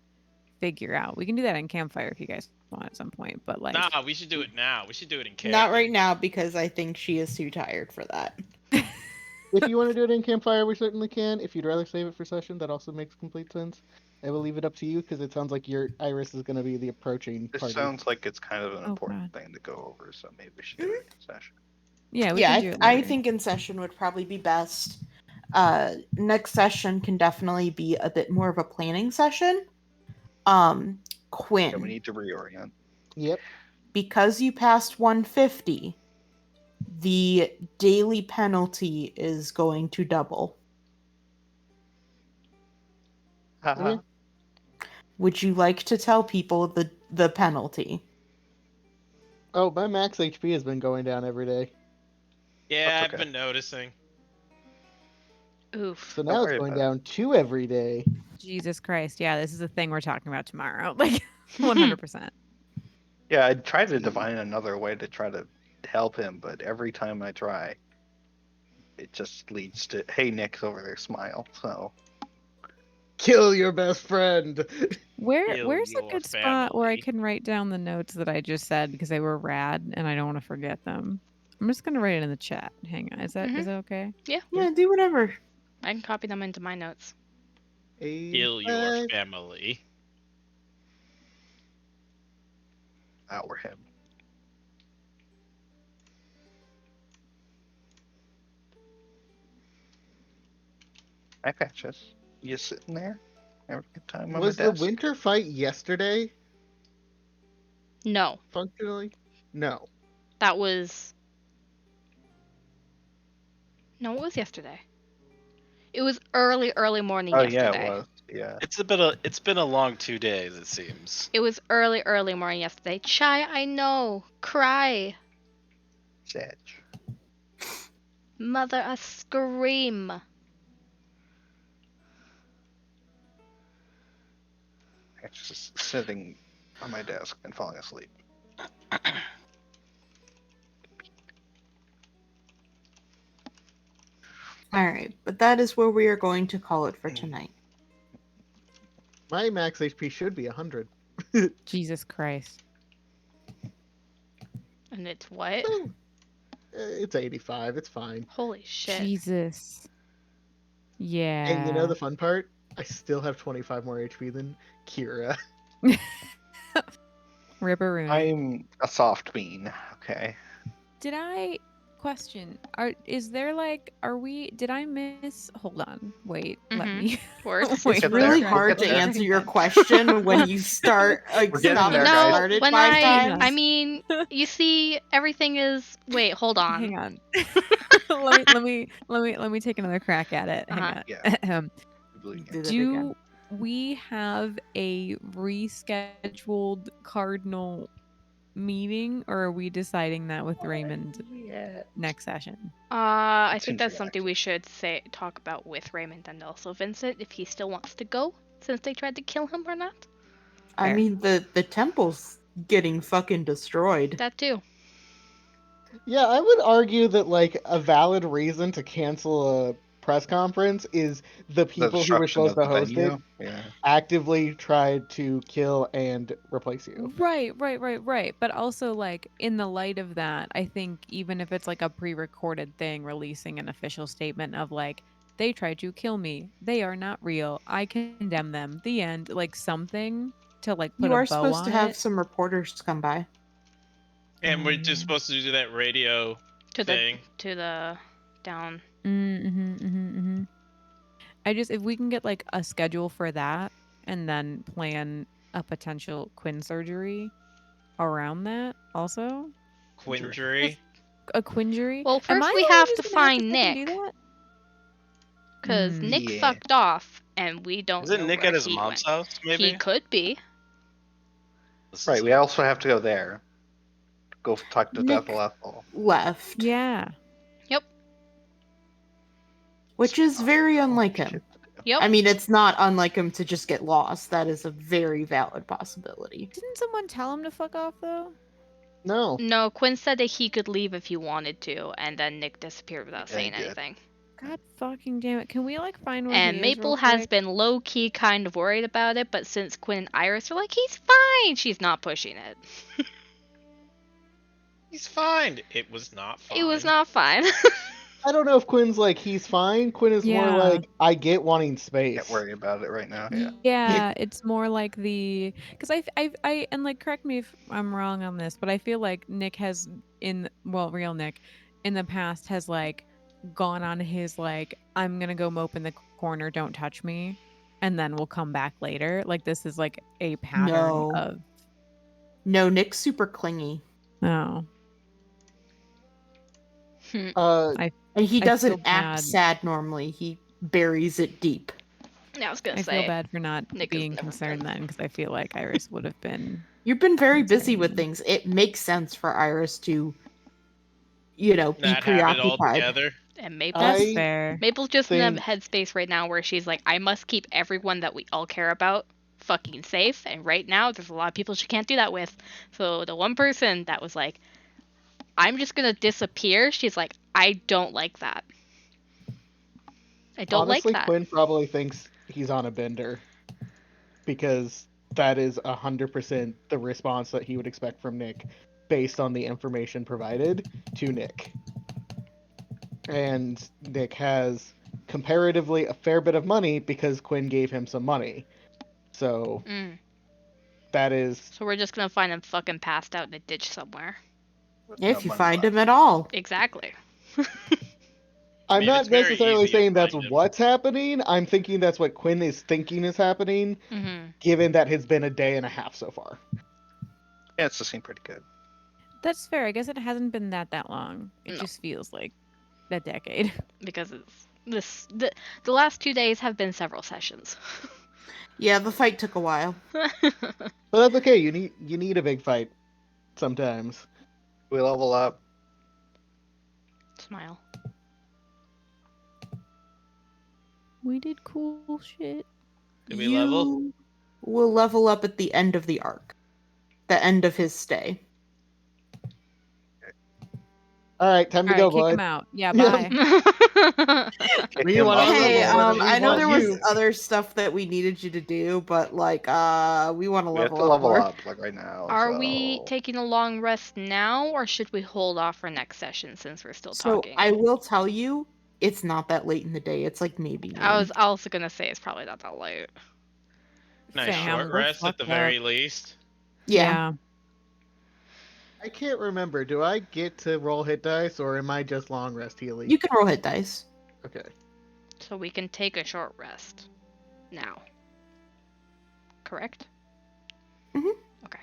[SPEAKER 2] figure out. We can do that in campfire if you guys want at some point. But like,
[SPEAKER 8] Nah, we should do it now. We should do it in character.
[SPEAKER 5] Not right now because I think she is too tired for that.
[SPEAKER 7] If you want to do it in campfire, we certainly can. If you'd rather save it for session, that also makes complete sense. I will leave it up to you because it sounds like your Iris is going to be the approaching
[SPEAKER 6] This
[SPEAKER 7] party.
[SPEAKER 6] sounds like it's kind of an
[SPEAKER 2] Oh,
[SPEAKER 6] important
[SPEAKER 2] God.
[SPEAKER 6] thing to go over, so maybe we should do it in session.
[SPEAKER 2] yeah, we
[SPEAKER 5] Yeah,
[SPEAKER 2] can do it
[SPEAKER 5] I
[SPEAKER 2] later.
[SPEAKER 5] think in session would probably be best. Next session can definitely be a bit more of a planning session. Quinn,
[SPEAKER 6] Yeah, we need to reorient.
[SPEAKER 7] Yep.
[SPEAKER 5] because you passed 150, the daily penalty is going to double.
[SPEAKER 6] Haha.
[SPEAKER 5] Would you like to tell people the penalty?
[SPEAKER 7] Oh, my max HP has been going down every day.
[SPEAKER 8] Yeah,
[SPEAKER 6] That's
[SPEAKER 8] I've
[SPEAKER 6] okay.
[SPEAKER 8] been noticing.
[SPEAKER 3] Oof.
[SPEAKER 7] So
[SPEAKER 6] Don't
[SPEAKER 7] now it's
[SPEAKER 6] worry
[SPEAKER 7] going
[SPEAKER 6] about it.
[SPEAKER 7] down 2 every day.
[SPEAKER 2] Jesus Christ. Yeah, this is a thing we're talking about tomorrow. Like 100%.
[SPEAKER 6] Yeah, I tried to divine another way to try to help him, but every time I try, it just leads to, hey, Nick's over there, smile. So,
[SPEAKER 7] Kill your best friend.
[SPEAKER 8] Kill
[SPEAKER 2] Where's a
[SPEAKER 8] your
[SPEAKER 2] good spot where I
[SPEAKER 8] family.
[SPEAKER 2] can write down the notes that I just said because they were rad and I don't want to forget them? I'm just gonna write it in the chat. Hang on. Is that okay?
[SPEAKER 3] Yeah,
[SPEAKER 5] Yeah, do whatever.
[SPEAKER 3] I can copy them into my notes.
[SPEAKER 8] Kill your family.
[SPEAKER 6] our him. I got you sitting there having a good time on
[SPEAKER 7] Was
[SPEAKER 6] the
[SPEAKER 7] the
[SPEAKER 6] desk.
[SPEAKER 7] winter fight yesterday?
[SPEAKER 3] No,
[SPEAKER 7] Functionally? No.
[SPEAKER 3] that was. No, it was yesterday. It was early morning
[SPEAKER 6] Oh
[SPEAKER 3] yesterday.
[SPEAKER 6] yeah, it was. Yeah.
[SPEAKER 4] It's been a long 2 days, it seems.
[SPEAKER 3] It was early morning yesterday. Chai, I know. Cry.
[SPEAKER 6] Sad.
[SPEAKER 3] Mother, a scream.
[SPEAKER 6] I'm just sitting on my desk and falling asleep.
[SPEAKER 5] All right, but that is where we are going to call it for tonight.
[SPEAKER 7] My max HP should be 100.
[SPEAKER 2] Jesus Christ.
[SPEAKER 3] And it's what?
[SPEAKER 7] So, it's 85. It's fine.
[SPEAKER 3] Holy shit.
[SPEAKER 2] Jesus. Yeah.
[SPEAKER 7] And you know the fun part? I still have 25 more HP than Kira.
[SPEAKER 2] Ripperoon.
[SPEAKER 6] I'm a soft bean. Okay.
[SPEAKER 2] Did I question? Did I miss? Hold on. Wait. Let
[SPEAKER 3] Mhm.
[SPEAKER 2] me.
[SPEAKER 3] Words.
[SPEAKER 2] Wait,
[SPEAKER 5] It's
[SPEAKER 6] get
[SPEAKER 5] really
[SPEAKER 6] there.
[SPEAKER 5] hard
[SPEAKER 6] We'll
[SPEAKER 5] to
[SPEAKER 6] get there.
[SPEAKER 5] answer your question when you start like
[SPEAKER 6] We're getting
[SPEAKER 5] stop
[SPEAKER 6] there,
[SPEAKER 5] and
[SPEAKER 6] guys.
[SPEAKER 5] start it
[SPEAKER 3] when
[SPEAKER 5] 5
[SPEAKER 3] I
[SPEAKER 5] times.
[SPEAKER 3] I mean, you see, everything is. Wait, hold on.
[SPEAKER 2] Hang on. let me take another crack at it. Hang
[SPEAKER 3] Uh-huh.
[SPEAKER 2] on.
[SPEAKER 6] Yeah.
[SPEAKER 5] Do that again.
[SPEAKER 2] Do we have a rescheduled cardinal meeting, or are we deciding that with Raymond
[SPEAKER 6] Yeah.
[SPEAKER 2] next session?
[SPEAKER 3] I
[SPEAKER 6] It's
[SPEAKER 3] think that's something
[SPEAKER 6] interactive.
[SPEAKER 3] we should talk about with Raymond and also Vincent if he still wants to go since they tried to kill him or not.
[SPEAKER 5] I
[SPEAKER 2] Fair.
[SPEAKER 5] mean the temple's getting fucking destroyed.
[SPEAKER 3] That too.
[SPEAKER 7] Yeah, I would argue that like a valid reason to cancel a press conference is the
[SPEAKER 6] The
[SPEAKER 7] people who were
[SPEAKER 6] destruction
[SPEAKER 7] supposed
[SPEAKER 6] of
[SPEAKER 7] to
[SPEAKER 6] the
[SPEAKER 7] host it
[SPEAKER 6] venue. Yeah.
[SPEAKER 7] actively tried to kill and replace you.
[SPEAKER 2] Right. But also, like, in the light of that, I think even if it's like a pre-recorded thing, releasing an official statement of like, they tried to kill me. They are not real. I condemn them. The end. Like something to like put
[SPEAKER 5] You
[SPEAKER 2] a
[SPEAKER 5] are
[SPEAKER 2] bow
[SPEAKER 5] supposed to
[SPEAKER 2] on
[SPEAKER 5] have
[SPEAKER 2] it.
[SPEAKER 5] some reporters come by.
[SPEAKER 8] And
[SPEAKER 2] Oh,
[SPEAKER 8] we're just
[SPEAKER 2] yeah.
[SPEAKER 8] supposed to do that radio
[SPEAKER 3] To
[SPEAKER 8] thing.
[SPEAKER 3] the down.
[SPEAKER 2] I just if we can get like a schedule for that and then plan a potential Quinn surgery around that also.
[SPEAKER 8] Quinjury.
[SPEAKER 2] A Quinjury.
[SPEAKER 3] Well,
[SPEAKER 2] Am I
[SPEAKER 3] first
[SPEAKER 2] the
[SPEAKER 3] we
[SPEAKER 2] only one
[SPEAKER 3] have
[SPEAKER 2] who's
[SPEAKER 3] to
[SPEAKER 2] gonna have to
[SPEAKER 3] find
[SPEAKER 2] fucking do
[SPEAKER 3] Nick.
[SPEAKER 2] that?
[SPEAKER 3] Because
[SPEAKER 2] Mm.
[SPEAKER 3] Nick
[SPEAKER 6] Yeah.
[SPEAKER 3] fucked off, and we don't
[SPEAKER 4] Isn't
[SPEAKER 3] know
[SPEAKER 4] Nick
[SPEAKER 3] where
[SPEAKER 4] at his
[SPEAKER 3] he
[SPEAKER 4] mom's
[SPEAKER 3] went.
[SPEAKER 4] house? Maybe.
[SPEAKER 3] He could be.
[SPEAKER 4] This
[SPEAKER 6] Right.
[SPEAKER 4] is
[SPEAKER 6] We also have to go there. Go talk to
[SPEAKER 5] Nick
[SPEAKER 6] Death Ethel.
[SPEAKER 5] left,
[SPEAKER 2] Yeah.
[SPEAKER 3] Yep.
[SPEAKER 5] which is very unlike him.
[SPEAKER 3] Yep.
[SPEAKER 5] I mean, it's not unlike him to just get lost. That is a very valid possibility.
[SPEAKER 2] Didn't someone tell him to fuck off though?
[SPEAKER 7] No.
[SPEAKER 3] No, Quinn said that he could leave if he wanted to, and then Nick disappeared without
[SPEAKER 6] Yeah, he
[SPEAKER 3] saying
[SPEAKER 6] did.
[SPEAKER 3] anything.
[SPEAKER 2] God fucking damn it. Can we like find where
[SPEAKER 3] And
[SPEAKER 2] he is real
[SPEAKER 3] Maple has
[SPEAKER 2] quick?
[SPEAKER 3] been low key kind of worried about it, but since Quinn and Iris are like, he's fine, she's not pushing it.
[SPEAKER 8] He's fine. It was not fine.
[SPEAKER 3] It was not fine.
[SPEAKER 7] I don't know if Quinn's like he's fine. Quinn is more
[SPEAKER 2] Yeah.
[SPEAKER 7] like I get wanting space.
[SPEAKER 6] Can't worry about it right now. Yeah.
[SPEAKER 2] Yeah, it's more like the because I and like correct me if I'm wrong on this, but I feel like Nick has real Nick in the past has like gone on his like I'm gonna go mope in the corner, don't touch me, and then we'll come back later. Like this is like a pattern
[SPEAKER 5] No.
[SPEAKER 2] of
[SPEAKER 5] No, Nick's super clingy.
[SPEAKER 2] oh
[SPEAKER 7] Uh,
[SPEAKER 5] And he
[SPEAKER 2] I
[SPEAKER 5] doesn't
[SPEAKER 2] feel
[SPEAKER 5] act
[SPEAKER 2] bad.
[SPEAKER 5] sad normally. He buries it deep.
[SPEAKER 3] Yeah, I was gonna
[SPEAKER 2] I
[SPEAKER 3] say.
[SPEAKER 2] feel bad for not
[SPEAKER 3] Nick is
[SPEAKER 2] being
[SPEAKER 3] never
[SPEAKER 2] concerned
[SPEAKER 3] good.
[SPEAKER 2] then because I feel like Iris would have been
[SPEAKER 5] You've been very busy with
[SPEAKER 2] Concerned.
[SPEAKER 5] things. It makes sense for Iris to, be
[SPEAKER 8] Not have it all
[SPEAKER 5] preoccupied.
[SPEAKER 8] together.
[SPEAKER 3] And Maple.
[SPEAKER 2] that's
[SPEAKER 7] I
[SPEAKER 2] fair.
[SPEAKER 3] Maple's just in
[SPEAKER 7] think-
[SPEAKER 3] a headspace right now where she's like, I must keep everyone that we all care about fucking safe. And right now, there's a lot of people she can't do that with. So the one person that was like, I'm just gonna disappear, she's like, I don't like that. I don't
[SPEAKER 7] honestly,
[SPEAKER 3] like that.
[SPEAKER 7] Quinn probably thinks he's on a bender because that is 100% the response that he would expect from Nick based on the information provided to Nick. And Nick has comparatively a fair bit of money because Quinn gave him some money. So that is
[SPEAKER 3] So we're just gonna find him fucking passed out in a ditch somewhere.
[SPEAKER 5] If
[SPEAKER 6] No
[SPEAKER 5] you
[SPEAKER 6] money
[SPEAKER 5] find
[SPEAKER 6] left.
[SPEAKER 5] him at all.
[SPEAKER 3] Exactly.
[SPEAKER 7] I'm
[SPEAKER 8] mean,
[SPEAKER 7] not
[SPEAKER 8] it's very
[SPEAKER 7] necessarily
[SPEAKER 8] easy to
[SPEAKER 7] saying that's
[SPEAKER 8] find him.
[SPEAKER 7] what's happening. I'm thinking that's what Quinn is thinking is happening, given that it's been a day and a half so far.
[SPEAKER 6] Yeah, it's seem pretty good.
[SPEAKER 2] That's fair. I guess it hasn't been that long. It
[SPEAKER 3] No.
[SPEAKER 2] just feels like a decade.
[SPEAKER 3] Because the last 2 days have been several sessions.
[SPEAKER 5] Yeah, the fight took a while.
[SPEAKER 7] But that's okay. You need a big fight sometimes.
[SPEAKER 6] We level up.
[SPEAKER 3] Smile.
[SPEAKER 2] We did cool shit.
[SPEAKER 8] Did we level?
[SPEAKER 5] You will level up at the end of the arc. The end of his stay.
[SPEAKER 7] All right, time to
[SPEAKER 2] All
[SPEAKER 7] go,
[SPEAKER 2] right, kick
[SPEAKER 7] bud.
[SPEAKER 2] him out. Yeah,
[SPEAKER 7] Yeah.
[SPEAKER 2] bye.
[SPEAKER 6] Kick
[SPEAKER 7] We
[SPEAKER 6] him
[SPEAKER 7] wanna
[SPEAKER 6] off.
[SPEAKER 5] Hey,
[SPEAKER 7] level more than we
[SPEAKER 5] I know
[SPEAKER 7] want
[SPEAKER 5] there was
[SPEAKER 7] you.
[SPEAKER 5] other stuff that we needed you to do, but like, we want to
[SPEAKER 6] We have
[SPEAKER 5] level
[SPEAKER 6] to
[SPEAKER 5] up
[SPEAKER 6] level
[SPEAKER 5] more.
[SPEAKER 6] up like right now.
[SPEAKER 3] Are
[SPEAKER 6] so-
[SPEAKER 3] we taking a long rest now, or should we hold off for next session since we're still
[SPEAKER 5] So
[SPEAKER 3] talking?
[SPEAKER 5] I will tell you, it's not that late in the day. It's like maybe noon.
[SPEAKER 3] I was also gonna say it's probably not that late.
[SPEAKER 8] Nice
[SPEAKER 2] Fam,
[SPEAKER 8] short
[SPEAKER 2] we're
[SPEAKER 8] rest at the
[SPEAKER 2] fucked
[SPEAKER 8] very
[SPEAKER 2] up.
[SPEAKER 8] least.
[SPEAKER 5] Yeah.
[SPEAKER 7] I can't remember. Do I get to roll hit dice, or am I just long rest healing?
[SPEAKER 5] You can roll hit dice.
[SPEAKER 7] Okay.
[SPEAKER 3] So we can take a short rest now. Correct?
[SPEAKER 5] Mhm.
[SPEAKER 3] Okay.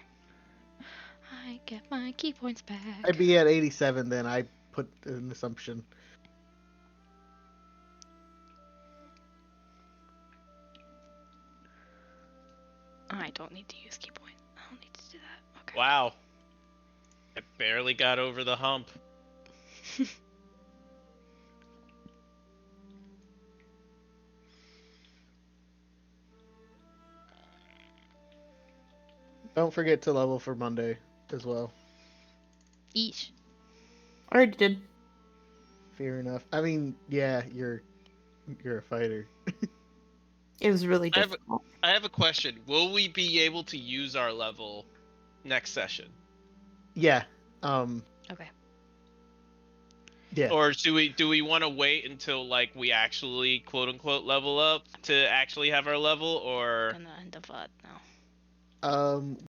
[SPEAKER 3] I get my key points back.
[SPEAKER 7] I'd be at 87 then. I put an assumption.
[SPEAKER 3] I don't need to use key point. I don't need to do that. Okay.
[SPEAKER 8] Wow. I barely got over the hump.
[SPEAKER 7] Don't forget to level for Monday as well.
[SPEAKER 3] Eesh.
[SPEAKER 5] Already did.
[SPEAKER 7] Fair enough. I mean, yeah, you're You're a fighter.
[SPEAKER 5] It was really
[SPEAKER 8] I have-
[SPEAKER 5] difficult.
[SPEAKER 8] I have a question. Will we be able to use our level next session?
[SPEAKER 7] Yeah.
[SPEAKER 3] Okay.
[SPEAKER 7] Yeah.
[SPEAKER 8] Or do we want to wait until like we actually quote unquote level up to actually have our level, or
[SPEAKER 3] Gonna end the VOD now.